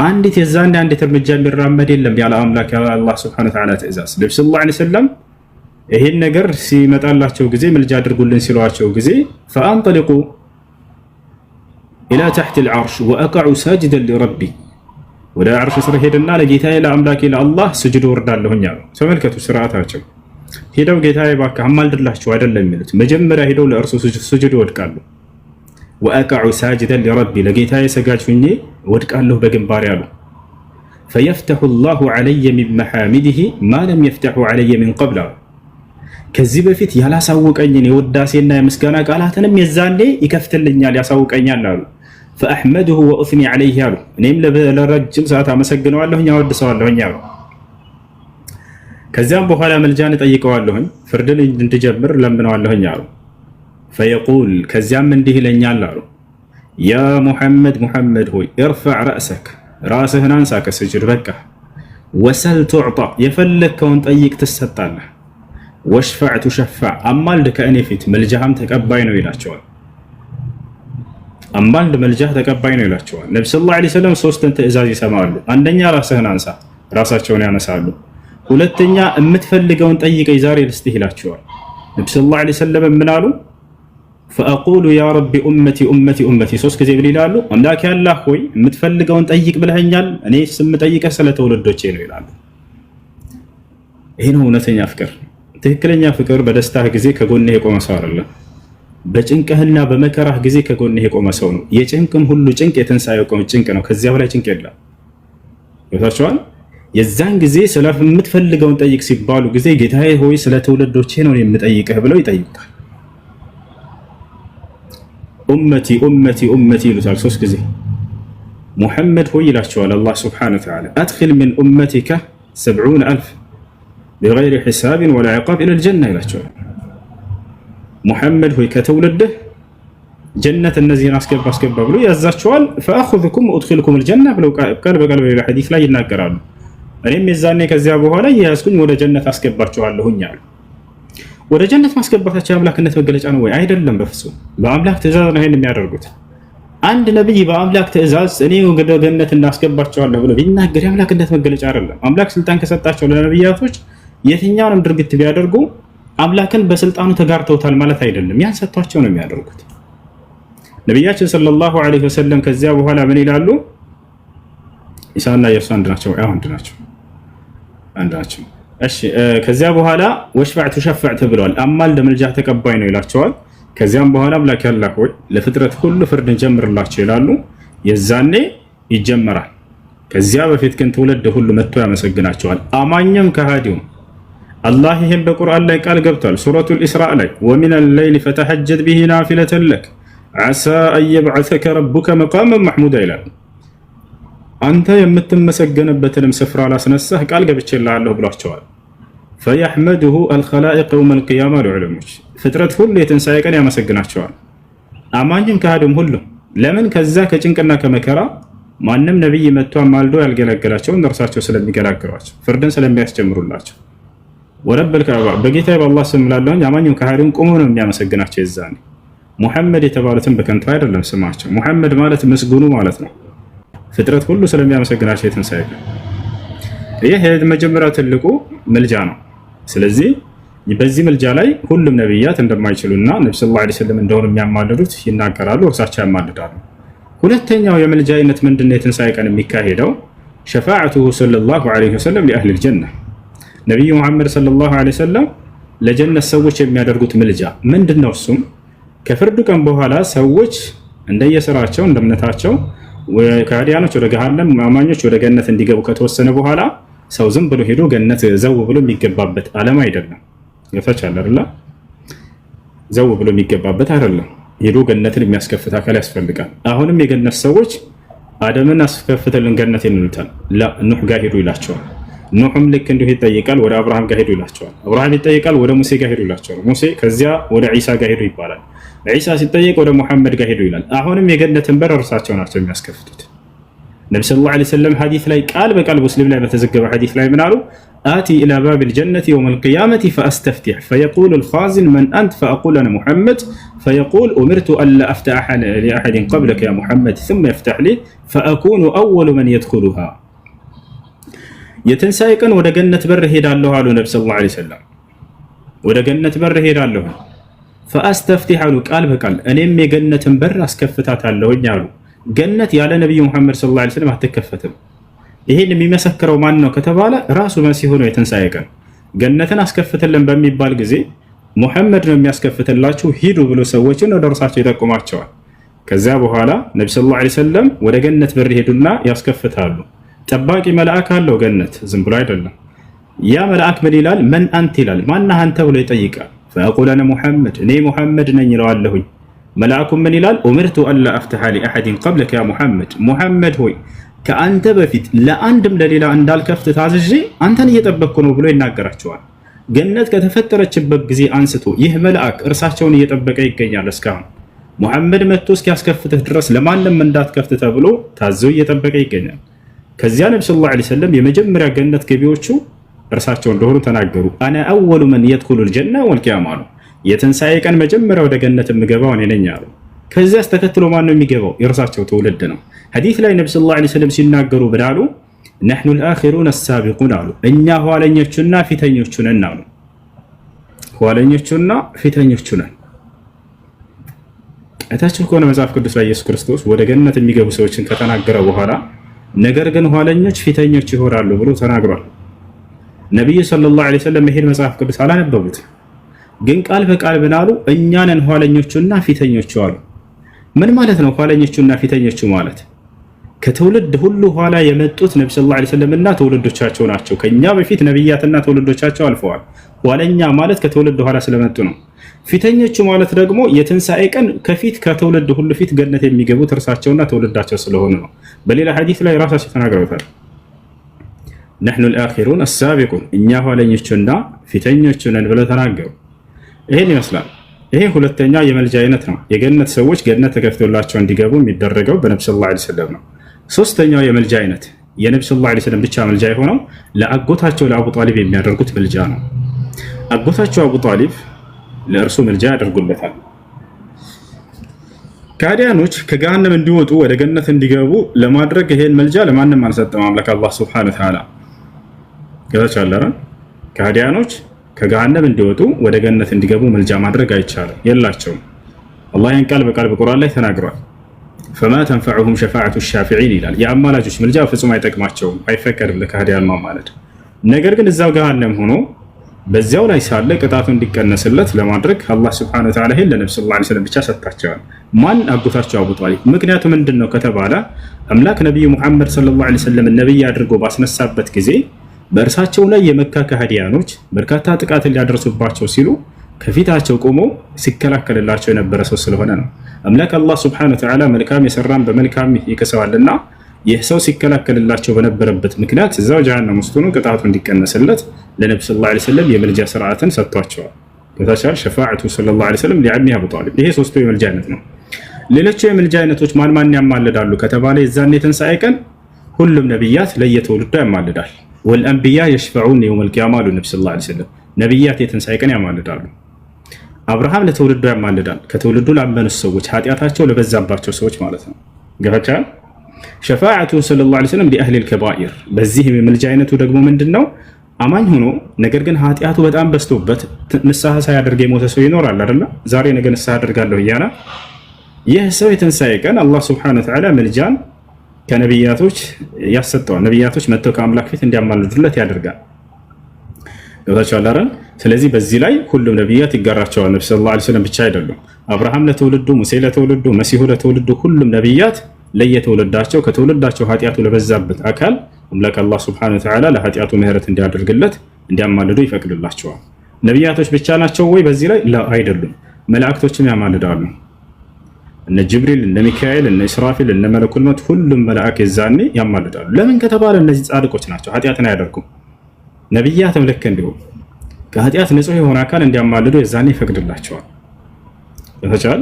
አንዲት የዛን አንዲት እርምጃ የሚራመድ የለም ያለ አምላክ አላህ ሱብሓነሁ ወተዓላ ትእዛዝ። ነብዩ ሰለላሁ ዐለይሂ ወሰለም ይሄን ነገር ሲመጣላቸው ጊዜ ምልጃ አድርጉልን ሲሏቸው ጊዜ ፈአንጠሊቁ ኢላ ተሕት العرش واقع ساجدا لربي፣ ወደ አርሽ ስር ሄድና ለጌታዬ ለአምላኬ ለአላህ ስጁድ ወርዳለሁኝ አሉ። ተመልከቱ ስርዓታቸው። ሄደው ጌታዬ እባክህ አማልድላችሁ አይደለም የሚሉት፣ መጀመሪያ ሄደው ለእርሱ ስጁድ ይወድቃሉ። ወአቀዑ ሳጅደን ሊረቢ፣ ለጌታዬ ሰጋጅ ሁኜ ወድቃለሁ በግንባሬ አሉ። ፈየፍተሑ ላሁ ዐለየ ሚን መሐሚዲሂ ማ ለም የፍተሑ ዐለየ ሚን ቀብል አሉ። ከዚህ በፊት ያላሳወቀኝን የውዳሴና የምስጋና ቃላትንም የዛኔ ይከፍትልኛል ያሳውቀኛል አሉ። ፈአሕመድሁ ወኡስኒ ዐለይህ አሉ። እኔም ለረጅም ሰዓት አመሰግነዋለሁኝ አወድሰዋለሁኝ አሉ። ከዚያም በኋላ መልጃን እጠይቀዋለሁኝ፣ ፍርድን እንድጀምር ለምነዋለሁኝ አሉ። ፈየቁል፣ ከዚያም እንዲህ ይለኛል አሉ፣ ያ ሙሐመድ ሙሐመድ ሆይ እርፈዕ ረእሰክ፣ ራስህን አንሳ ከስጁድ በቃ፣ ወሰል ቱዕጣ፣ የፈለግከውን ጠይቅ ትሰጣለህ፣ ወሽፈዕ ቱሸፋዕ፣ አማልድ ከእኔ ፊት መልጃህም ተቀባይ ነው ይላቸዋል። አማልድ መልጃህ ተቀባይ ነው ይላቸዋል። ነብዩ ሰለላሁ ዐለይሂ ወሰለም 3 ትእዛዝ ይሰማሉ። አንደኛ ራስህን አንሳ፣ ራሳቸውን ያነሳሉ። ሁለተኛ የምትፈልገውን ጠይቀኝ ዛሬ ልስጥህ ይላቸዋል። ነብዩ ሰለላሁ ዐለይሂ ወሰለም ምን አሉ? ፈአቁሉ ያ ረቢ ኡመቲ ኡመቲ ኡመቲ 3 ጊዜ ምን ይላሉ? አምላክ ያላህ ሆይ የምትፈልገውን ጠይቅ ብለኸኛል፣ እኔ የምጠይቀህ ስለ ትውልዶቼ ነው ይላሉ። ይሄ ነው እውነተኛ ፍቅር። ትክክለኛ ፍቅር በደስታህ ጊዜ ከጎንህ የቆመ ሰው አይደለም። በጭንቅህና በመከራህ ጊዜ ከጎንህ የቆመ ሰው ነው። የጭንቅን ሁሉ ጭንቅ የትንሣኤው ጭንቅ ነው። ከዚያ በላይ ጭንቅ የለም። ይወታቸዋል። የዛን ጊዜ ስለምትፈልገውን ጠይቅ ሲባሉ ጊዜ ጌታዬ ሆይ ስለ ትውልዶቼ ነው የምጠይቅህ ብለው ይጠይቁታል። ኡመቲ ኡመቲ ኡመቲ ይሉታል 3 ጊዜ። ሙሐመድ ሆይ ይላቸዋል አላህ ሱብሓነሁ ወተዓላ አድኺል ሚን ኡመቲከ 70,000 ቢገይሪ ሒሳብን ወላ ዒቃብ ኢለል ጀና ይላቸዋል። ሙሐመድ ሆይ ከትውልድህ ጀነት እነዚህን አስገባ ብሎ ያዛቸዋል። ፈአኹዙኩም ወኡድኺልኩም አልጀና ብለው ቃል በቃል በሌላ ሐዲስ ላይ ይናገራሉ። እኔም የዛኔ ከዚያ በኋላ እየያዝኩኝ ወደ ጀነት አስገባቸዋለሁኝ አሉ። ወደ ጀነት ማስገባታቸው የአምላክነት መገለጫ ነው ወይ? አይደለም፣ በፍጹም። በአምላክ ትእዛዝ ነው ይሄን የሚያደርጉት። አንድ ነብይ በአምላክ ትእዛዝ እኔ ወደ ገነት እናስገባቸዋለሁ ብሎ ቢናገር የአምላክነት መገለጫ አይደለም። አምላክ ስልጣን ከሰጣቸው ለነብያቶች የትኛውንም ድርጊት ቢያደርጉ አምላክን በስልጣኑ ተጋርተውታል ማለት አይደለም። ያን ሰጥቷቸው ነው የሚያደርጉት። ነብያችን ሰለላሁ ዐለይሂ ወሰለም ከዚያ በኋላ ምን ይላሉ? ኢሳና ኢየሱስ አንድ ናቸው። አንድ ናቸው። እሺ ከዚያ በኋላ ወሽፈዕ ቱሸፈዕ ተብለዋል። አማልድ ምልጃህ ተቀባይ ነው ይላቸዋል። ከዚያም በኋላ አምላክ ያላህ ሆይ ለፍጥረት ሁሉ ፍርድን ጀምርላቸው ይላሉ። የዛኔ ይጀመራል። ከዚያ በፊት ግን ትውልድ ሁሉ መጥቶ ያመሰግናቸዋል። አማኝም ከሃዲውም አላህ ይሄን በቁርአን ላይ ቃል ገብቷል። ሱረቱል ኢስራእ ላይ ወሚነል ለይሊ ፈተሐጀድ ቢሂ ናፊለተን ለክ ዐሳ አን የብዐሰከ ረቡከ መቃመን መሕሙዳ ይላል። አንተ የምትመሰገንበትንም ስፍራ ላስነሳህ ቃል ገብቼልሃለሁ ብሏቸዋል። ፈየሕመዱሁ አልኸላኢቅ የውመል ቂያማ ለዑለሞች ፍጥረት ሁሉ የትንሣኤ ቀን ያመሰግናቸዋል። አማኝም ከሃዲውም ሁሉ ለምን? ከዛ ከጭንቅና ከመከራ ማንም ነቢይ መጥቶ ማልዶ ያልገለገላቸውን እርሳቸው ስለሚገላግሏቸው ፍርድን ስለሚያስጀምሩላቸው ወረበል ከዕባ በጌታ በአላህ ስም እላለሁኝ አማኝም ከሃዲውም ቆሞ ነው የሚያመሰግናቸው። የዛኔ ሙሐመድ የተባሉትን በከንቱ አይደለም ስማቸው። ሙሐመድ ማለት ምስጉኑ ማለት ነው። ፍጥረት ሁሉ ስለሚያመሰግናቸው የትንሣኤ ቀን ይህ የመጀመሪያው ትልቁ ምልጃ ነው። ስለዚህ በዚህ ምልጃ ላይ ሁሉም ነቢያት እንደማይችሉና ነብዩ ሰለላሁ ዐለይሂ ወሰለም እንደሆኑ የሚያማልዱት ይናገራሉ፣ እርሳቸው ያማልዳሉ። ሁለተኛው የምልጃ አይነት ምንድነው? የትንሣኤ ቀን የሚካሄደው ሸፋዓቱሁ ሰለላሁ ዐለይሂ ወሰለም ለአህሊል ጀና ነብዩ መሐመድ ሰለላሁ ዐለይሂ ወሰለም ለጀነት ሰዎች የሚያደርጉት ምልጃ ምንድነው? እሱም ከፍርዱ ቀን በኋላ ሰዎች እንደየስራቸው እንደምነታቸው ከሃዲያኖች ወደ ገሃነም አማኞች ወደ ገነት እንዲገቡ ከተወሰነ በኋላ ሰው ዝም ብሎ ሄዶ ገነት ዘው ብሎ የሚገባበት ዓለም አይደለም። ይፈቻል አይደል? ዘው ብሎ የሚገባበት አይደለም። ሄዶ ገነትን የሚያስከፍት አካል ያስፈልጋል። አሁንም የገነት ሰዎች አደምን አስከፍተልን ገነት ይሉታል። ላ ኑህ ጋር ሄዱ ይላቸዋል። ኑህም ልክ እንዲሁ ይጠይቃል፣ ወደ አብርሃም ጋር ሄዱ ይላቸዋል። አብርሃም ይጠይቃል፣ ወደ ሙሴ ጋር ሄዱ ይላቸዋል። ሙሴ ከዚያ ወደ ዒሳ ጋር ሄዱ ይባላል። ዒሳ ሲጠየቅ ወደ ሙሐመድ ጋር ሄዱ ይላል። አሁንም የገነትን በር እርሳቸው ናቸው የሚያስከፍቱት። ነብዩ ሰለላሁ ዐለይሂ ወሰለም ሐዲስ ላይ ቃል በቃል ሙስሊም ላይ በተዘገበ ሐዲስ ላይ ምን አሉ? አቲ ኢላ ባቢል ጀነቲ የውመል ቂያመቲ ፈአስተፍቲሕ ፈየቁሉ አልኻዚን መን አንት ፈአቁል አነ ሙሐመድ ፈየቁል ኡሚርቱ አላ አፍተሐ ሊአሐድን ቀብለከ ያ ሙሐመድ ثم يفتح لي فأكون أول من يدخلها። የትንሣኤ ቀን ወደ ገነት በር ሄዳለሁ አሉ ነብዩ ሰለላሁ ዐለይሂ ወሰለም። ወደ ገነት በር ሄዳለሁ ፈአስተፍቲሕ አሉ ቃል በቃል እኔም የገነትን በር አስከፍታታለሁኝ አሉ። ገነት ያለ ነብዩ መሐመድ ሰለላሁ ዐለይሂ ወሰለም አትከፈትም። ይሄን የሚመሰክረው ማን ነው ከተባለ ራሱ መሲሁ ነው። የትንሣኤ ቀን ገነትን አስከፍትልን በሚባል ጊዜ ሙሐመድ ነው የሚያስከፍትላችሁ ሂዱ ብሎ ሰዎችን ወደ እርሳቸው ይጠቁማቸዋል። ከዚያ በኋላ ነብዩ ሰለላሁ ዐለይሂ ወሰለም ወደ ገነት በር ሄዱና ያስከፍታሉ። ጠባቂ መልአክ አለው ገነት፣ ዝም ብሎ አይደለም። ያ መልአክ ምን ይላል? መን አንት ይላል። ማነህ አንተ ብሎ ይጠይቃል። ፈአቁል አነ ሙሐመድ እኔ ሙሐመድ ነኝ ይለዋለሁኝ። መልአኩም ምን ይላል? ኡሚርቱ አላ አፍተሐ ሊአሐድን ቀብለከ ያ ሙሐመድ ሙሐመድ ሆይ ከአንተ በፊት ለአንድም ለሌላ እንዳልከፍት ታዝዤ አንተን እየጠበቅኩ ነው ብሎ ይናገራቸዋል። ገነት ከተፈጠረችበት ጊዜ አንስቶ ይህ መልአክ እርሳቸውን እየጠበቀ ይገኛል። እስካሁን ሙሐመድ መጥቶ እስኪያስከፍትህ ድረስ ለማንም እንዳትከፍት ተብሎ ታዘው እየጠበቀ ይገኛል። ከዚያ ነብዩ ሰለላሁ ዐለይሂ ወሰለም የመጀመሪያ ገነት ገቢዎቹ እርሳቸው እንደሆኑ ተናገሩ። አነ አወሉ መን የድኹሉል ጀና ወልቂያማ አሉ። የትንሣኤ ቀን መጀመሪያ ወደ ገነት የምገባው እኔ ነኝ አሉ። ከዚያስ ተከትሎ ማን ነው የሚገባው? የእርሳቸው ትውልድ ነው። ሐዲስ ላይ ነብዩ ሰለላሁ ዐለይሂ ወሰለም ሲናገሩ ብላሉ ነሕኑ አልአኺሩነ አሳቢቁን አሉ። እኛ ኋለኞቹና ፊተኞቹ ነን አሉ። ኋለኞቹና ፊተኞቹ ነን። እታችሁ ከሆነ መጽሐፍ ቅዱስ ላይ ኢየሱስ ክርስቶስ ወደ ገነት የሚገቡ ሰዎችን ከተናገረ በኋላ ነገር ግን ኋለኞች ፊተኞች ይሆናሉ ብሎ ተናግሯል። ነብዩ ሰለላሁ ዐለይሂ ወሰለም ይሄን መጽሐፍ ቅዱስ አላነበቡት፣ ግን ቃል በቃል ብናሉ እኛ ነን ኋለኞቹና ፊተኞቹ አሉ። ምን ማለት ነው ኋለኞቹና ፊተኞቹ ማለት? ከትውልድ ሁሉ ኋላ የመጡት ነብዩ ሰለላሁ ዐለይሂ ወሰለምና ትውልዶቻቸው ናቸው። ከኛ በፊት ነብያትና ትውልዶቻቸው አልፈዋል። ኋለኛ ማለት ከትውልድ ኋላ ስለመጡ ነው። ፊተኞቹ ማለት ደግሞ የትንሣኤ ቀን ከፊት ከትውልድ ሁሉ ፊት ገነት የሚገቡት እርሳቸውና ትውልዳቸው ስለሆኑ ነው። በሌላ ሐዲስ ላይ ራሳቸው ተናግረውታል። ነሕኑ አልአኺሩን አሳቢቁን፣ እኛ ኋለኞቹና ፊተኞቹ ነን ብለው ተናገሩ። ይሄን ይመስላል። ይሄ ሁለተኛ የመልጃ አይነት ነው። የገነት ሰዎች ገነት ተከፍቶላቸው እንዲገቡ የሚደረገው በነብዩ ሰለላሁ ዐለይሂ ወሰለም ነው። ሶስተኛው የመልጃ አይነት የነብዩ ሰለላሁ ዐለይሂ ወሰለም ብቻ መልጃ የሆነው ለአጎታቸው ለአቡ ጣሊብ የሚያደርጉት መልጃ ነው። አጎታቸው አቡ ጣሊብ ለእርሱ መልጃ ያደርጉለታል። ከሃዲያኖች ከገሃነም እንዲወጡ ወደ ገነት እንዲገቡ ለማድረግ ይሄን መልጃ ለማንም አልሰጠም አምላክ አላህ ሱብሓነሁ ወተዓላ። ገዛቻለራ ከሃዲያኖች ከገሃነም እንዲወጡ ወደ ገነት እንዲገቡ መልጃ ማድረግ አይቻልም፣ የላቸውም። አላህ ይህን ቃል በቃል በቁርአን ላይ ተናግሯል። ፈማ ተንፈዑሁም ሸፋዓቱ ሻፊዒን ይላል። የአማላጆች መልጃ ፍጹም አይጠቅማቸውም፣ አይፈቀድም ለከሃዲያን ማለት። ነገር ግን እዛው ገሃነም ሆኖ በዚያው ላይ ሳለ ቅጣቱ እንዲቀነስለት ለማድረግ አላህ ሱብሓነሁ ወተዓላ ይሄን ለነብዩ ሰለላሁ ዐለይሂ ወሰለም ብቻ ሰጥታቸዋል። ማን? አጎታቸው አቡ ጣሊብ። ምክንያቱ ምንድን ነው ከተባለ አምላክ ነብዩ ሙሐመድ ሰለላሁ ዐለይሂ ወሰለም ነብይ አድርጎ ባስነሳበት ጊዜ በእርሳቸው ላይ የመካ ከሃዲያኖች በርካታ ጥቃትን ሊያደርሱባቸው ሲሉ ከፊታቸው ቆሞ ሲከላከልላቸው የነበረ ሰው ስለሆነ ነው። አምላክ አላህ ሱብሓነሁ ወተዓላ መልካም የሰራን በመልካም ይከሰዋልና ይህ ሰው ሲከላከልላቸው በነበረበት ምክንያት እዛው ጀሃነም ውስጥ ሆኖ ቅጣቱ እንዲቀነስለት ለነብዩ ሰለላሁ ዐለይሂ ወሰለም የመልጃ ስርዓትን ሰጥቷቸዋል። ከታቻል ሸፋዓቱ ሰለላሁ ዐለይሂ ወሰለም ለዓሚ አቡ ጣሊብ። ይሄ ሶስቱ የመልጃ አይነት ነው። ሌሎች የመልጃ አይነቶች ማን ማን ያማልዳሉ ከተባለ የዛኔ የትንሣኤ ቀን ሁሉም ነብያት ለየትውልዱ ያማልዳል። ወልአንቢያ የሽፈዑን የውመል ቂያማ አሉ ነብዩ ሰለላሁ ዐለይሂ ወሰለም። ነብያት የትንሣኤ ቀን ያማልዳሉ። አብርሃም ለትውልዱ ያማልዳል። ከትውልዱ ላመኑት ሰዎች ኃጢአታቸው ለበዛባቸው ሰዎች ማለት ነው። ገፋቻል ሸፋዓቱ ሰለላሁ ዐለይሂ ወሰለም ሊአህሊል ከባኢር። በዚህ የመልጃ አይነቱ ደግሞ ምንድነው? አማኝ ሆኖ ነገር ግን ኃጢአቱ በጣም በዝቶበት ንስሐ ሳያደርግ የሞተ ሰው ይኖራል አይደል? ዛሬ ነገ ንስሐ አደርጋለሁ እያለ ይህ ሰው የትንሣኤ ቀን አላህ ሱብሓነሁ ወተዓላ መልጃን ከነብያቶች ያሰጠዋል። ነብያቶች መጥተው ከአምላክ ፊት እንዲያማልዱለት ያደርጋል። ገብታችኋል አይደል? ስለዚህ በዚህ ላይ ሁሉም ነብያት ይጋራቸዋል። ነብዩ ሰለላሁ ዐለይሂ ወሰለም ብቻ አይደሉም። አብርሃም ለትውልዱ፣ ሙሴ ለትውልዱ፣ መሲሁ ለትውልዱ፣ ሁሉም ነብያት ለየትውልዳቸው ከትውልዳቸው ኃጢአቱ ለበዛበት አካል አምላክ አላህ ሱብሓነሁ ወተዓላ ለኃጢአቱ ምህረት እንዲያደርግለት እንዲያማልዱ ይፈቅድላቸዋል። ነብያቶች ብቻ ናቸው ወይ በዚህ ላይ? አይደሉም። መላእክቶችም ያማልዳሉ። እነ ጅብሪል፣ እነ ሚካኤል፣ እነ ኢስራፊል፣ እነ መለኩል መውት ሁሉም መላእክ የዛኔ ያማልዳሉ። ለምን ከተባለ እነዚህ ጻድቆች ናቸው፣ ኃጢአትን አያደርጉም። ነብያትም ልክ እንዲሁ ከኃጢአት ንጹህ የሆነ አካል እንዲያማልዱ የዛኔ ይፈቅድላቸዋል። ተቻለ።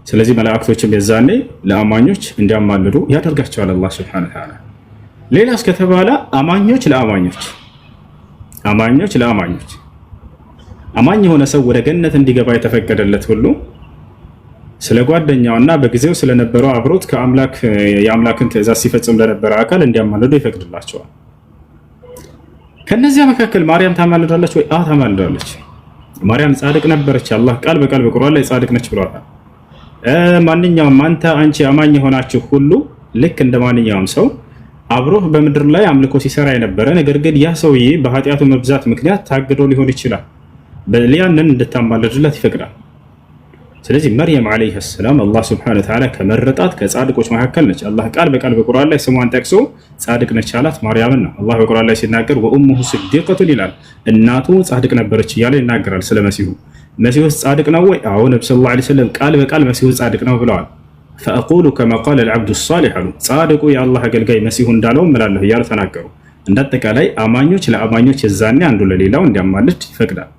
ስለዚህ መላእክቶችም የዛኔ ለአማኞች እንዲያማልዱ ያደርጋቸዋል አላህ ሱብሓነሁ ወተዓላ። ሌላስ ከተባለ አማኞች ለአማኞች አማኝ የሆነ ሰው ወደ ገነት እንዲገባ የተፈቀደለት ሁሉ ስለ ጓደኛውና በጊዜው ስለነበረው አብሮት የአምላክን ትእዛዝ ሲፈጽም ለነበረ አካል እንዲያማልዱ ይፈቅድላቸዋል። ከነዚያ መካከል ማርያም ታማልዳለች ወይ? ታማልዳለች። ማርያም ጻድቅ ነበረች። አላህ ቃል በቃል በቁርአን ላይ ጻድቅ ነች ብሏታል። ማንኛውም አንቺ አማኝ የሆናችሁ ሁሉ ልክ እንደ ማንኛውም ሰው አብሮህ በምድር ላይ አምልኮ ሲሰራ የነበረ ነገር ግን ያ ሰውዬ በኃጢአቱ መብዛት ምክንያት ታግዶ ሊሆን ይችላል፣ በሊያንን እንድታማልድለት ይፈቅዳል። ስለዚህ መርየም ዓለይሃ ሰላም አላህ ሱብሓነሁ ወተዓላ ከመረጣት ከጻድቆች መካከል ነች። አላህ ቃል በቃል በቁርአን ላይ ስሟን ጠቅሶ ጻድቅ ነች አላት ማርያምን ነው። አላህ በቁርአን ላይ ሲናገር ወኡሙሁ ስዲቀቱን ይላል፣ እናቱ ጻድቅ ነበረች እያለ ይናገራል ስለ መሲሁ። መሲሁ ጻድቅ ነው ወይ? አዎ ነብዩ ሰለላሁ ዐለይሂ ወሰለም ቃል በቃል መሲሁ ጻድቅ ነው ብለዋል። ፈአቁሉ ከማ ቃለ አልዓብዱ ሷሊህ አሉ፣ ጻድቁ የአላህ አገልጋይ መሲሁ እንዳለው እምላለሁ እያሉ ተናገሩ። እንዳጠቃላይ አማኞች ለአማኞች የዛኔ አንዱ ለሌላው እንዲያማልድ ይፈቅዳል።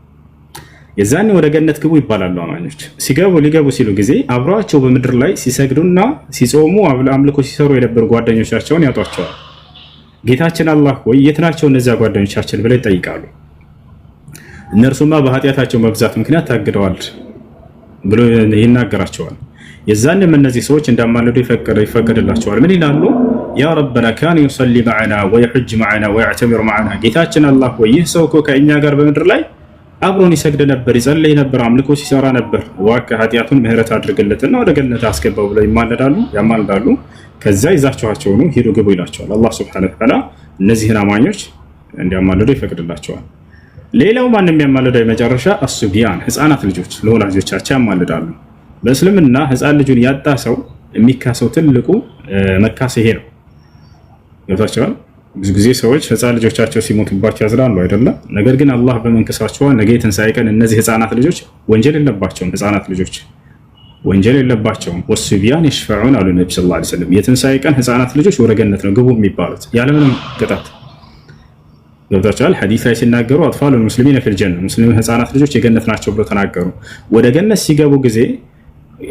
የዛኔ ወደ ገነት ግቡ ይባላሉ። አማኞች ሊገቡ ሲሉ ጊዜ አብረዋቸው በምድር ላይ ሲሰግዱና ሲጾሙ አምልኮ ሲሰሩ የነበሩ ጓደኞቻቸውን ያጧቸዋል። ጌታችን አላህ ወይ የት ናቸው እነዚያ ጓደኞቻችን ብለው ይጠይቃሉ። እነርሱማ በኃጢአታቸው መብዛት ምክንያት ታግደዋል ብሎ ይናገራቸዋል። የዛኔም እነዚህ ሰዎች እንዳማልዱ ይፈቀድላቸዋል። ምን ይላሉ? ያ ረበና ካነ ዩሰሊ መዐና ወየሑጅ መዐና ወየዕተሚር መዐና፣ ጌታችን አላህ ወይ ይህ ሰው እኮ ከእኛ ጋር በምድር ላይ አብሮን ይሰግድ ነበር፣ ይጸልይ ነበር፣ አምልኮ ሲሰራ ነበር። እባክህ ኃጢአቱን ምህረት አድርግለትና ወደ ገነት አስገባው ብለው ያማልዳሉ። ከዛ ይዛቸዋቸው ነው ሂዱ ግቡ ይላቸዋል። አላህ ሱብሓነሁ ወተዓላ እነዚህን አማኞች እንዲያማልዱ ይፈቅድላቸዋል። ሌላው ማንም ያማልደው የመጨረሻ አሱቢያን ህፃናት ልጆች ለወላጆቻቸው ያማልዳሉ። በእስልምና ህፃን ልጁን ያጣ ሰው የሚካሰው ትልቁ መካስ ይሄ ነው። ገብታችኋል? ብዙ ጊዜ ሰዎች ህፃን ልጆቻቸው ሲሞቱባቸው ያዝናሉ አይደለም? ነገር ግን አላህ በመንከሳቸው ነገ የትንሣኤ ቀን እነዚህ ህፃናት ልጆች ወንጀል የለባቸውም። ህፃናት ልጆች ወንጀል የለባቸውም። ወሱቢያን ይሽፈዑን አሉ ነብዩ ሰለላሁ ዐለይሂ ወሰለም። የትንሣኤ ቀን ህፃናት ልጆች ወደ ገነት ነው ግቡ የሚባሉት ያለምንም ቅጣት። ገብታችኋል? ሐዲስ ላይ ሲናገሩ አጥፋሉል ሙስሊሚነ ፊል ጀነ፣ ሙስሊም ህፃናት ልጆች የገነት ናቸው ብለው ተናገሩ። ወደ ገነት ሲገቡ ጊዜ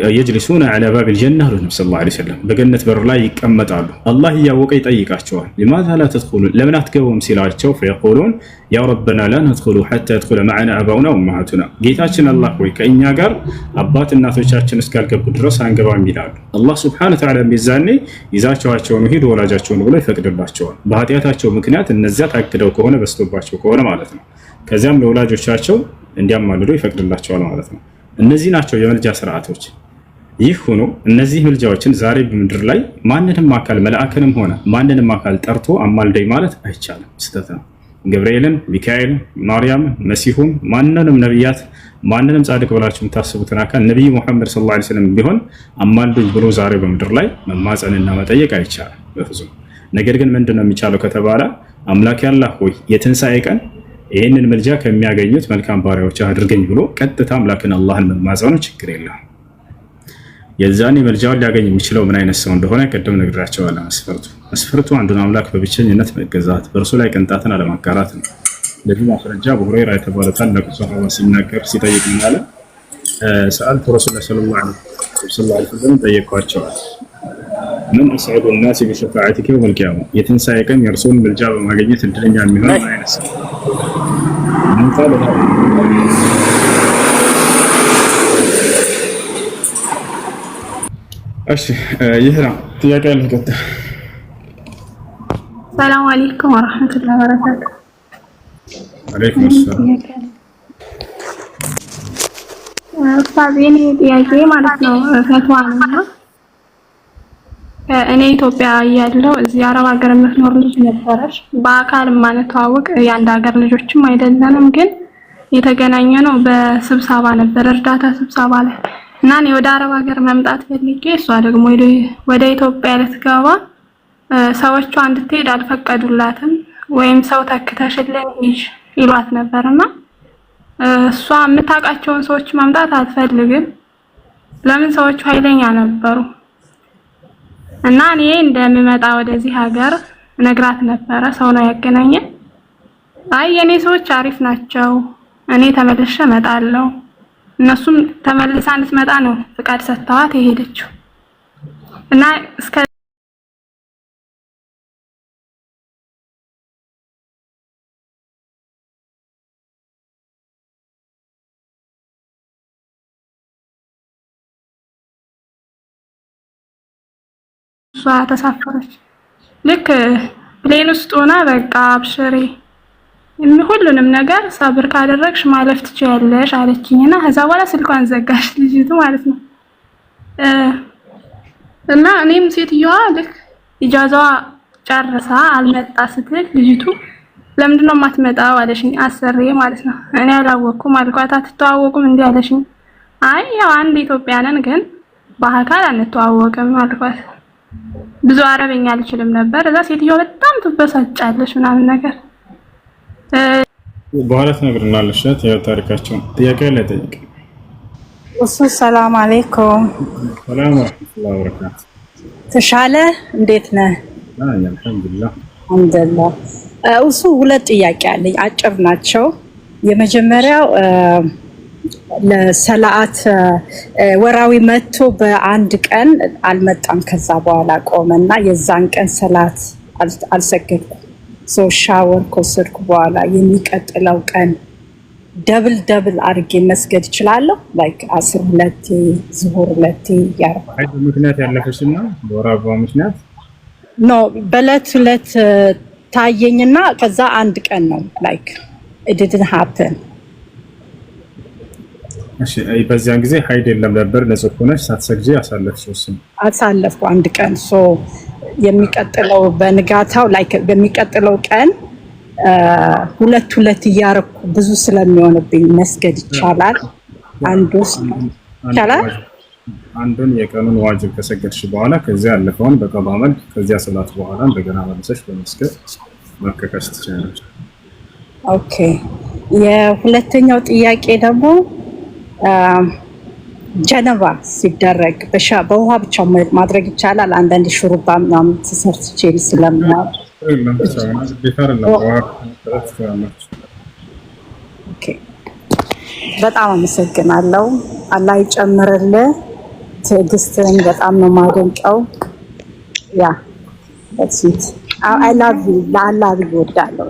የጅሊሱነ ዐላ ባቢል ጀነ አሉ ነብዩ ሰለላሁ ዐለይሂ ወሰለም፣ በገነት በር ላይ ይቀመጣሉ። አላህ እያወቀ ይጠይቃቸዋል። ሊማዛ ላ ተድኹሉን፣ ለምን አትገቡም ሲላቸው ፈየቁሉን ያ ረበና ላ ነድኹሉ ሐታ የድኹለ መዐና አባኡና ወኡመሃቱና፣ ጌታችን አላህ ሆይ ከእኛ ጋር አባት እናቶቻችን እስካልገቡ ድረስ አንገባም ይላሉ። አላህ ሱብሓነሁ ወተዓላ ሚዛኔ ይዛቸዋቸው ነው ሂዱ ወላጃቸውን ብሎ ይፈቅድላቸዋል። በኃጢአታቸው ምክንያት እነዚያ ታግደው ከሆነ በስቶባቸው ከሆነ ማለት ነው። ከዚያም ለወላጆቻቸው እንዲያማልዱ ይፈቅድላቸዋል ማለት ነው። እነዚህ ናቸው የመልጃ ስርዓቶች። ይህ ሆኖ እነዚህ ምልጃዎችን ዛሬ በምድር ላይ ማንንም አካል መልአክንም ሆነ ማንንም አካል ጠርቶ አማልደኝ ማለት አይቻልም፣ ስህተት ነው። ገብርኤልን፣ ሚካኤልን፣ ማርያምን፣ መሲሁም ማንንም ነቢያት ማንንም ጻድቅ ብላችሁ የምታስቡትን አካል ነቢዩ ሙሐመድ ሰለላሁ ዐለይሂ ወሰለም ቢሆን አማልዱኝ ብሎ ዛሬ በምድር ላይ መማፀንና መጠየቅ አይቻልም በፍጹም። ነገር ግን ምንድነው የሚቻለው ከተባለ አምላክ ያላህ ሆይ የትንሣኤ ቀን ይህንን ምልጃ ከሚያገኙት መልካም ባሪያዎች አድርገኝ ብሎ ቀጥታ አምላክን አላህን መማጸኑ ችግር የለም። የዛኔ ምልጃውን ሊያገኝ የሚችለው ምን አይነት ሰው እንደሆነ ቀደም ነግራቸዋለሁ። መስፈርቱ አንዱን አምላክ በብቸኝነት መገዛት፣ በእርሱ ላይ ቅንጣትን አለማጋራት ነው። ለዚህ ማስረጃ አቡ ሁረይራ የተባለ ታላቁ ሰሃባ ሲናገር ሲጠይቅ ምን አለ? ሰአልቱ ረሱላህ ሰለላሁ ዐለይሂ ወሰለም ጠየቅኳቸዋል። ምን አስዐዱ ናሲ ቢሸፋዓቲከ የውመል ቂያማ፣ የትንሣኤ ቀን የእርሱን ምልጃ በማግኘት እድለኛ የሚሆን ምን አይነት ሰው? ምን ቃለ? እሺ ይህ ነው ጥያቄ ያለ ከተ ሰላም አለይኩም ወራህመቱላሂ ወበረካቱ። አለይኩም ሰላም። ኡስታዝ ጥያቄ ማለት ነው ፈትዋ ነው። እኔ ኢትዮጵያ እያለሁ እዚህ አረብ ሀገር የምትኖር ልጅ ነበረች። በአካል ማንተዋወቅ የአንድ ሀገር ልጆችም አይደለንም፣ ግን የተገናኘ ነው በስብሰባ ነበር፣ እርዳታ ስብሰባ ላይ እና እኔ ወደ አረብ ሀገር መምጣት ፈልጌ እሷ ደግሞ ወደ ኢትዮጵያ ልትገባ ሰዎቿ እንድትሄድ አልፈቀዱላትም። ወይም ሰው ተክተሽልን ሂጅ ይሏት ነበርና እሷ የምታውቃቸውን ሰዎች ማምጣት አትፈልግም። ለምን? ሰዎቹ ኃይለኛ ነበሩ። እና እኔ እንደምመጣ ወደዚህ ሀገር ነግራት ነበረ። ሰው ነው ያገናኘን። አይ የኔ ሰዎች አሪፍ ናቸው፣ እኔ ተመልሼ እመጣለሁ። እነሱም ተመልሳ እንድትመጣ ነው ፍቃድ ሰጥተዋት የሄደችው። እና እስከ እሷ ተሳፈረች። ልክ ፕሌን ውስጥ ሆና በቃ አብሽሪ ሁሉንም ነገር ሰብር ካደረግሽ ማለፍ ትችያለሽ አለችኝና ከዛ በኋላ ስልኳን ዘጋሽ ልጅቱ ማለት ነው። እና እኔም ሴትዮዋ ልክ ኢጃዛዋ ጨርሳ አልመጣ ስትል ልጅቱ ለምንድነው የማትመጣው አለሽኝ። አሰሬ ማለት ነው። እኔ አላወኩም አልኳት። አትተዋወቁም እንዴ አለሽኝ። አይ ያው አንድ ኢትዮጵያ ነን ግን በአካል አንተዋወቅም አልኳት። ብዙ አረበኛ አልችልም ነበር። እዛ ሴትዮዋ በጣም ትበሳጫለሽ ምናምን ነገር በኋላ ትነግርናለሽ። ታሪካቸውን ጥያቄ ላይ ጠይቅ። ሰላም አለይኩም። ሰላም ወራህመቱላሂ ወበረካቱ። ተሻለ እንዴት ነህ? አልሐምዱሊላህ አልሐምዱሊላህ። ሁለት ጥያቄ አለኝ፣ አጭር ናቸው። የመጀመሪያው ለሰላት ወራዊ መጥቶ በአንድ ቀን አልመጣም፣ ከዛ በኋላ ቆመና የዛን ቀን ሰላት አልሰገድኩም። ሻወር ከወሰድኩ በኋላ የሚቀጥለው ቀን ደብል አድርጌ መስገድ እችላለሁ? ላይክ 12 ዙሁር 2 ያርባ አይ ምክንያት ያለፈሽና በወር አበባ ምክንያት ኖ በለት ታየኝና ከዛ አንድ ቀን ነው ላይክ it didn't happen እሺ በዚያን ጊዜ ሀይድ የለም ነበር። ንጹህ ሆነሽ ሳትሰግጂ አሳለፍኩ አንድ ቀን የሚቀጥለው በንጋታው ላይ በሚቀጥለው ቀን ሁለት እያረኩ ብዙ ስለሚሆንብኝ መስገድ ይቻላል? ይቻላል? አንዱን የቀኑን ዋጅብ ከሰገድሽ በኋላ ከዚያ ያለፈውን በቀዷ መልክ ከዚያ ሰላት በኋላ እንደገና መልሰሽ በመስገድ መከከስ ትችላለሽ። ኦኬ። የሁለተኛው ጥያቄ ደግሞ ጀነባ ሲደረግ በውሃ ብቻ ማድረግ ይቻላል? አንዳንድ ሹሩባ ምናምን ተሰርቼ ስለምናል በጣም አመሰግናለሁ። አላህ ይጨምርልህ። ትዕግስትን በጣም ነው የማደንቀው። ያ አይ ላቭ ዩ ለአላህ ብዬ እወዳለሁ።